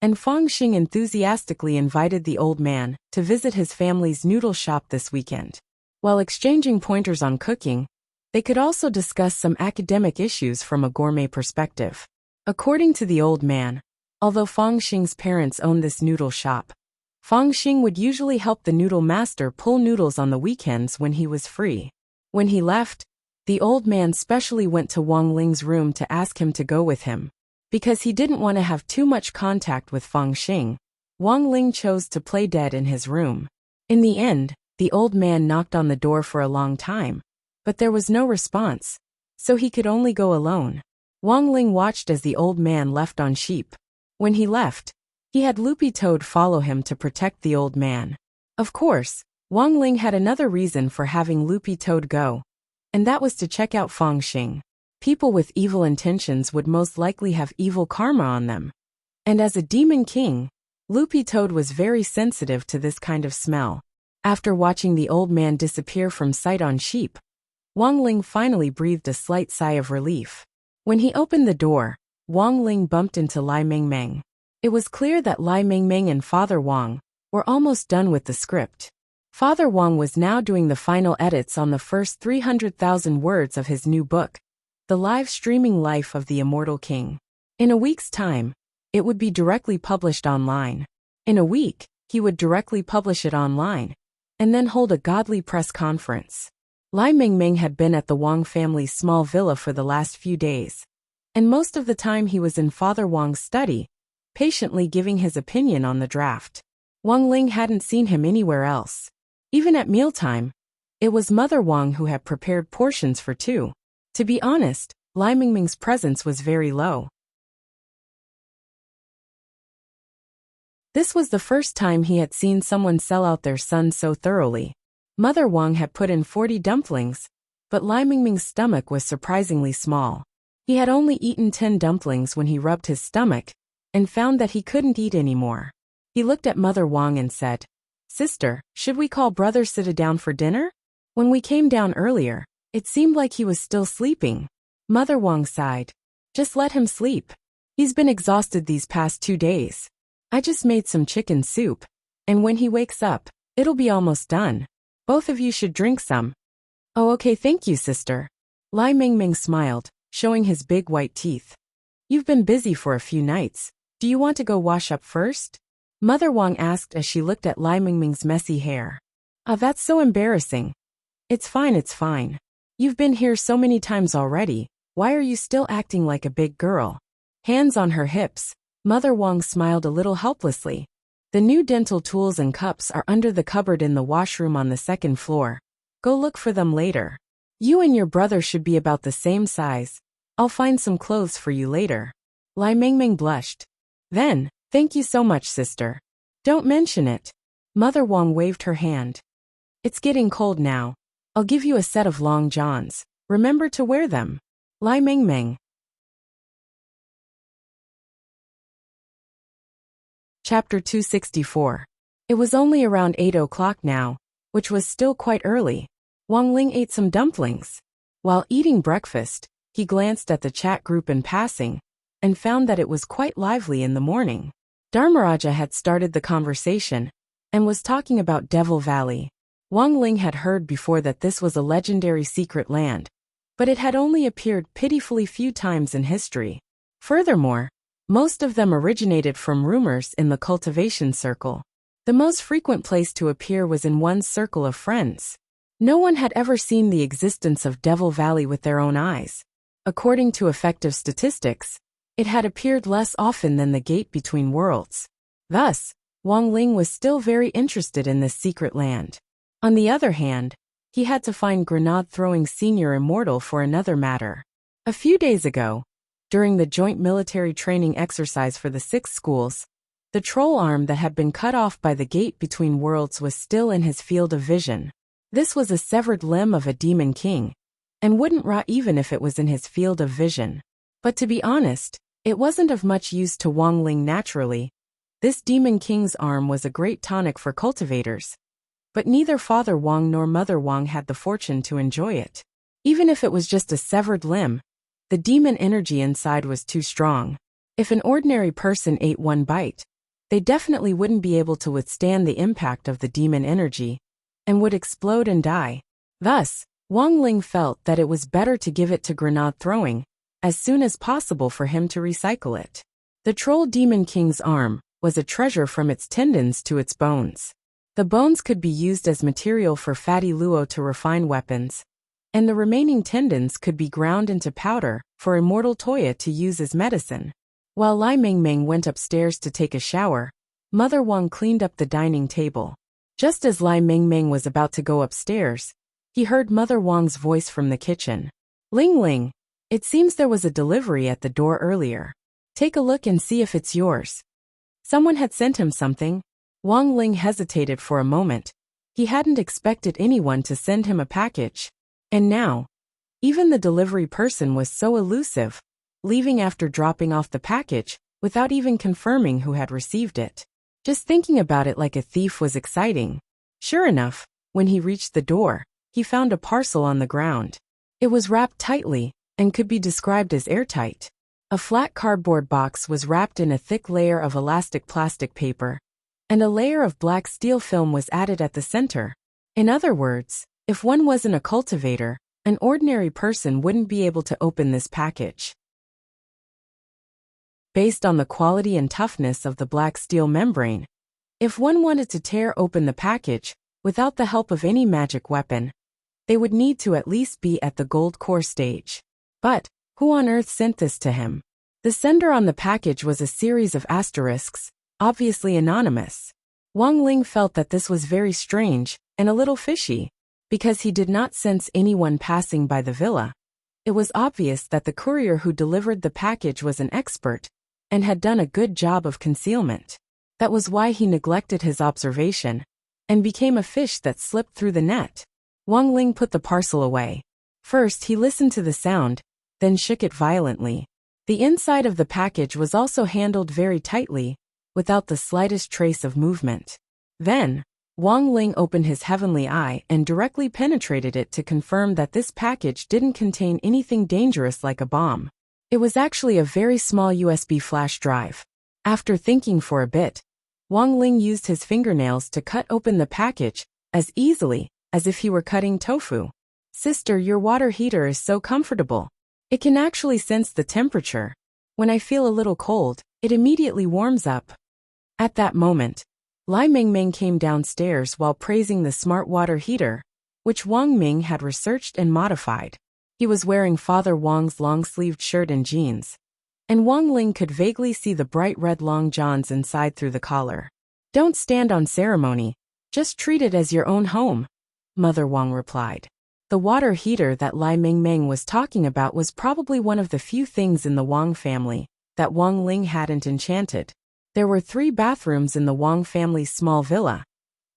and Fang Xing enthusiastically invited the old man to visit his family's noodle shop this weekend. While exchanging pointers on cooking, they could also discuss some academic issues from a gourmet perspective. According to the old man, although Fang Xing's parents owned this noodle shop, Fang Xing would usually help the noodle master pull noodles on the weekends when he was free. When he left, the old man specially went to Wang Ling's room to ask him to go with him. Because he didn't want to have too much contact with Fang Xing, Wang Ling chose to play dead in his room. In the end, the old man knocked on the door for a long time, but there was no response, so he could only go alone. Wang Ling watched as the old man left on sheep. When he left, he had Loopy Toad follow him to protect the old man. Of course, Wang Ling had another reason for having Loopy Toad go, and that was to check out Feng Xing. People with evil intentions would most likely have evil karma on them. And as a demon king, Loopy Toad was very sensitive to this kind of smell. After watching the old man disappear from sight on sheep, Wang Ling finally breathed a slight sigh of relief. When he opened the door, Wang Ling bumped into Lai Mengmeng. It was clear that Lai Mengmeng and Father Wang were almost done with the script. Father Wang was now doing the final edits on the first 300,000 words of his new book, The Live Streaming Life of the Immortal King. In a week's time, it would be directly published online. In a week, he would directly publish it online, and then hold a godly press conference. Lai Mengmeng had been at the Wang family's small villa for the last few days, and most of the time he was in Father Wang's study, patiently giving his opinion on the draft. Wang Ling hadn't seen him anywhere else. Even at mealtime, it was Mother Wang who had prepared portions for two. To be honest, Lai Mengmeng's presence was very low. This was the first time he had seen someone sell out their son so thoroughly. Mother Wang had put in 40 dumplings, but Lai Mengmeng's stomach was surprisingly small. He had only eaten 10 dumplings when he rubbed his stomach, and found that he couldn't eat anymore. He looked at Mother Wang and said, "Sister, should we call Brother Sita down for dinner? When we came down earlier, it seemed like he was still sleeping." Mother Wang sighed. "Just let him sleep. He's been exhausted these past 2 days. I just made some chicken soup, and when he wakes up, it'll be almost done. Both of you should drink some." "Oh, okay, thank you, sister." Lai Mengmeng smiled, showing his big white teeth. "You've been busy for a few nights. Do you want to go wash up first?" Mother Wang asked as she looked at Lai Mengmeng's messy hair. "Ah, that's so embarrassing." It's fine. You've been here so many times already. Why are you still acting like a big girl?" Hands on her hips, Mother Wang smiled a little helplessly. "The new dental tools and cups are under the cupboard in the washroom on the second floor. Go look for them later. You and your brother should be about the same size. I'll find some clothes for you later." Lai Mengmeng blushed. "Then, thank you so much, sister." "Don't mention it." Mother Wang waved her hand. "It's getting cold now. I'll give you a set of long johns. Remember to wear them." Lai Mengmeng. Chapter 264. It was only around 8 o'clock now, which was still quite early. Wang Ling ate some dumplings. While eating breakfast, he glanced at the chat group in passing, and found that it was quite lively in the morning. Dharmaraja had started the conversation, and was talking about Devil Valley. Wang Ling had heard before that this was a legendary secret land, but it had only appeared pitifully few times in history. Furthermore, most of them originated from rumors in the Cultivation circle. The most frequent place to appear was in one's circle of friends. No one had ever seen the existence of Devil Valley with their own eyes. According to effective statistics, it had appeared less often than the gate between worlds. Thus, Wang Ling was still very interested in this secret land. On the other hand, he had to find grenade-throwing senior immortal for another matter. A few days ago, during the joint military training exercise for the 6 schools, the troll arm that had been cut off by the gate between worlds was still in his field of vision. This was a severed limb of a demon king, and wouldn't rot even if it was in his field of vision. But to be honest, it wasn't of much use to Wang Ling naturally. This demon king's arm was a great tonic for cultivators. But neither Father Wang nor Mother Wang had the fortune to enjoy it. Even if it was just a severed limb, the demon energy inside was too strong. If an ordinary person ate one bite, they definitely wouldn't be able to withstand the impact of the demon energy, and would explode and die. Thus, Wang Ling felt that it was better to give it to grenade throwing, as soon as possible for him to recycle it. The troll demon king's arm was a treasure from its tendons to its bones. The bones could be used as material for fatty luo to refine weapons, and the remaining tendons could be ground into powder for immortal Toya to use as medicine. While Lai Mengmeng went upstairs to take a shower, Mother Wang cleaned up the dining table. Just as Lai Mengmeng was about to go upstairs, he heard Mother Wang's voice from the kitchen. "Ling Ling, It seems there was a delivery at the door earlier. Take a look and see if it's yours. Someone had sent him something. Wang Ling hesitated for a moment. He hadn't expected anyone to send him a package. And now, even the delivery person was so elusive, leaving after dropping off the package, without even confirming who had received it. Just thinking about it like a thief was exciting. Sure enough, when he reached the door, he found a parcel on the ground. It was wrapped tightly, and could be described as airtight. A flat cardboard box was wrapped in a thick layer of elastic plastic paper, and a layer of black steel film was added at the center. In other words, if one wasn't a cultivator, an ordinary person wouldn't be able to open this package. Based on the quality and toughness of the black steel membrane, if one wanted to tear open the package, without the help of any magic weapon, they would need to at least be at the gold core stage. But, who on earth sent this to him? The sender on the package was a series of asterisks, obviously anonymous. Wang Ling felt that this was very strange, and a little fishy, because he did not sense anyone passing by the villa. It was obvious that the courier who delivered the package was an expert, and had done a good job of concealment. That was why he neglected his observation, and became a fish that slipped through the net. Wang Ling put the parcel away. First he listened to the sound, then shook it violently. The inside of the package was also handled very tightly, without the slightest trace of movement. Then, Wang Ling opened his heavenly eye and directly penetrated it to confirm that this package didn't contain anything dangerous like a bomb. It was actually a very small USB flash drive. After thinking for a bit, Wang Ling used his fingernails to cut open the package, as easily as if he were cutting tofu. Sister, your water heater is so comfortable. It can actually sense the temperature. When I feel a little cold, it immediately warms up. At that moment, Lai Mingming came downstairs while praising the smart water heater, which Wang Ming had researched and modified. He was wearing Father Wang's long-sleeved shirt and jeans, and Wang Ling could vaguely see the bright red long johns inside through the collar. Don't stand on ceremony, just treat it as your own home, Mother Wang replied. The water heater that Lai Mingmeng was talking about was probably one of the few things in the Wang family that Wang Ling hadn't enchanted. There were 3 bathrooms in the Wang family's small villa,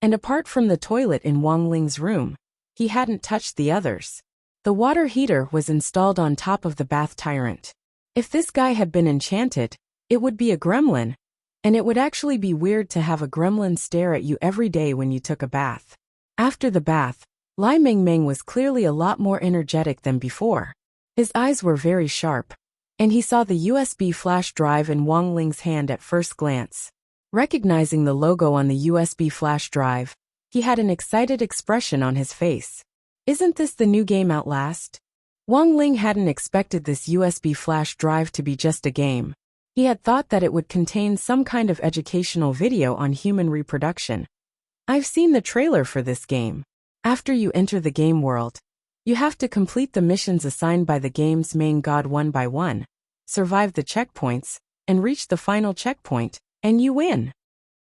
and apart from the toilet in Wang Ling's room, he hadn't touched the others. The water heater was installed on top of the bath tyrant. If this guy had been enchanted, it would be a gremlin, and it would actually be weird to have a gremlin stare at you every day when you took a bath. After the bath, Lai Mingmeng was clearly a lot more energetic than before. His eyes were very sharp, and he saw the USB flash drive in Wang Ling's hand at first glance. Recognizing the logo on the USB flash drive, he had an excited expression on his face. Isn't this the new game Outlast? Wang Ling hadn't expected this USB flash drive to be just a game. He had thought that it would contain some kind of educational video on human reproduction. I've seen the trailer for this game. After you enter the game world, you have to complete the missions assigned by the game's main god one by one, survive the checkpoints, and reach the final checkpoint, and you win.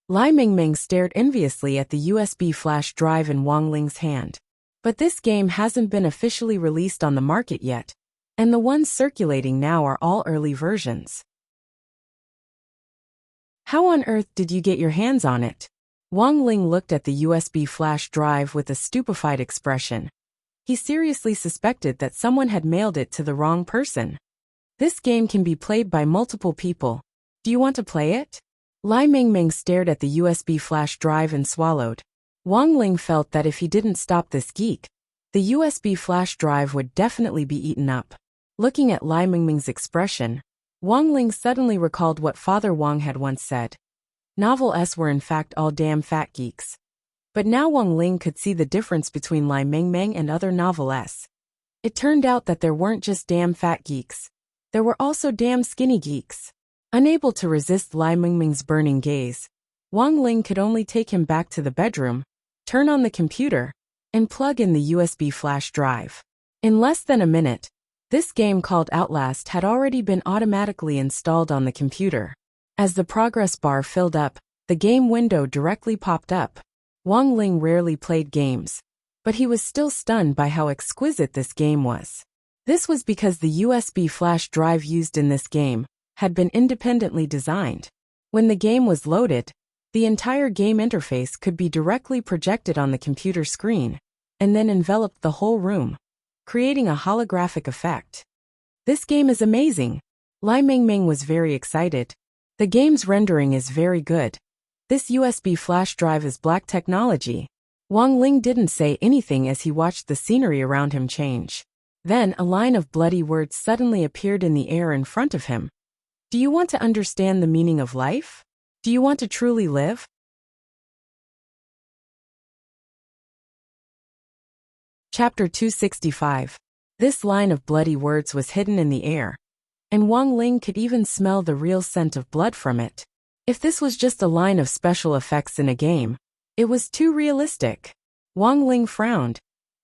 Lai Mingmeng stared enviously at the USB flash drive in Wang Ling's hand. But this game hasn't been officially released on the market yet, and the ones circulating now are all early versions. How on earth did you get your hands on it? Wang Ling looked at the USB flash drive with a stupefied expression. He seriously suspected that someone had mailed it to the wrong person. This game can be played by multiple people. Do you want to play it? Lai Mingmeng stared at the USB flash drive and swallowed. Wang Ling felt that if he didn't stop this geek, the USB flash drive would definitely be eaten up. Looking at Lai Mingmeng's expression, Wang Ling suddenly recalled what Father Wang had once said. Novels were in fact all damn fat geeks. But now Wang Ling could see the difference between Lai Mingmeng and other novels. It turned out that there weren't just damn fat geeks. There were also damn skinny geeks. Unable to resist Lai Mingmeng's burning gaze, Wang Ling could only take him back to the bedroom, turn on the computer, and plug in the USB flash drive. In less than a minute, this game called Outlast had already been automatically installed on the computer. As the progress bar filled up, the game window directly popped up. Wang Ling rarely played games, but he was still stunned by how exquisite this game was. This was because the USB flash drive used in this game had been independently designed. When the game was loaded, the entire game interface could be directly projected on the computer screen, and then enveloped the whole room, creating a holographic effect. This game is amazing. Lai Mingming was very excited. The game's rendering is very good. This USB flash drive is black technology. Wang Ling didn't say anything as he watched the scenery around him change. Then a line of bloody words suddenly appeared in the air in front of him. Do you want to understand the meaning of life? Do you want to truly live? Chapter 265. This line of bloody words was hidden in the air, and Wang Ling could even smell the real scent of blood from it. If this was just a line of special effects in a game, it was too realistic. Wang Ling frowned,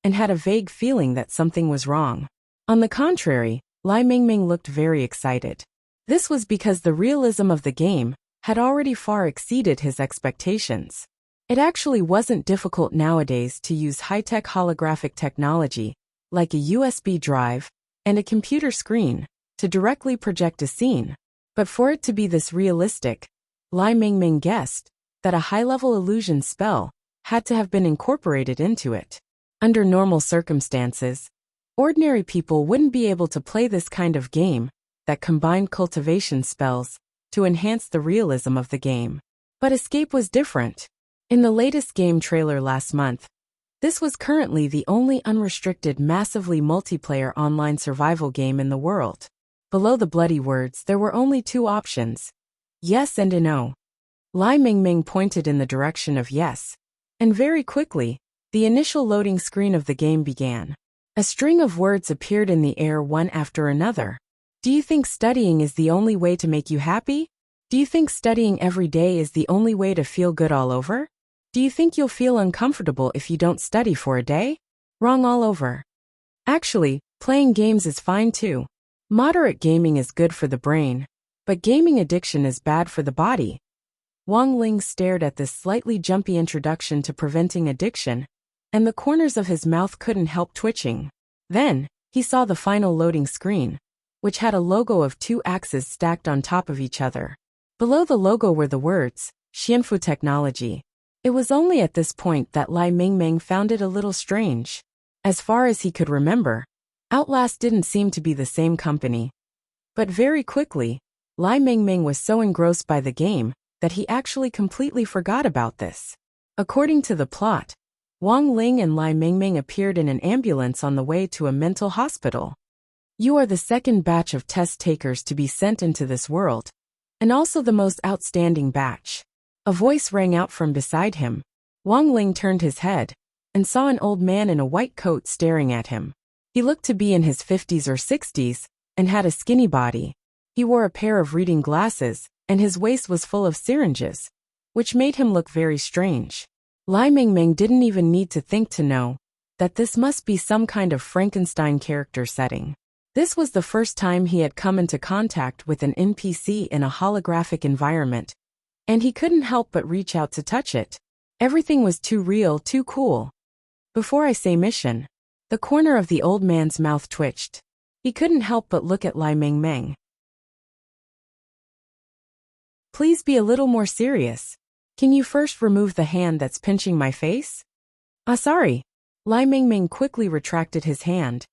and had a vague feeling that something was wrong. On the contrary, Lai Mingming looked very excited. This was because the realism of the game had already far exceeded his expectations. It actually wasn't difficult nowadays to use high-tech holographic technology, like a USB drive and a computer screen, to directly project a scene. But for it to be this realistic, Lai Mingming guessed that a high-level illusion spell had to have been incorporated into it. Under normal circumstances, ordinary people wouldn't be able to play this kind of game that combined cultivation spells to enhance the realism of the game. But Escape was different. In the latest game trailer last month, this was currently the only unrestricted massively multiplayer online survival game in the world. Below the bloody words there were only two options: yes and a no. Lai Mingming pointed in the direction of yes, and very quickly, the initial loading screen of the game began. A string of words appeared in the air one after another. Do you think studying is the only way to make you happy? Do you think studying every day is the only way to feel good all over? Do you think you'll feel uncomfortable if you don't study for a day? Wrong all over. Actually, playing games is fine too. Moderate gaming is good for the brain, but gaming addiction is bad for the body. Wang Ling stared at this slightly jumpy introduction to preventing addiction, and the corners of his mouth couldn't help twitching. Then, he saw the final loading screen, which had a logo of two axes stacked on top of each other. Below the logo were the words, Xianfu Technology. It was only at this point that Lai Mingming found it a little strange. As far as he could remember, Outlast didn't seem to be the same company. But very quickly, Lai Mingming was so engrossed by the game that he actually completely forgot about this. According to the plot, Wang Ling and Lai Mingming appeared in an ambulance on the way to a mental hospital. You are the second batch of test takers to be sent into this world, and also the most outstanding batch. A voice rang out from beside him. Wang Ling turned his head, and saw an old man in a white coat staring at him. He looked to be in his 50s or 60s, and had a skinny body. He wore a pair of reading glasses, and his waist was full of syringes, which made him look very strange. Lai Mingming didn't even need to think to know that this must be some kind of Frankenstein character setting. This was the first time he had come into contact with an NPC in a holographic environment, and he couldn't help but reach out to touch it. Everything was too real, too cool. Before I say mission, the corner of the old man's mouth twitched. He couldn't help but look at Lai Mingming. Please be a little more serious. Can you first remove the hand that's pinching my face? Sorry. Lai Mingming quickly retracted his hand.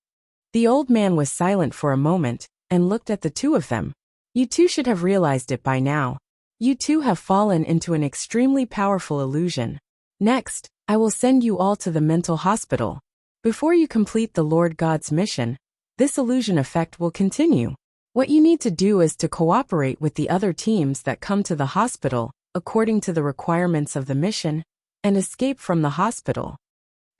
The old man was silent for a moment, and looked at the two of them. You two should have realized it by now. You two have fallen into an extremely powerful illusion. Next, I will send you all to the mental hospital. Before you complete the Lord God's mission, this illusion effect will continue. What you need to do is to cooperate with the other teams that come to the hospital, according to the requirements of the mission, and escape from the hospital.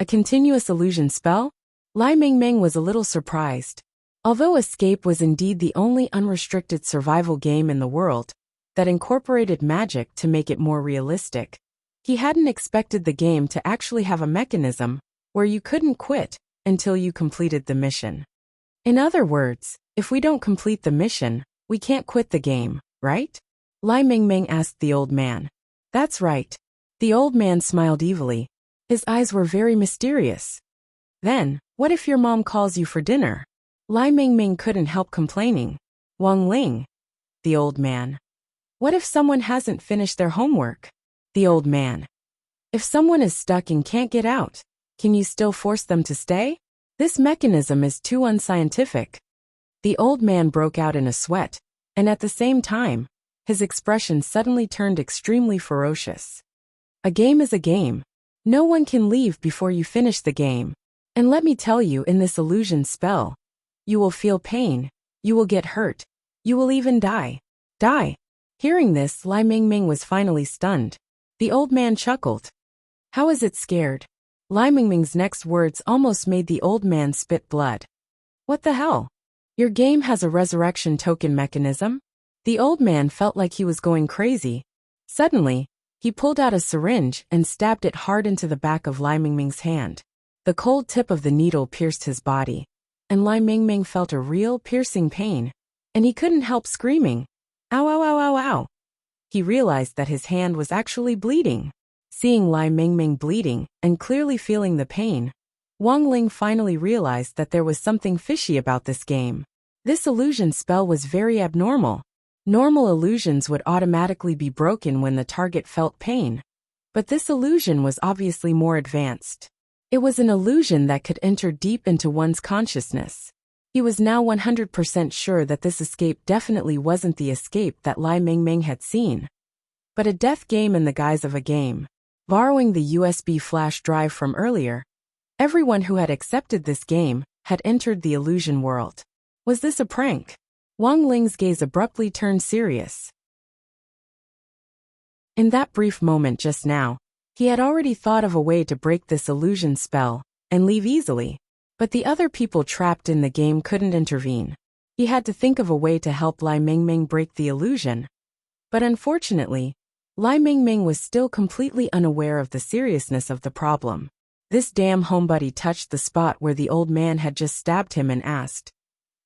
A continuous illusion spell? Lai Mingming was a little surprised. Although Escape was indeed the only unrestricted survival game in the world that incorporated magic to make it more realistic, he hadn't expected the game to actually have a mechanism where you couldn't quit until you completed the mission. In other words, if we don't complete the mission, we can't quit the game, right? Lai Mingming asked the old man. That's right. The old man smiled evilly. His eyes were very mysterious. Then, what if your mom calls you for dinner? Lai Mingming couldn't help complaining. Wang Ling. The old man. What if someone hasn't finished their homework? The old man. If someone is stuck and can't get out, can you still force them to stay? This mechanism is too unscientific. The old man broke out in a sweat, and at the same time, his expression suddenly turned extremely ferocious. A game is a game. No one can leave before you finish the game. And let me tell you, in this illusion spell, you will feel pain, you will get hurt, you will even die. Die. Hearing this, Lai Mingming was finally stunned. The old man chuckled. How is it scared? Lai Mingming's next words almost made the old man spit blood. What the hell? Your game has a resurrection token mechanism? The old man felt like he was going crazy. Suddenly, he pulled out a syringe and stabbed it hard into the back of Lai Mingming's hand. The cold tip of the needle pierced his body, and Lai Mingming felt a real piercing pain, and he couldn't help screaming, ow ow ow ow ow. He realized that his hand was actually bleeding. Seeing Lai Mingming bleeding and clearly feeling the pain, Wang Ling finally realized that there was something fishy about this game. This illusion spell was very abnormal. Normal illusions would automatically be broken when the target felt pain. But this illusion was obviously more advanced. It was an illusion that could enter deep into one's consciousness. He was now 100% sure that this escape definitely wasn't the escape that Lai Mingming had seen, but a death game in the guise of a game. Borrowing the USB flash drive from earlier, everyone who had accepted this game had entered the illusion world. Was this a prank? Wang Ling's gaze abruptly turned serious. In that brief moment just now, he had already thought of a way to break this illusion spell and leave easily, but the other people trapped in the game couldn't intervene. He had to think of a way to help Lai Mingming break the illusion. But unfortunately, Lai Mingming was still completely unaware of the seriousness of the problem. This damn homebody touched the spot where the old man had just stabbed him and asked,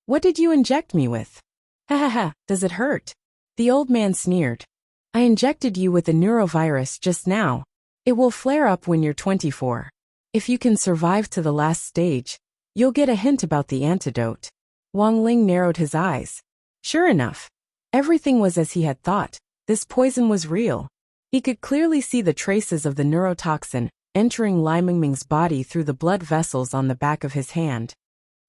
"What did you inject me with?" "Ha ha ha, does it hurt?" The old man sneered. "I injected you with a neurovirus just now. It will flare up when you're 24. If you can survive to the last stage, you'll get a hint about the antidote." Wang Ling narrowed his eyes. Sure enough, everything was as he had thought. This poison was real. He could clearly see the traces of the neurotoxin entering Lai Mingming's body through the blood vessels on the back of his hand.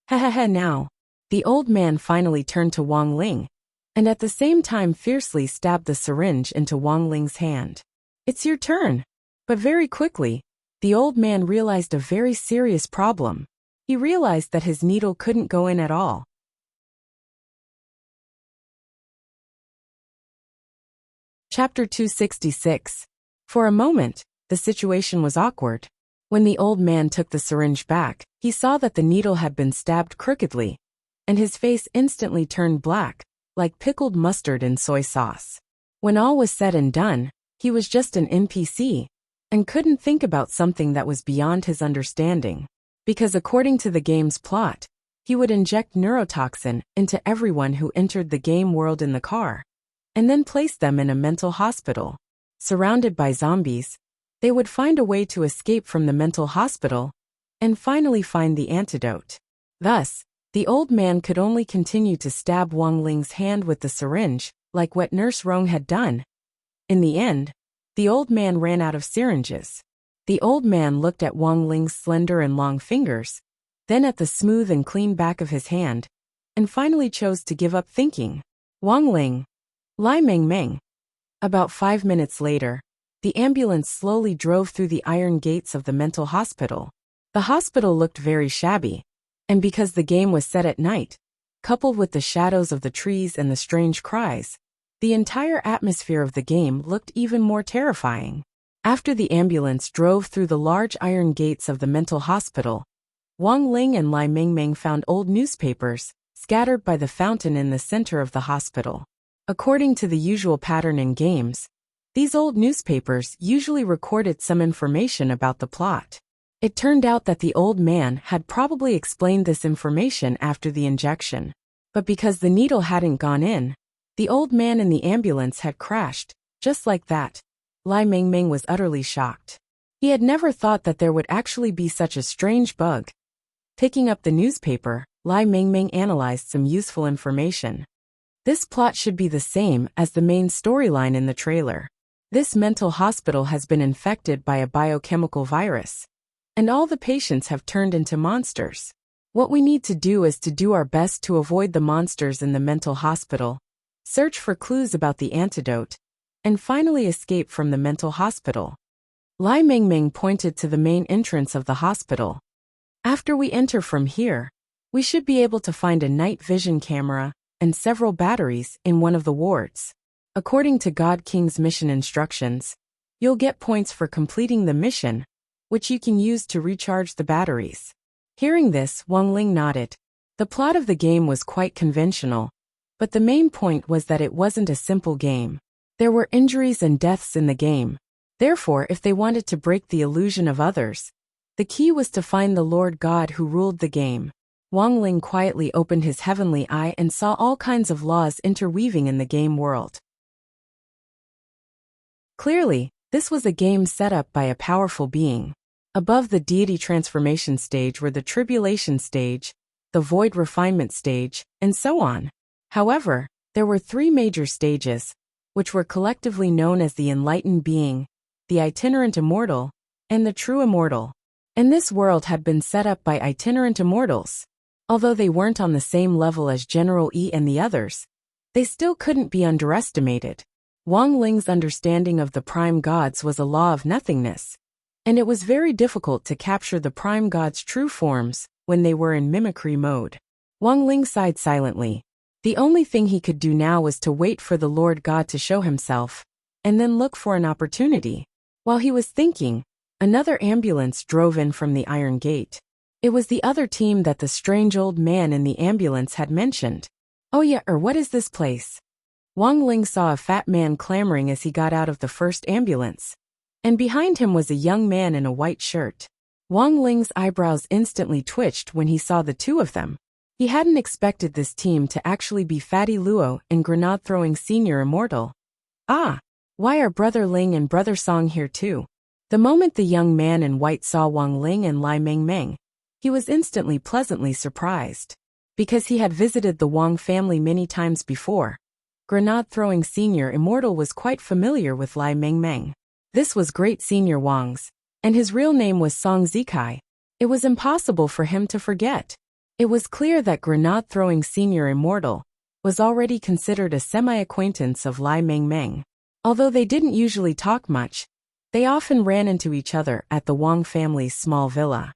Ha ha ha now. The old man finally turned to Wang Ling, and at the same time fiercely stabbed the syringe into Wang Ling's hand. It's your turn. But very quickly, the old man realized a very serious problem. He realized that his needle couldn't go in at all. Chapter 266. For a moment, the situation was awkward. When the old man took the syringe back, he saw that the needle had been stabbed crookedly, and his face instantly turned black, like pickled mustard in soy sauce. When all was said and done, he was just an NPC, and couldn't think about something that was beyond his understanding. Because according to the game's plot, he would inject neurotoxin into everyone who entered the game world in the car, and then place them in a mental hospital. Surrounded by zombies, they would find a way to escape from the mental hospital, and finally find the antidote. Thus, the old man could only continue to stab Wang Ling's hand with the syringe, like what Nurse Rong had done. In the end, the old man ran out of syringes. The old man looked at Wang Ling's slender and long fingers, then at the smooth and clean back of his hand, and finally chose to give up thinking. Wang Ling. Lai Mingming. About 5 minutes later, the ambulance slowly drove through the iron gates of the mental hospital. The hospital looked very shabby, and because the game was set at night, coupled with the shadows of the trees and the strange cries, the entire atmosphere of the game looked even more terrifying. After the ambulance drove through the large iron gates of the mental hospital, Wang Ling and Lai Mingming found old newspapers scattered by the fountain in the center of the hospital. According to the usual pattern in games, these old newspapers usually recorded some information about the plot. It turned out that the old man had probably explained this information after the injection. But because the needle hadn't gone in, the old man in the ambulance had crashed, just like that. Lai Mingming was utterly shocked. He had never thought that there would actually be such a strange bug. Picking up the newspaper, Lai Mingming analyzed some useful information. This plot should be the same as the main storyline in the trailer. This mental hospital has been infected by a biochemical virus, and all the patients have turned into monsters. What we need to do is to do our best to avoid the monsters in the mental hospital, search for clues about the antidote, and finally escape from the mental hospital. Lai Mingming pointed to the main entrance of the hospital. After we enter from here, we should be able to find a night vision camera and several batteries in one of the wards. According to God King's mission instructions, you'll get points for completing the mission, which you can use to recharge the batteries. Hearing this, Wang Ling nodded. The plot of the game was quite conventional, but the main point was that it wasn't a simple game. There were injuries and deaths in the game. Therefore, if they wanted to break the illusion of others, the key was to find the Lord God who ruled the game. Wang Ling quietly opened his heavenly eye and saw all kinds of laws interweaving in the game world. Clearly, this was a game set up by a powerful being. Above the deity transformation stage were the tribulation stage, the void refinement stage, and so on. However, there were three major stages, which were collectively known as the enlightened being, the itinerant immortal, and the true immortal. And this world had been set up by itinerant immortals. Although they weren't on the same level as General E and the others, they still couldn't be underestimated. Wang Ling's understanding of the prime gods was a law of nothingness, and it was very difficult to capture the prime gods' true forms when they were in mimicry mode. Wang Ling sighed silently. The only thing he could do now was to wait for the Lord God to show himself, and then look for an opportunity. While he was thinking, another ambulance drove in from the Iron Gate. It was the other team that the strange old man in the ambulance had mentioned. Oh yeah, what is this place? Wang Ling saw a fat man clamoring as he got out of the first ambulance, and behind him was a young man in a white shirt. Wang Ling's eyebrows instantly twitched when he saw the two of them. He hadn't expected this team to actually be Fatty Luo and grenade-throwing senior immortal. Ah, why are Brother Ling and Brother Song here too? The moment the young man in white saw Wang Ling and Lai Mingming, he was instantly pleasantly surprised. Because he had visited the Wang family many times before, grenade-throwing senior immortal was quite familiar with Lai Mingming. This was great senior Wang's, and his real name was Song Zikai. It was impossible for him to forget. It was clear that grenade-throwing senior immortal was already considered a semi-acquaintance of Lai Mingming. Although they didn't usually talk much, they often ran into each other at the Wang family's small villa.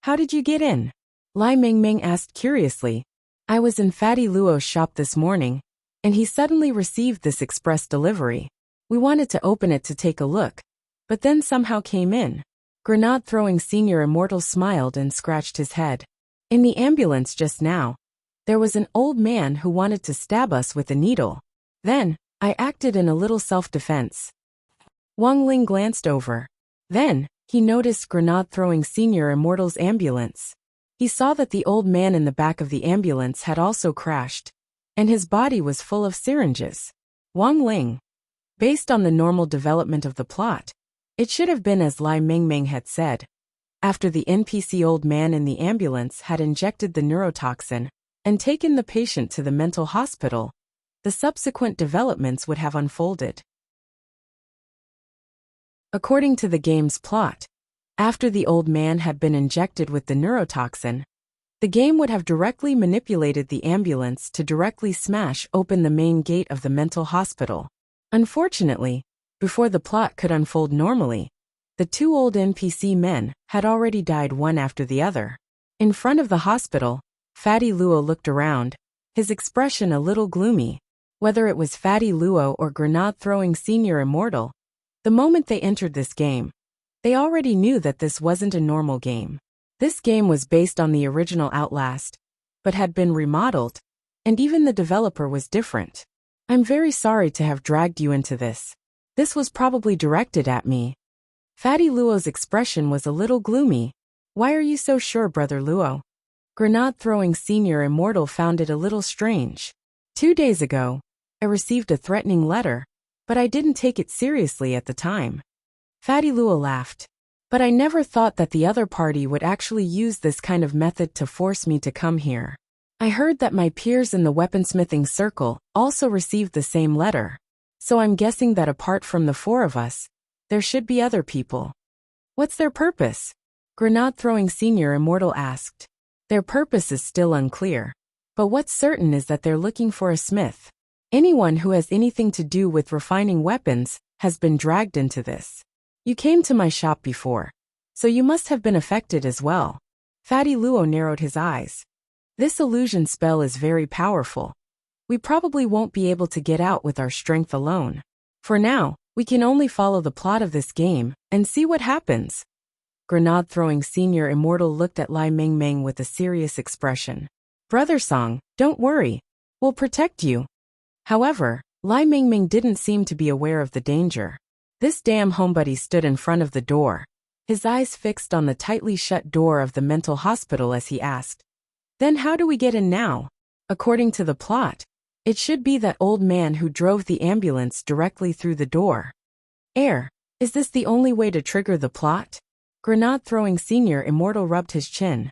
How did you get in? Lai Mingming asked curiously. I was in Fatty Luo's shop this morning, and he suddenly received this express delivery. We wanted to open it to take a look, but then somehow came in. Grenade-throwing senior immortal smiled and scratched his head. In the ambulance just now, there was an old man who wanted to stab us with a needle. Then, I acted in a little self-defense. Wang Ling glanced over. Then, he noticed grenade-throwing senior immortal's ambulance. He saw that the old man in the back of the ambulance had also crashed, and his body was full of syringes. Wang Ling. Based on the normal development of the plot, it should have been as Lai Mingming had said. After the NPC old man in the ambulance had injected the neurotoxin and taken the patient to the mental hospital, the subsequent developments would have unfolded. According to the game's plot, after the old man had been injected with the neurotoxin, the game would have directly manipulated the ambulance to directly smash open the main gate of the mental hospital. Unfortunately, before the plot could unfold normally, the two old NPC men had already died one after the other. In front of the hospital, Fatty Luo looked around, his expression a little gloomy. Whether it was Fatty Luo or grenade-throwing senior immortal, the moment they entered this game, they already knew that this wasn't a normal game. This game was based on the original Outlast, but had been remodeled, and even the developer was different. I'm very sorry to have dragged you into this. This was probably directed at me. Fatty Luo's expression was a little gloomy. Why are you so sure, Brother Luo? Grenade-throwing senior immortal found it a little strange. 2 days ago, I received a threatening letter, but I didn't take it seriously at the time. Fatty Luo laughed. But I never thought that the other party would actually use this kind of method to force me to come here. I heard that my peers in the weaponsmithing circle also received the same letter. So I'm guessing that apart from the four of us, there should be other people. What's their purpose? Grenade-throwing Senior Immortal asked. Their purpose is still unclear. But what's certain is that they're looking for a smith. Anyone who has anything to do with refining weapons has been dragged into this. You came to my shop before, so you must have been affected as well. Fatty Luo narrowed his eyes. This illusion spell is very powerful. We probably won't be able to get out with our strength alone. For now, we can only follow the plot of this game and see what happens. Grenade-throwing Senior Immortal looked at Lai Mengmeng with a serious expression. Brother Song, don't worry. We'll protect you. However, Lai Mengmeng didn't seem to be aware of the danger. This damn homebody stood in front of the door, his eyes fixed on the tightly shut door of the mental hospital as he asked, "Then how do we get in now?" According to the plot, it should be that old man who drove the ambulance directly through the door. Is this the only way to trigger the plot? Grenade-throwing Senior Immortal rubbed his chin.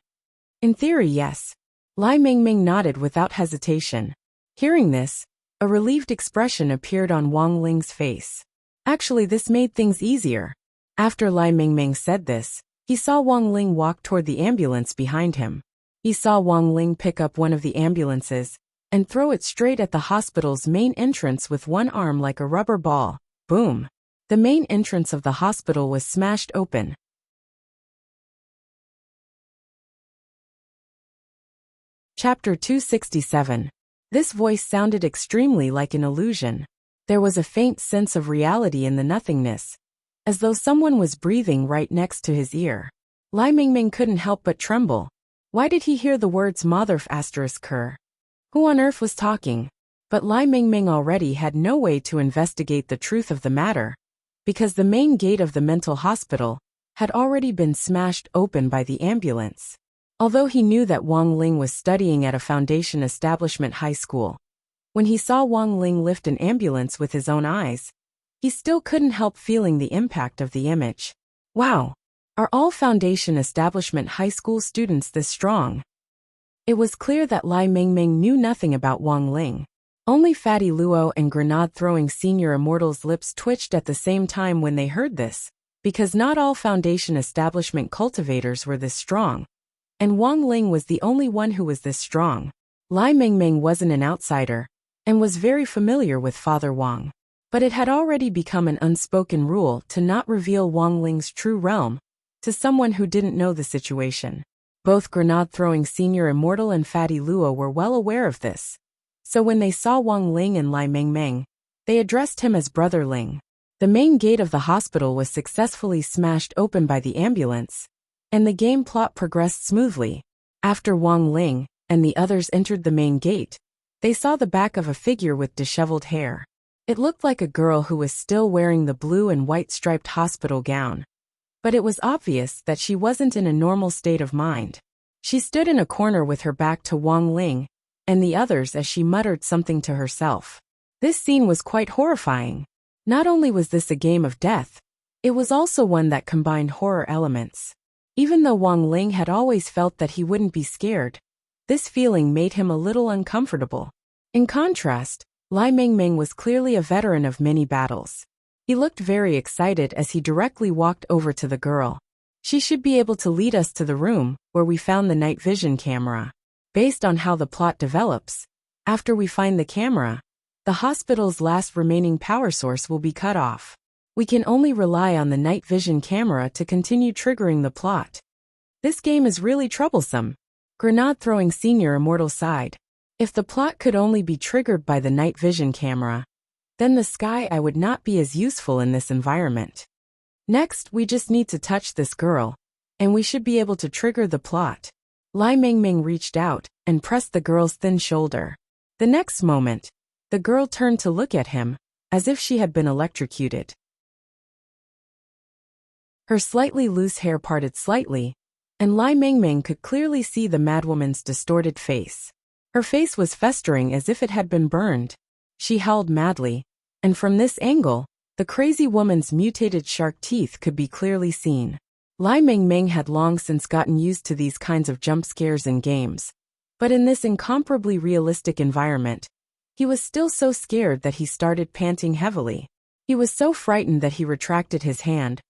In theory, yes. Lai Mengmeng nodded without hesitation. Hearing this, a relieved expression appeared on Wang Ling's face. Actually, this made things easier. After Lai Mengmeng said this, he saw Wang Ling walk toward the ambulance behind him. He saw Wang Ling pick up one of the ambulances and throw it straight at the hospital's main entrance with one arm like a rubber ball. Boom! The main entrance of the hospital was smashed open. Chapter 267. This voice sounded extremely like an illusion. There was a faint sense of reality in the nothingness, as though someone was breathing right next to his ear. Lai Mengmeng couldn't help but tremble. Why did he hear the words Motherf ****? Who on earth was talking? But Lai Mengmeng already had no way to investigate the truth of the matter, because the main gate of the mental hospital had already been smashed open by the ambulance. Although he knew that Wang Ling was studying at a Foundation Establishment high school, when he saw Wang Ling lift an ambulance with his own eyes, he still couldn't help feeling the impact of the image. Wow! Are all Foundation Establishment high school students this strong? It was clear that Lai Mengmeng knew nothing about Wang Ling. Only Fatty Luo and Grenade-throwing Senior Immortal's lips twitched at the same time when they heard this, because not all Foundation Establishment cultivators were this strong. And Wang Ling was the only one who was this strong. Lai Mengmeng wasn't an outsider, and was very familiar with Father Wang. But it had already become an unspoken rule to not reveal Wang Ling's true realm to someone who didn't know the situation. Both Grenade-throwing Senior Immortal and Fatty Luo were well aware of this. So when they saw Wang Ling and Lai Mengmeng, they addressed him as Brother Ling. The main gate of the hospital was successfully smashed open by the ambulance, and the game plot progressed smoothly. After Wang Ling and the others entered the main gate, they saw the back of a figure with disheveled hair. It looked like a girl who was still wearing the blue and white striped hospital gown. But it was obvious that she wasn't in a normal state of mind. She stood in a corner with her back to Wang Ling and the others as she muttered something to herself. This scene was quite horrifying. Not only was this a game of death, it was also one that combined horror elements. Even though Wang Ling had always felt that he wouldn't be scared, this feeling made him a little uncomfortable. In contrast, Lai Mengmeng was clearly a veteran of many battles. He looked very excited as he directly walked over to the girl. She should be able to lead us to the room where we found the night vision camera. Based on how the plot develops, after we find the camera, the hospital's last remaining power source will be cut off. We can only rely on the night vision camera to continue triggering the plot. This game is really troublesome. Grenade-throwing Senior Immortal sighed. If the plot could only be triggered by the night vision camera, then the sky I would not be as useful in this environment. Next, we just need to touch this girl, and we should be able to trigger the plot. Lai Mengmeng reached out and pressed the girl's thin shoulder. The next moment, the girl turned to look at him, as if she had been electrocuted. Her slightly loose hair parted slightly, and Lai Mengmeng could clearly see the madwoman's distorted face. Her face was festering as if it had been burned. She howled madly, and from this angle, the crazy woman's mutated shark teeth could be clearly seen. Lai Mengmeng had long since gotten used to these kinds of jump scares in games, But in this incomparably realistic environment, he was still so scared that he started panting heavily. He was so frightened that he retracted his hand,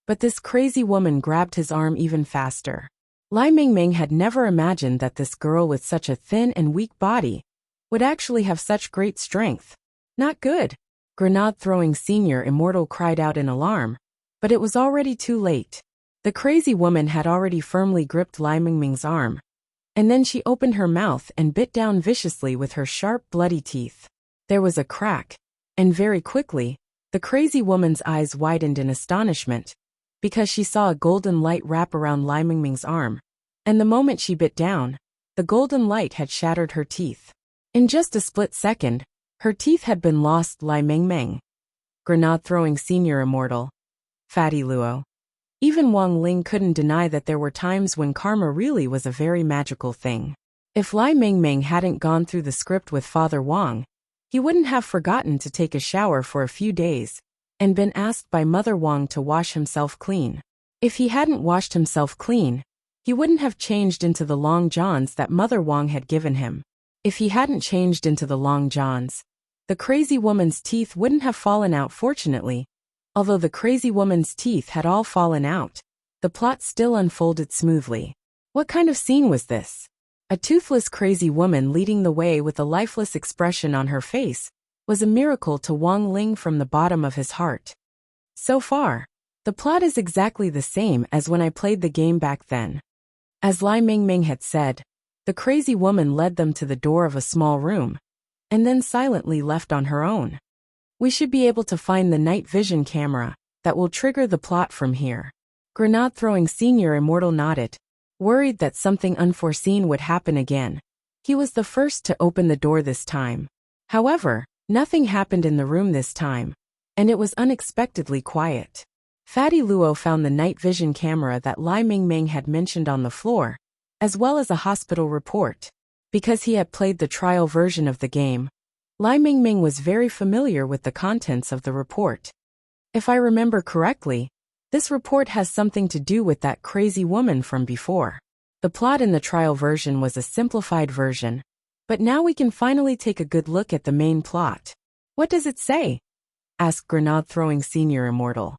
but this crazy woman grabbed his arm even faster. Lai Mingming had never imagined that this girl with such a thin and weak body would actually have such great strength. Not good. Grenade-throwing senior immortal cried out in alarm, but it was already too late. The crazy woman had already firmly gripped Lai Mingming's arm, and then she opened her mouth and bit down viciously with her sharp, bloody teeth. There was a crack, and very quickly, the crazy woman's eyes widened in astonishment, because she saw a golden light wrap around Lai Mingming's arm, and the moment she bit down, the golden light had shattered her teeth. In just a split second, her teeth had been lost. Lai Mingming. Grenade-throwing senior immortal. Fatty Luo. Even Wang Ling couldn't deny that there were times when karma really was a very magical thing. If Lai Mingming hadn't gone through the script with Father Wang, he wouldn't have forgotten to take a shower for a few days, and been asked by Mother Wang to wash himself clean. If he hadn't washed himself clean, he wouldn't have changed into the long johns that Mother Wang had given him. If he hadn't changed into the long johns, the crazy woman's teeth wouldn't have fallen out. Fortunately, although the crazy woman's teeth had all fallen out, the plot still unfolded smoothly. What kind of scene was this? A toothless crazy woman leading the way with a lifeless expression on her face was a miracle to Wang Ling from the bottom of his heart. So far, the plot is exactly the same as when I played the game back then. As Lai Mingming had said, the crazy woman led them to the door of a small room, and then silently left on her own. We should be able to find the night vision camera that will trigger the plot from here. Grenade-throwing senior immortal nodded, worried that something unforeseen would happen again. He was the first to open the door this time. However, nothing happened in the room this time, and it was unexpectedly quiet. Fatty Luo found the night vision camera that Lai Mingming had mentioned on the floor, as well as a hospital report. Because he had played the trial version of the game, Lai Mingming was very familiar with the contents of the report. If I remember correctly, this report has something to do with that crazy woman from before. The plot in the trial version was a simplified version, but now we can finally take a good look at the main plot. What does it say? Asked Grenade-throwing senior immortal.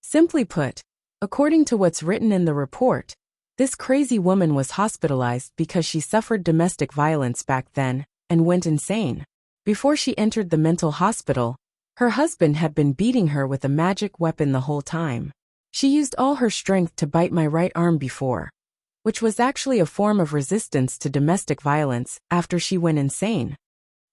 Simply put, according to what's written in the report, this crazy woman was hospitalized because she suffered domestic violence back then and went insane. Before she entered the mental hospital, her husband had been beating her with a magic weapon the whole time. She used all her strength to bite my right arm before, which was actually a form of resistance to domestic violence after she went insane.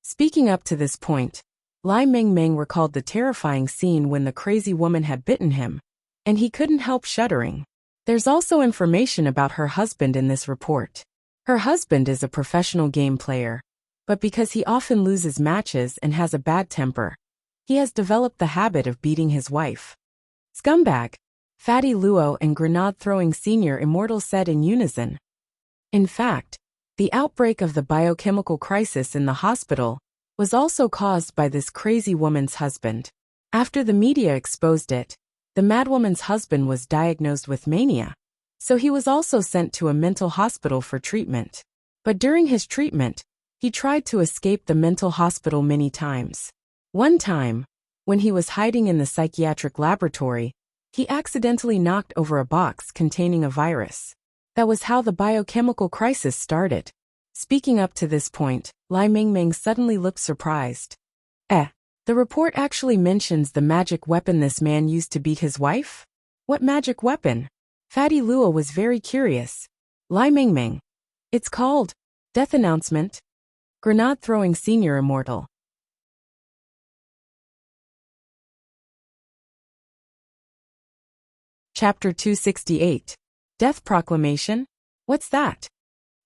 Speaking up to this point, Lai Mingming recalled the terrifying scene when the crazy woman had bitten him, and he couldn't help shuddering. There's also information about her husband in this report. Her husband is a professional game player, but because he often loses matches and has a bad temper, he has developed the habit of beating his wife. Scumbag! Fatty Luo and Grenade-throwing senior immortal said in unison. In fact, the outbreak of the biochemical crisis in the hospital was also caused by this crazy woman's husband. After the media exposed it, the madwoman's husband was diagnosed with mania, so he was also sent to a mental hospital for treatment. But during his treatment, he tried to escape the mental hospital many times. One time, when he was hiding in the psychiatric laboratory, he accidentally knocked over a box containing a virus. That was how the biochemical crisis started. Speaking up to this point, Lai Mingming suddenly looked surprised. The report actually mentions the magic weapon this man used to beat his wife? What magic weapon? Fatty Luo was very curious. Lai Mingming. It's called Death Announcement. Grenade-throwing senior immortal. Chapter 268. Death Proclamation? What's that?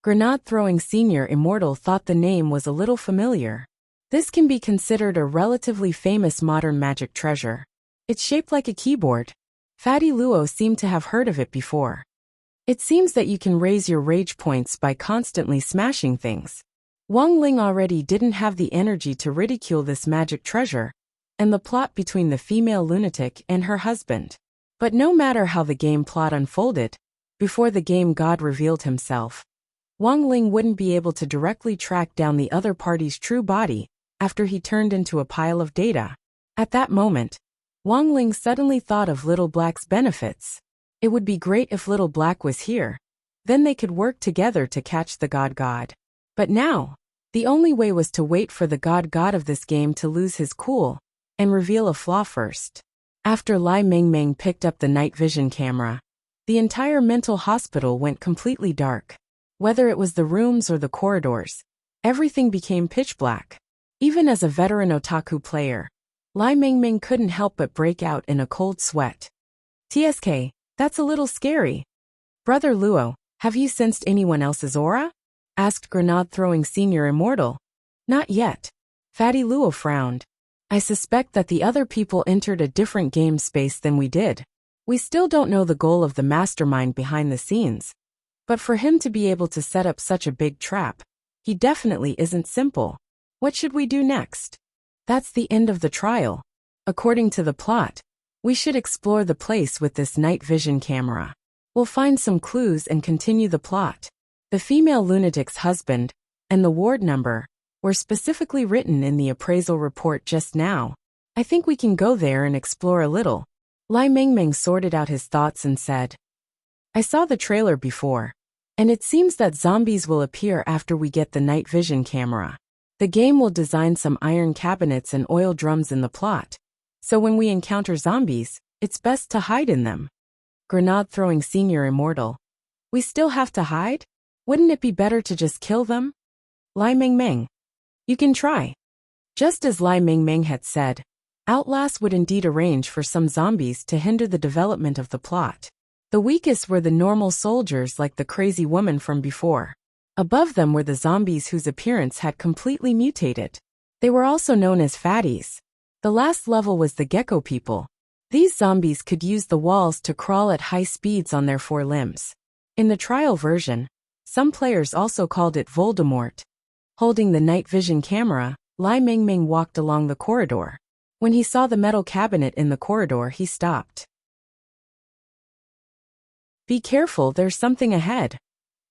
Grenade-throwing senior immortal thought the name was a little familiar. This can be considered a relatively famous modern magic treasure. It's shaped like a keyboard. Fatty Luo seemed to have heard of it before. It seems that you can raise your rage points by constantly smashing things. Wang Ling already didn't have the energy to ridicule this magic treasure, and the plot between the female lunatic and her husband. But no matter how the game plot unfolded, before the game god revealed himself. Wang Ling wouldn't be able to directly track down the other party's true body after he turned into a pile of data. At that moment, Wang Ling suddenly thought of Little Black's benefits. It would be great if Little Black was here. Then they could work together to catch the god. But now, the only way was to wait for the god of this game to lose his cool and reveal a flaw first. After Lai Mengmeng picked up the night vision camera, the entire mental hospital went completely dark. Whether it was the rooms or the corridors, everything became pitch black. Even as a veteran otaku player, Lai Mengmeng couldn't help but break out in a cold sweat. TSK, that's a little scary. Brother Luo, have you sensed anyone else's aura? Asked Grenade-throwing Senior Immortal. Not yet. Fatty Luo frowned. I suspect that the other people entered a different game space than we did. We still don't know the goal of the mastermind behind the scenes. But for him to be able to set up such a big trap, he definitely isn't simple. What should we do next? That's the end of the trial. According to the plot, we should explore the place with this night vision camera. We'll find some clues and continue the plot. The female lunatic's husband and the ward number were specifically written in the appraisal report just now. I think we can go there and explore a little. Lai Mengmeng sorted out his thoughts and said, I saw the trailer before, and it seems that zombies will appear after we get the night vision camera. The game will design some iron cabinets and oil drums in the plot, so when we encounter zombies, it's best to hide in them. Grenade-throwing Senior Immortal. We still have to hide? Wouldn't it be better to just kill them? Lai Mengmeng. You can try. Just as Lai Mengmeng had said, Outlast would indeed arrange for some zombies to hinder the development of the plot. The weakest were the normal soldiers like the crazy woman from before. Above them were the zombies whose appearance had completely mutated. They were also known as fatties. The last level was the gecko people. These zombies could use the walls to crawl at high speeds on their four limbs. In the trial version, some players also called it Voldemort. Holding the night vision camera, Lai Mengmeng walked along the corridor. When he saw the metal cabinet in the corridor, he stopped. Be careful, there's something ahead.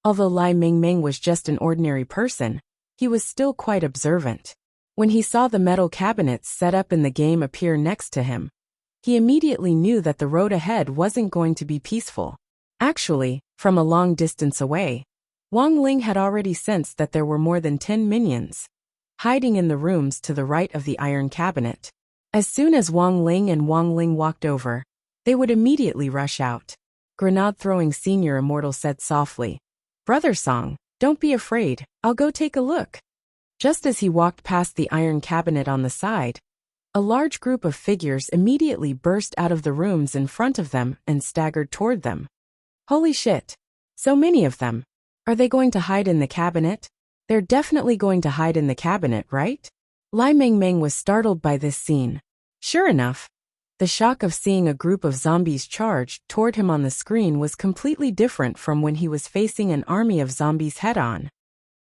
Although Lai Mengmeng was just an ordinary person, he was still quite observant. When he saw the metal cabinets set up in the game appear next to him, he immediately knew that the road ahead wasn't going to be peaceful. Actually, from a long distance away, Wang Ling had already sensed that there were more than 10 minions hiding in the rooms to the right of the iron cabinet. As soon as Wang Ling walked over, they would immediately rush out. Grenade-throwing Senior Immortal said softly, Brother Song, don't be afraid, I'll go take a look. Just as he walked past the iron cabinet on the side, a large group of figures immediately burst out of the rooms in front of them and staggered toward them. Holy shit! So many of them. Are they going to hide in the cabinet? They're definitely going to hide in the cabinet, right? Lai Mengmeng was startled by this scene. Sure enough, the shock of seeing a group of zombies charged toward him on the screen was completely different from when he was facing an army of zombies head-on.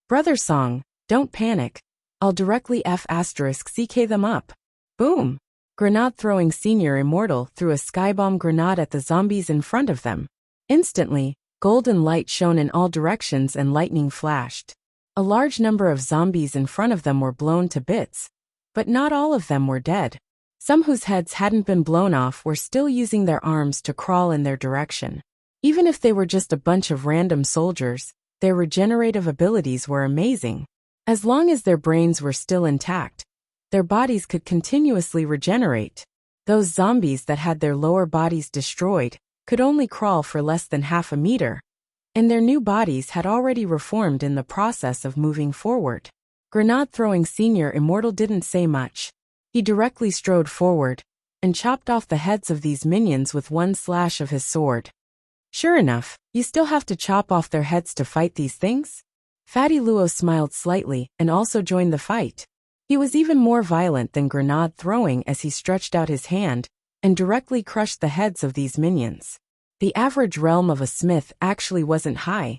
Brother Song, don't panic. I'll directly *CK them up. Boom! Grenade-throwing Senior Immortal threw a skybomb grenade at the zombies in front of them. Instantly, golden light shone in all directions and lightning flashed. A large number of zombies in front of them were blown to bits, but not all of them were dead. Some whose heads hadn't been blown off were still using their arms to crawl in their direction. Even if they were just a bunch of random soldiers, their regenerative abilities were amazing. As long as their brains were still intact, their bodies could continuously regenerate. Those zombies that had their lower bodies destroyed could only crawl for less than half a meter, and their new bodies had already reformed in the process of moving forward. Grenade-throwing Senior Immortal didn't say much. He directly strode forward and chopped off the heads of these minions with one slash of his sword. Sure enough, you still have to chop off their heads to fight these things? Fatty Luo smiled slightly and also joined the fight. He was even more violent than grenade-throwing as he stretched out his hand and directly crushed the heads of these minions. The average realm of a smith actually wasn't high,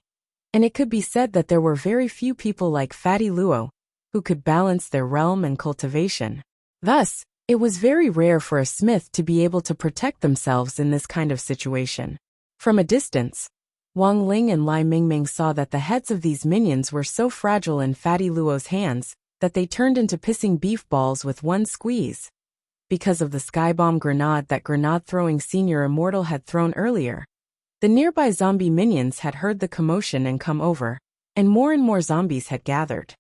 and it could be said that there were very few people like Fatty Luo who could balance their realm and cultivation. Thus, it was very rare for a smith to be able to protect themselves in this kind of situation. From a distance, Wang Ling and Lai Mingming saw that the heads of these minions were so fragile in Fatty Luo's hands that they turned into pissing beef balls with one squeeze. Because of the skybomb grenade that grenade-throwing senior immortal had thrown earlier, the nearby zombie minions had heard the commotion and come over, and more zombies had gathered.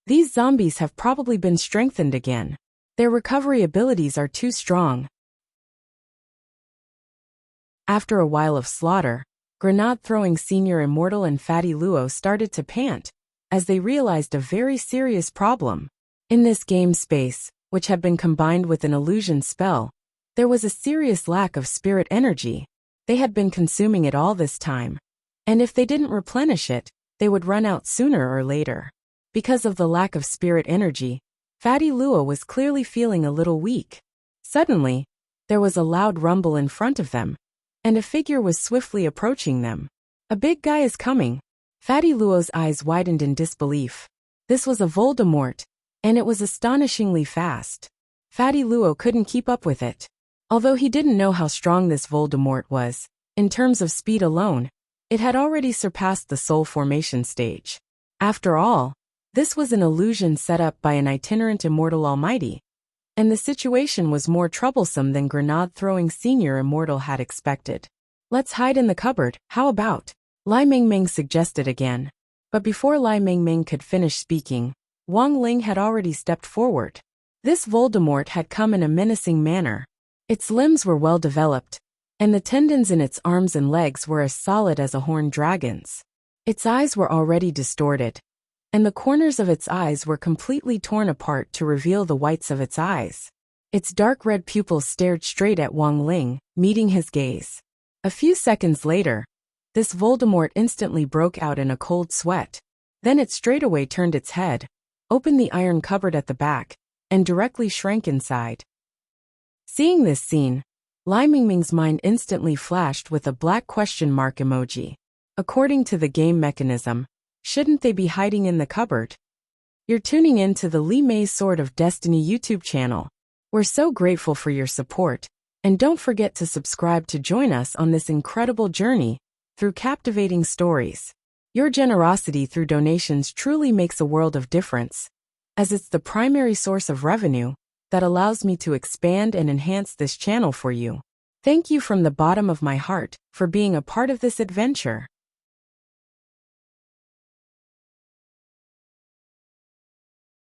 These zombies have probably been strengthened again. Their recovery abilities are too strong. After a while of slaughter, grenade-throwing senior immortal and Fatty Luo started to pant, as they realized a very serious problem. In this game space, which had been combined with an illusion spell, there was a serious lack of spirit energy. They had been consuming it all this time, and if they didn't replenish it, they would run out sooner or later. Because of the lack of spirit energy, Fatty Luo was clearly feeling a little weak. Suddenly, there was a loud rumble in front of them, and a figure was swiftly approaching them. A big guy is coming. Fatty Luo's eyes widened in disbelief. This was a Voldemort, and it was astonishingly fast. Fatty Luo couldn't keep up with it. Although he didn't know how strong this Voldemort was, in terms of speed alone, it had already surpassed the soul formation stage. After all, this was an illusion set up by an itinerant immortal almighty, and the situation was more troublesome than grenade-throwing senior immortal had expected. Let's hide in the cupboard, how about? Lai Mingming suggested again. But before Lai Mingming could finish speaking, Wang Ling had already stepped forward. This Voldemort had come in a menacing manner. Its limbs were well developed, and the tendons in its arms and legs were as solid as a horned dragon's. Its eyes were already distorted, and the corners of its eyes were completely torn apart to reveal the whites of its eyes. Its dark red pupils stared straight at Wang Ling, meeting his gaze. A few seconds later, this Voldemort instantly broke out in a cold sweat. Then it straightaway turned its head, opened the iron cupboard at the back, and directly shrank inside. Seeing this scene, Lai Mingming's mind instantly flashed with a black question mark emoji. According to the game mechanism, shouldn't they be hiding in the cupboard? You're tuning in to the Li Mei's Sword of Destiny YouTube channel. We're so grateful for your support, and don't forget to subscribe to join us on this incredible journey through captivating stories. Your generosity through donations truly makes a world of difference, as it's the primary source of revenue that allows me to expand and enhance this channel for you. Thank you from the bottom of my heart for being a part of this adventure.